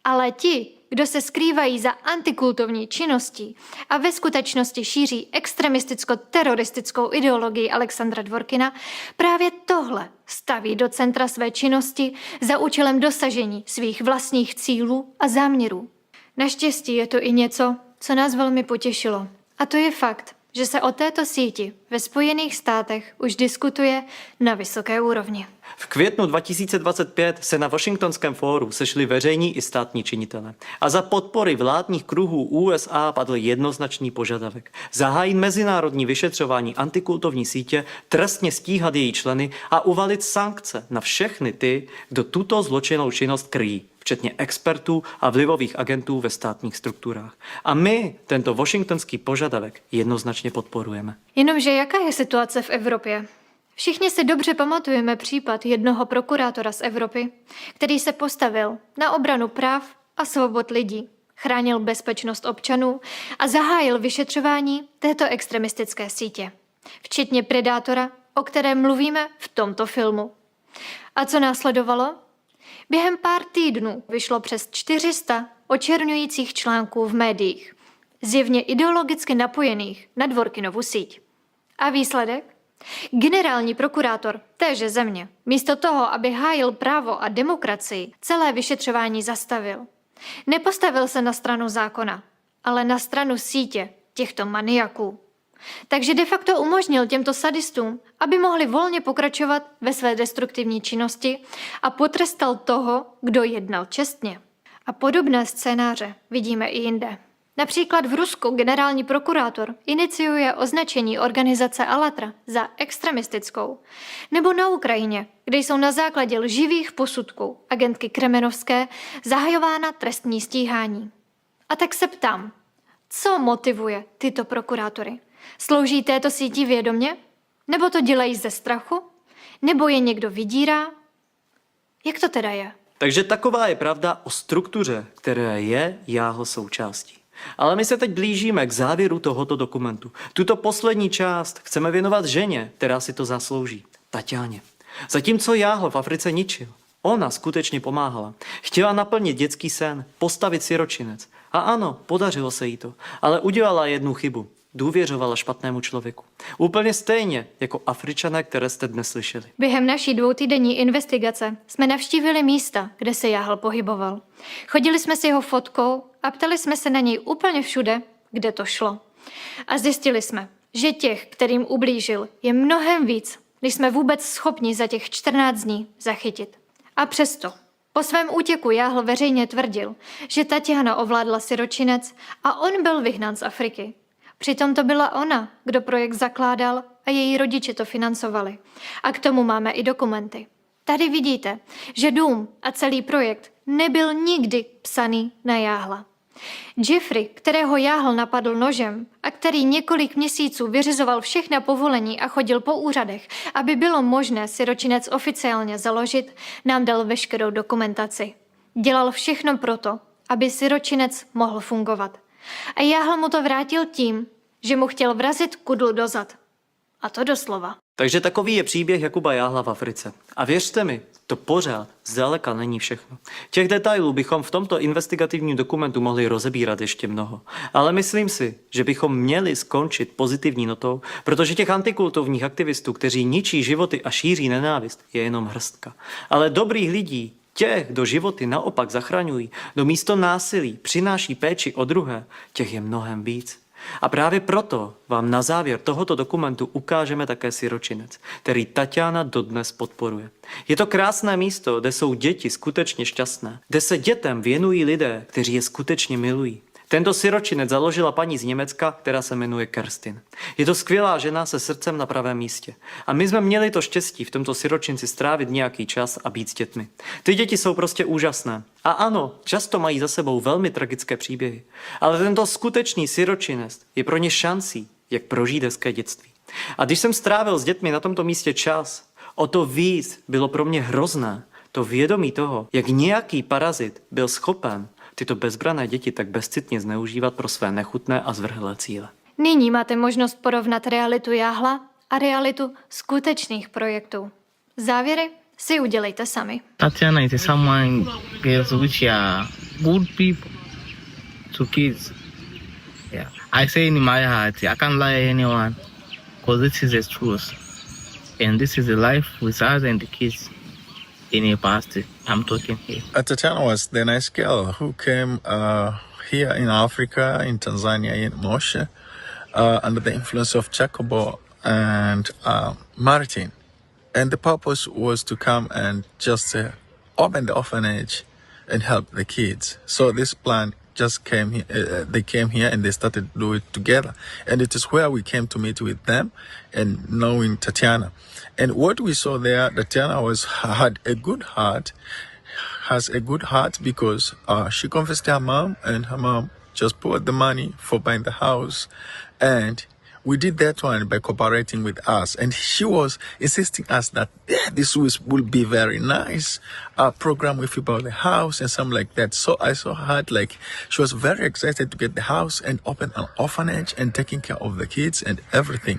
ale ti, kdo se skrývají za antikultovní činností a ve skutečnosti šíří extremisticko-teroristickou ideologii Alexandra Dvorkina, právě tohle staví do centra své činnosti za účelem dosažení svých vlastních cílů a záměrů. Naštěstí je to i něco, co nás velmi potěšilo. A to je fakt, že se o této síti ve Spojených státech už diskutuje na vysoké úrovni. V květnu 2025 se na Washingtonském fóru sešli veřejní i státní činitelé a za podpory vládních kruhů USA padl jednoznačný požadavek zahájit mezinárodní vyšetřování antikultovní sítě, trestně stíhat její členy a uvalit sankce na všechny ty, kdo tuto zločinnou činnost kryjí, včetně expertů a vlivových agentů ve státních strukturách. A my tento washingtonský požadavek jednoznačně podporujeme. Jenomže jaká je situace v Evropě? Všichni si dobře pamatujeme případ jednoho prokurátora z Evropy, který se postavil na obranu práv a svobod lidí, chránil bezpečnost občanů a zahájil vyšetřování této extremistické sítě, včetně predátora, o kterém mluvíme v tomto filmu. A co následovalo? Během pár týdnů vyšlo přes 400 očerňujících článků v médiích, zjevně ideologicky napojených na Dworkinovu síť. A výsledek? Generální prokurátor téže země místo toho, aby hájil právo a demokracii, celé vyšetřování zastavil. Nepostavil se na stranu zákona, ale na stranu sítě těchto maniaků. Takže de facto umožnil těmto sadistům, aby mohli volně pokračovat ve své destruktivní činnosti a potrestal toho, kdo jednal čestně. A podobné scénáře vidíme i jinde. Například v Rusku generální prokurátor iniciuje označení organizace Allatra za extremistickou. Nebo na Ukrajině, kde jsou na základě lživých posudků agentky Kremenovské zahajována trestní stíhání. A tak se ptám, co motivuje tyto prokurátory? Slouží této síti vědomě? Nebo to dělají ze strachu? Nebo je někdo vydírá? Jak to teda je? Takže taková je pravda o struktuře, která je Jahl součástí. Ale my se teď blížíme k závěru tohoto dokumentu. Tuto poslední část chceme věnovat ženě, která si to zaslouží, Taťáně. Zatímco Jahl v Africe ničil, ona skutečně pomáhala. Chtěla naplnit dětský sen, postavit siročinec. A ano, podařilo se jí to, ale udělala jednu chybu. Důvěřovala špatnému člověku. Úplně stejně jako Afričané, které jste dnes slyšeli. Během naší 2týdenní investigace jsme navštívili místa, kde se Jahl pohyboval. Chodili jsme s jeho fotkou a ptali jsme se na něj úplně všude, kde to šlo. A zjistili jsme, že těch, kterým ublížil, je mnohem víc, než jsme vůbec schopni za těch 14 dní zachytit. A přesto, po svém útěku Jahl veřejně tvrdil, že Taťána ovládla siročinec a on byl vyhnán z Afriky. Přitom to byla ona, kdo projekt zakládal a její rodiče to financovali. A k tomu máme i dokumenty. Tady vidíte, že dům a celý projekt nebyl nikdy psaný na Jahla. Jeffrey, kterého Jahl napadl nožem a který několik měsíců vyřizoval všechna povolení a chodil po úřadech, aby bylo možné siročinec oficiálně založit, nám dal veškerou dokumentaci. Dělal všechno proto, aby siročinec mohl fungovat. A Jahl mu to vrátil tím, že mu chtěl vrazit kudlu do zad. A to doslova. Takže takový je příběh Jakuba Jahla v Africe. A věřte mi, to pořád zdaleka není všechno. Těch detailů bychom v tomto investigativním dokumentu mohli rozebírat ještě mnoho. Ale myslím si, že bychom měli skončit pozitivní notou, protože těch antikultovních aktivistů, kteří ničí životy a šíří nenávist, je jenom hrstka. Ale dobrých lidí, těch, kdo životy naopak zachraňují, kdo místo násilí přináší péči o druhé, těch je mnohem víc. A právě proto vám na závěr tohoto dokumentu ukážeme také siročinec, který Taťána dodnes podporuje. Je to krásné místo, kde jsou děti skutečně šťastné, kde se dětem věnují lidé, kteří je skutečně milují. Tento siročinec založila paní z Německa, která se jmenuje Kerstin. Je to skvělá žena se srdcem na pravém místě. A my jsme měli to štěstí v tomto siročinci strávit nějaký čas a být s dětmi. Ty děti jsou prostě úžasné. A ano, často mají za sebou velmi tragické příběhy. Ale tento skutečný siročinec je pro ně šancí, jak prožít hezké dětství. A když jsem strávil s dětmi na tomto místě čas, o to víc bylo pro mě hrozné to vědomí toho, jak nějaký parazit byl schopen tyto bezbrané děti tak bezcitně zneužívat pro své nechutné a zvrhlé cíle. Nyní máte možnost porovnat realitu Jahla a realitu skutečných projektů. Závěry si udělejte sami. Tatiana is someone girls which are good people to kids. Yeah. I say in my heart, I can't lie anyone because this is the truth. And this is the life with us and the kids. In the past, I'm talking here. Tatiana was the nice girl who came here in Africa, in Tanzania, in Moshi. under the influence of Jakuba and Martin. And the purpose was to come and just open the orphanage and help the kids. So this plan just came here, they came here and they started to do it together. And it is where we came to meet with them and knowing Tatiana. And what we saw there, Tatiana had a good heart, has a good heart because she confessed to her mom, and her mom just put the money for buying the house. And we did that one by cooperating with us. And she was insisting us that this will be very nice program with you about the house and something like that. So I saw her like she was very excited to get the house and open an orphanage and taking care of the kids and everything.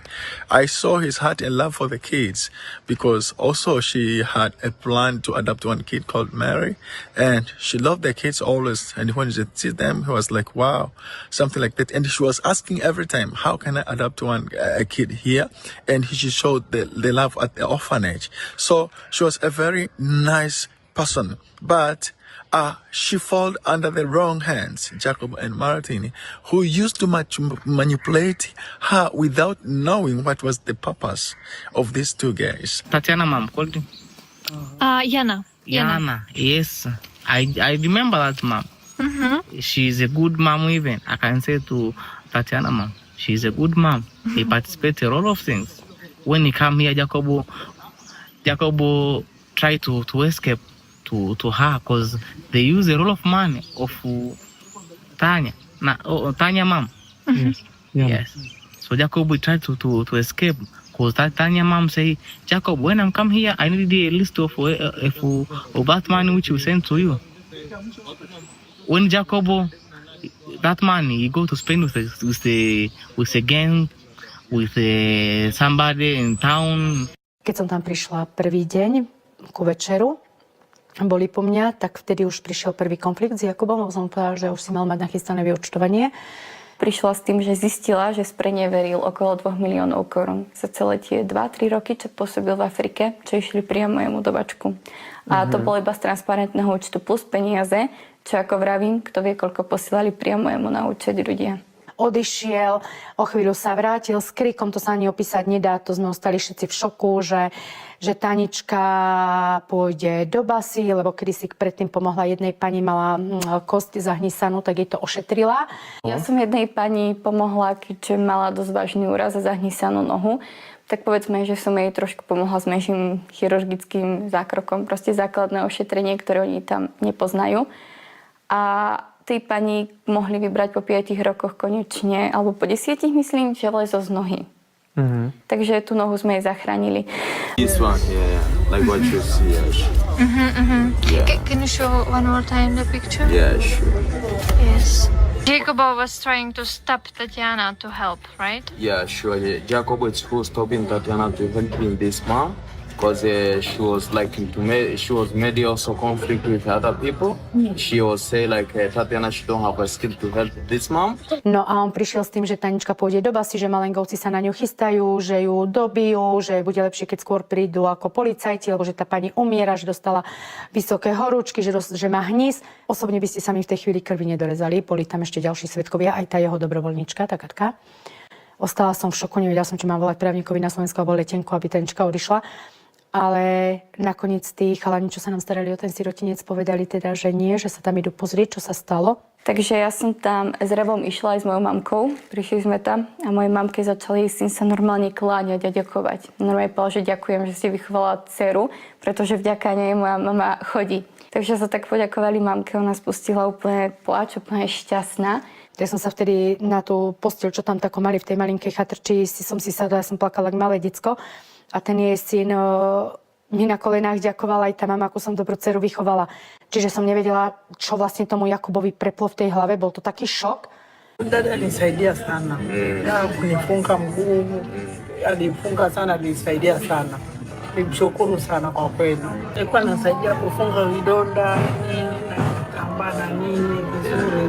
I saw his heart and love for the kids because also she had a plan to adopt one kid called Mary, and she loved the kids always. And when she see them, he was like, wow, something like that. And she was asking every time, how can I adopt a kid here? And she showed the love at the orphanage. So she was a very nice person, but she fell under the wrong hands, Jacob and Martin, who used to manipulate her without knowing what was the purpose of these two guys. Tatiana mom called him? Yana. Yes. I remember that mom. Mm-hmm. She's a good mom even. I can say to Tatiana mom, she's a good mom. Mm-hmm. He participates in a lot of things. When he come here, Jacobo tried to escape to her because they use a lot of money of Tanya. Tanya mom. Mm-hmm. Yes. So Jacob tried to escape because Tanya mom say, Jacob, when I come here, I need a list of that money which we send to you. When Jacob, that money, he go to spend with a gang, with somebody in town. Keď som tam prišla prvý deň ku večeru, boli po mňa, tak vtedy už prišiel prvý konflikt s Jakubom, lebo som povedala, že už si mal mať nachystané vyúčtovanie. Prišla s tým, že zistila, že spreneveril okolo 2 miliónov korún za celé tie 2-3 roky, čo pôsobil v Afrike, čo išli priamo jemu do bačku. A to bolo iba z transparentného účtu plus peniaze, čo ako vravím, kto vie, koľko posielali priamo jemu na účet ľudia. Odišiel, o chvíľu sa vrátil s krikom, to sa ani opísať nedá, to sme ostali všetci v šoku, že Tanička pôjde do basy, lebo kedysi predtým pomohla jednej pani, mala kosť zahnisanú, tak jej to ošetrila. Ja som jednej pani pomohla, keďže mala dosť vážny úraz a zahnisanú nohu, tak povedzme, že som jej trošku pomohla s menším chirurgickým zákrokom, proste základné ošetrenie, ktoré oni tam nepoznajú. A tej pani mohli vybrať po 5 rokoch konečne, alebo po 10, myslím, železo z nohy. Mm-hmm. Takže tú nohu sme jej zachránili. This one here, like what you see. Yeah. Can you show one more time the picture? Yeah, sure. Yes. Jacobo was trying to stop Tatiana to help, right? Yeah, sure. Yeah. Jacobo is who stopping Tatiana to help in this mom. Because she was like she was maybe also conflict with other people. She was say like Tatiana, she don't have a skill to help this mom. No a on prišiel s tým, že Tanička pôjde do basy, že malengovci sa na ňu chystajú, že ju dobijú, že bude lepšie, keď skôr prídu ako policajti, lebo že tá pani umiera, že dostala vysoké horúčky, že má hnis. Osobne by ste sa mi v tej chvíli krvi nedorezali. Boli tam ešte ďalší svedkovia, aj tá jeho dobrovoľníčka, tá Katka. Ostala som v šoku, nevedela som, či mám volať právnikovi na Slovensku alebo letenku, aby Tanička odišla. Ale nakoniec tí chalani, čo sa nám starali o ten sirotinec, povedali teda, že nie, že sa tam idú pozrieť, čo sa stalo. Takže ja som tam s Revom išla aj s mojou mamkou. Prišli sme tam a mojej mamke začali syn sa normálne kláňať a ďakovať. Normálne povedal, že ďakujem, že si vychovala dceru, pretože vďaka nej moja mama chodí. Takže sa tak poďakovali mamke, ona spustila úplne pláč, úplne šťastná. Ja som sa vtedy na tú posteľ, čo tam tako mali v tej malinkej chatrči, som si sadla, ja som plakala ako malé decko. A ten jej syn mi na kolenách ďakoval, aj tá mama, ako som dobrú dceru vychovala. Čiže som nevedela, čo vlastne tomu Jakubovi preplo v tej hlave. Bol to taký šok. Dada alisaidia sana. Ya kunifunga mguu, alifunga sana, alisaidia sana. Nimshukuru sana kwa kweli. Alikuwa anasaidia kufunga vidonda, na nini vizuri.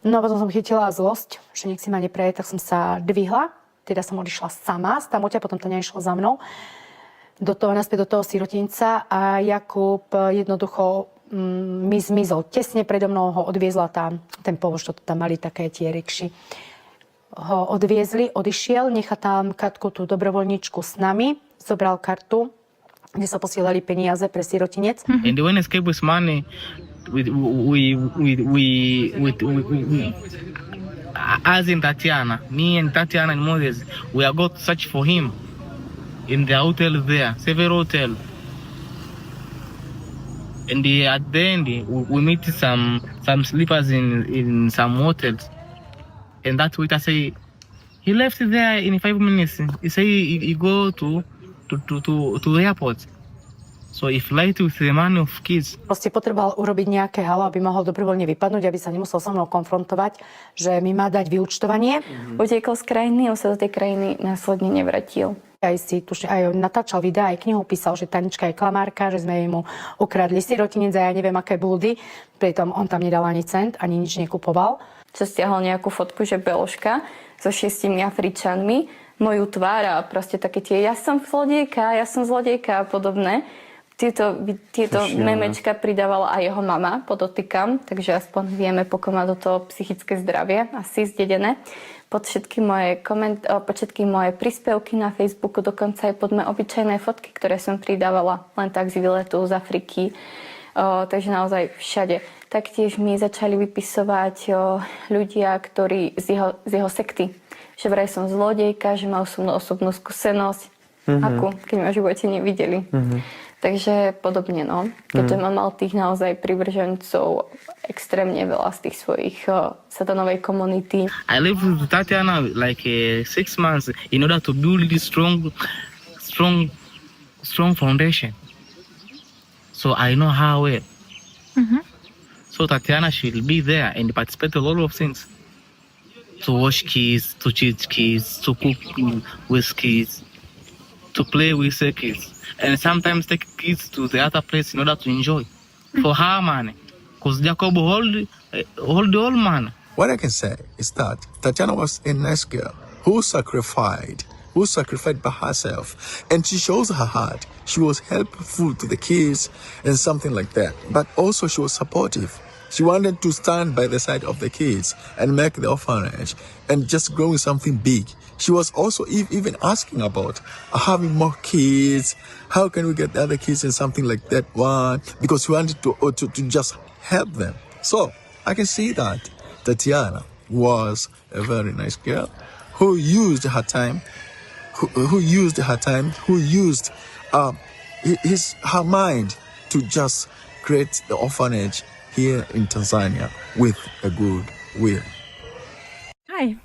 No a potom som chytila zlosť, že nech si ma nepreje, tak som sa dvihla. Teda som odišla sama z tamoťa, potom Tania išla za mnou naspäť do toho sirotinca a Jakub jednoducho mi zmizol. Tesne predo mnou ho odviezla ten povoz, čo tam mali také tie rikši. ho odviezli, odišiel, nechá tam Katku, tú dobrovoľničku s nami, zobral kartu, kde sa posielali peniaze pre sirotinec. And when I escape with money, as in Tatiana, me and Tatiana and Moses, we are going to search for him in the hotel there, several hotels. And at the end, we meet some sleepers in some hotels. And that waiter say, he left there in 5 minutes. He say he go to airport. So he fly with the money of kids. Proste potreboval urobiť nejaké halo, aby mohol dobrovoľne vypadnúť, aby sa nemusel so mnou konfrontovať, že mi má dať vyúčtovanie. Utiekol z krajiny, on sa do tej krajiny následne nevrátil. Aj natáčal videa, aj knihu písal, že Tanička je klamárka, že sme mu ukradli sirotinec a ja neviem aké blúdy. Pritom on tam nedal ani cent, ani nič nekupoval. Čo stiahol nejakú fotku, že beložka so 6 Afričanmi, moju tvár a proste také tie ja som zlodejka a podobné. Tieto memečka pridávala aj jeho mama, podotýkam, takže aspoň vieme, pokiaľ má do toho psychické zdravie, asi zdedené. Pod všetky moje príspevky na Facebooku, dokonca aj pod moje obyčajné fotky, ktoré som pridávala len tak z výletov z Afriky. Takže naozaj všade. Taktiež mi začali vypisovať ľudia, ktorí z jeho sekty. Že vraj som zlodejka, že mal som osobnú skúsenosť, akú, keď ma v živote nevideli. Takže podobne, no. Keďže mám mal tých naozaj privržencov extrémne veľa z tých svojich satanovej komunity. I lived with Tatiana like 6 months in order to build this strong foundation. So I know how well. So Tatiana should be there and participate in a lot of things. To wash kids, to teach kids, to cook with kids, to play with the kids. And sometimes take kids to the other place in order to enjoy. For her money. Because Jakubu hold the whole money. What I can say is that Tatiana was a nice girl who sacrificed by herself. And she shows her heart. She was helpful to the kids and something like that. But also she was supportive. She wanted to stand by the side of the kids and make the orphanage and just growing something big. She was also even asking about having more kids. How can we get the other kids and something like that one? Because she wanted to just help them. So I can see that Tatiana was a very nice girl who used her time, who used her mind to just create the orphanage here in Tanzania with a good will. Hi,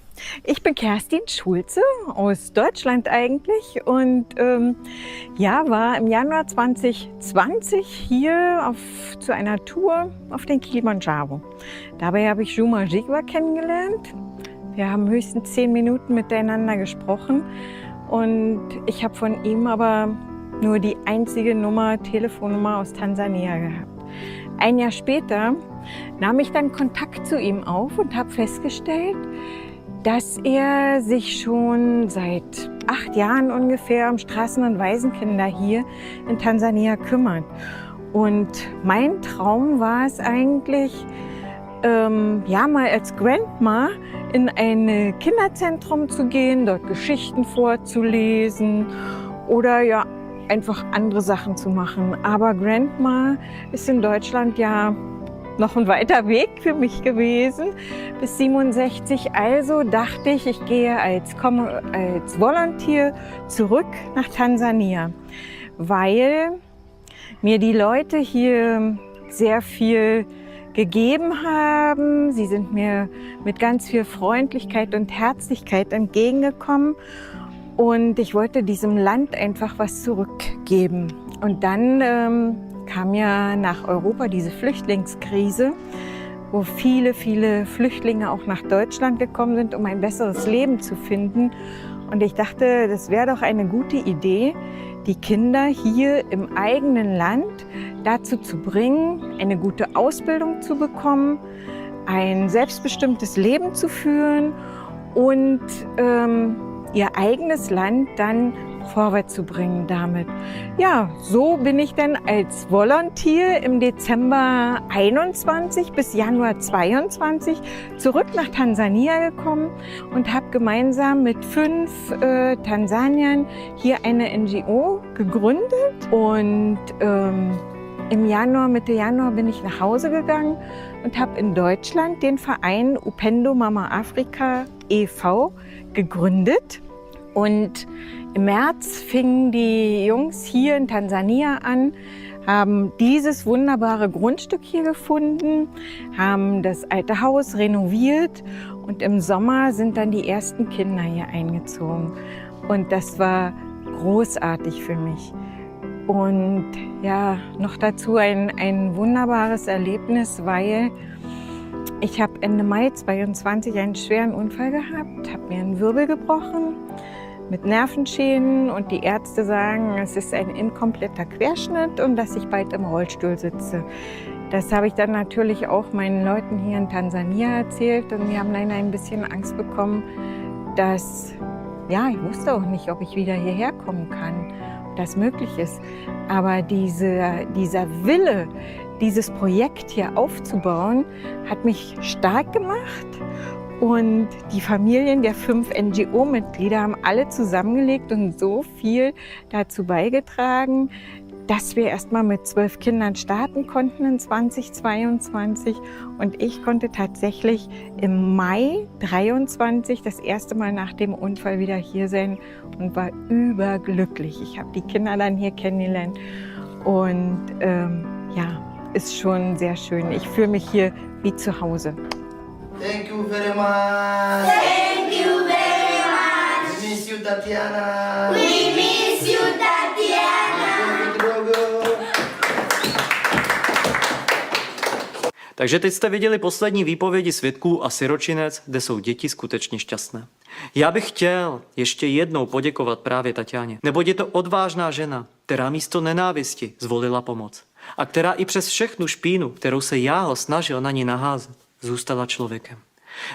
ich bin Kerstin Schulze aus Deutschland eigentlich und war im Januar 2020 hier zu einer Tour auf den Kilimanjaro. Dabei habe ich Jakuba Jahla kennengelernt. Wir haben höchstens 10 Minuten miteinander gesprochen und ich habe von ihm aber nur die einzige Telefonnummer aus Tansania gehabt. Ein Jahr später nahm ich dann Kontakt zu ihm auf und habe festgestellt, dass er sich schon seit 8 Jahren ungefähr um Straßen- und Waisenkinder hier in Tansania kümmert. Und mein Traum war es eigentlich, mal als Grandma in ein Kinderzentrum zu gehen, dort Geschichten vorzulesen oder einfach andere Sachen zu machen. Aber Grandma ist in Deutschland ja noch ein weiter Weg für mich gewesen, bis 67. Also dachte ich, ich gehe als Volunteer zurück nach Tansania, weil mir die Leute hier sehr viel gegeben haben. Sie sind mir mit ganz viel Freundlichkeit und Herzlichkeit entgegengekommen. Und ich wollte diesem Land einfach was zurückgeben. Und dann kam ja nach Europa diese Flüchtlingskrise, wo viele, viele Flüchtlinge auch nach Deutschland gekommen sind, um ein besseres Leben zu finden. Und ich dachte, das wäre doch eine gute Idee, die Kinder hier im eigenen Land dazu zu bringen, eine gute Ausbildung zu bekommen, ein selbstbestimmtes Leben zu führen und ihr eigenes Land dann vorwärts zu bringen damit. Ja, so bin ich dann als Volunteer im Dezember 21 bis Januar 22 zurück nach Tansania gekommen und habe gemeinsam mit 5 Tansaniern hier eine NGO gegründet. Und im Januar, Mitte Januar bin ich nach Hause gegangen und habe in Deutschland den Verein Upendo Mama Afrika e.V. gegründet. Und im März fingen die Jungs hier in Tansania an, haben dieses wunderbare Grundstück hier gefunden, haben das alte Haus renoviert und im Sommer sind dann die ersten Kinder hier eingezogen. Und das war großartig für mich. Und ja, noch dazu ein wunderbares Erlebnis, weil ich habe Ende Mai 22 einen schweren Unfall gehabt, habe mir einen Wirbel gebrochen mit Nervenschäden und die Ärzte sagen, es ist ein inkompletter Querschnitt und dass ich bald im Rollstuhl sitze. Das habe ich dann natürlich auch meinen Leuten hier in Tansania erzählt und die haben dann ein bisschen Angst bekommen, dass, ja, ich wusste auch nicht, ob ich wieder hierher kommen kann, ob das möglich ist. Aber dieser Wille, dieses Projekt hier aufzubauen, hat mich stark gemacht. Und die Familien der 5 NGO-Mitglieder haben alle zusammengelegt und so viel dazu beigetragen, dass wir erst mal mit 12 Kindern starten konnten in 2022. Und ich konnte tatsächlich im Mai 23 das erste Mal nach dem Unfall wieder hier sein und war überglücklich. Ich habe die Kinder dann hier kennengelernt und ja, ist schon sehr schön. Ich fühle mich hier wie zu Hause. Thank you very much. Thank you very much. We miss you, Tatiana. We miss you, Tatiana. Takže teď jste viděli poslední výpovědi svědků a siročinec, kde jsou děti skutečně šťastné. Já bych chtěl ještě jednou poděkovat právě Tatianě, neboť je to odvážná žena, která místo nenávisti zvolila pomoc a která i přes všechnu špínu, kterou se Jahl snažil na ní naházet, zůstala člověkem.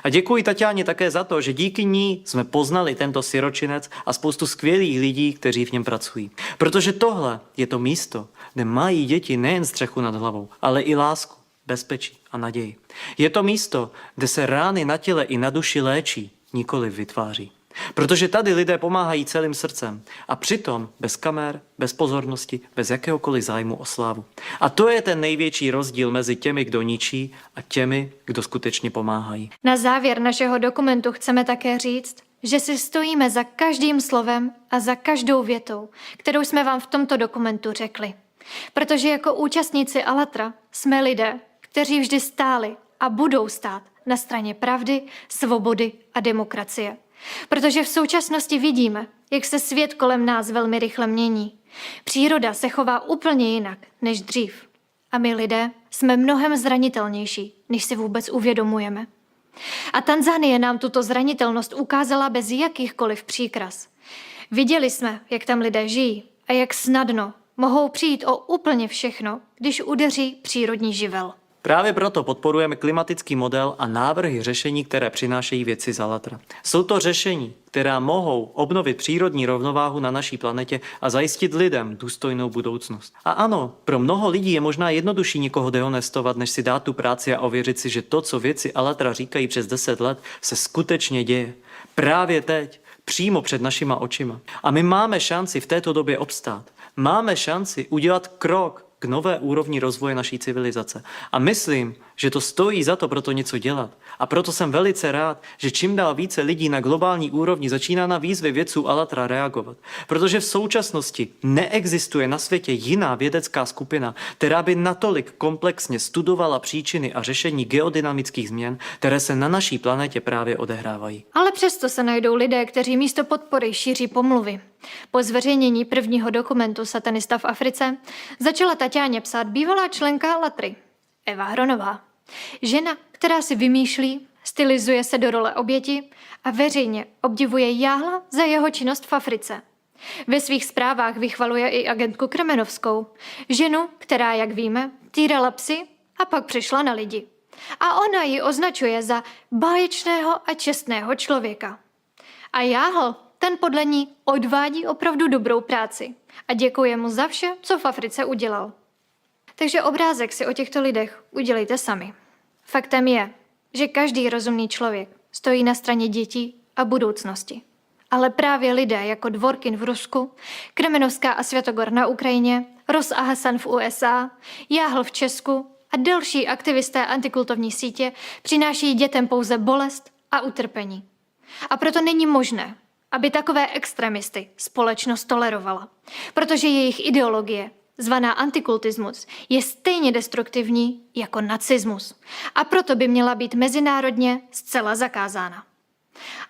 A děkuji Tatianě také za to, že díky ní jsme poznali tento siročinec a spoustu skvělých lidí, kteří v něm pracují. Protože tohle je to místo, kde mají děti nejen střechu nad hlavou, ale i lásku, bezpečí a naději. Je to místo, kde se rány na těle i na duši léčí, nikoli vytváří. Protože tady lidé pomáhají celým srdcem a přitom bez kamer, bez pozornosti, bez jakéhokoliv zájmu o slávu. A to je ten největší rozdíl mezi těmi, kdo ničí a těmi, kdo skutečně pomáhají. Na závěr našeho dokumentu chceme také říct, že si stojíme za každým slovem a za každou větou, kterou jsme vám v tomto dokumentu řekli. Protože jako účastníci Allatra jsme lidé, kteří vždy stáli a budou stát na straně pravdy, svobody a demokracie. Protože v současnosti vidíme, jak se svět kolem nás velmi rychle mění. Příroda se chová úplně jinak než dřív. A my lidé jsme mnohem zranitelnější, než si vůbec uvědomujeme. A Tanzanie nám tuto zranitelnost ukázala bez jakýchkoliv příkras. Viděli jsme, jak tam lidé žijí a jak snadno mohou přijít o úplně všechno, když udeří přírodní živel. Právě proto podporujeme klimatický model a návrhy řešení, které přinášejí vědci z Allatra. Jsou to řešení, která mohou obnovit přírodní rovnováhu na naší planetě a zajistit lidem důstojnou budoucnost. A ano, pro mnoho lidí je možná jednodušší někoho dehonestovat, než si dát tu práci a ověřit si, že to, co vědci Allatra říkají přes 10 let, se skutečně děje. Právě teď, přímo před našima očima. A my máme šanci v této době obstát. Máme šanci udělat krok k nové úrovni rozvoje naší civilizace. A myslím, že to stojí za to proto něco dělat. A proto jsem velice rád, že čím dál více lidí na globální úrovni začíná na výzvy vědců Allatra reagovat. Protože v současnosti neexistuje na světě jiná vědecká skupina, která by natolik komplexně studovala příčiny a řešení geodynamických změn, které se na naší planetě právě odehrávají. Ale přesto se najdou lidé, kteří místo podpory šíří pomluvy. Po zveřejnění prvního dokumentu Satanista v Africe začala Tatianě psát bývalá členka Allatry, Eva Hronová. Žena, která si vymýšlí, stylizuje se do role oběti a veřejně obdivuje Jahla za jeho činnost v Africe. Ve svých zprávách vychvaluje i agentku Kremenovskou, ženu, která, jak víme, týrala psy a pak přešla na lidi. A ona ji označuje za báječného a čestného člověka. A Jahl ten podle ní odvádí opravdu dobrou práci a děkuje mu za vše, co v Africe udělal. Takže obrázek si o těchto lidech udělejte sami. Faktem je, že každý rozumný člověk stojí na straně dětí a budoucnosti. Ale právě lidé jako Dvorkin v Rusku, Kremenovská a Světogor na Ukrajině, Ross a Hasan v USA, Jahl v Česku a další aktivisté antikultovní sítě přináší dětem pouze bolest a utrpení. A proto není možné, aby takové extremisty společnost tolerovala, protože jejich ideologie, zvaná antikultismus, je stejně destruktivní jako nacismus a proto by měla být mezinárodně zcela zakázána.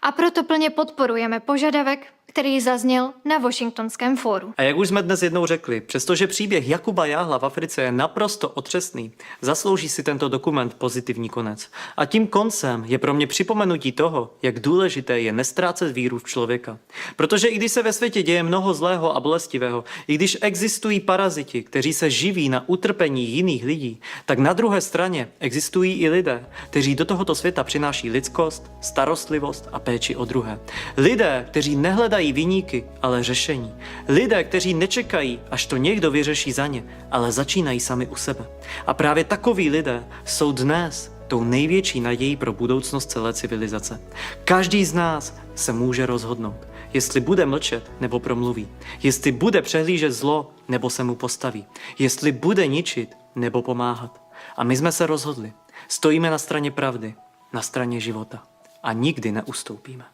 A proto plně podporujeme požadavek, který zazněl na Washingtonském fóru. A jak už jsme dnes jednou řekli, přestože příběh Jakuba Jahla v Africe je naprosto otřesný, zaslouží si tento dokument pozitivní konec. A tím koncem je pro mě připomenutí toho, jak důležité je nestrácet víru v člověka. Protože i když se ve světě děje mnoho zlého a bolestivého, i když existují paraziti, kteří se živí na utrpení jiných lidí, tak na druhé straně existují i lidé, kteří do tohoto světa přináší lidskost, starostlivost a péči o druhé. Lidé, kteří nehledají viníky, ale řešení. Lidé, kteří nečekají, až to někdo vyřeší za ně, ale začínají sami u sebe. A právě takoví lidé jsou dnes tou největší nadějí pro budoucnost celé civilizace. Každý z nás se může rozhodnout, jestli bude mlčet nebo promluví, jestli bude přehlížet zlo nebo se mu postaví, jestli bude ničit nebo pomáhat. A my jsme se rozhodli. Stojíme na straně pravdy, na straně života a nikdy neustoupíme.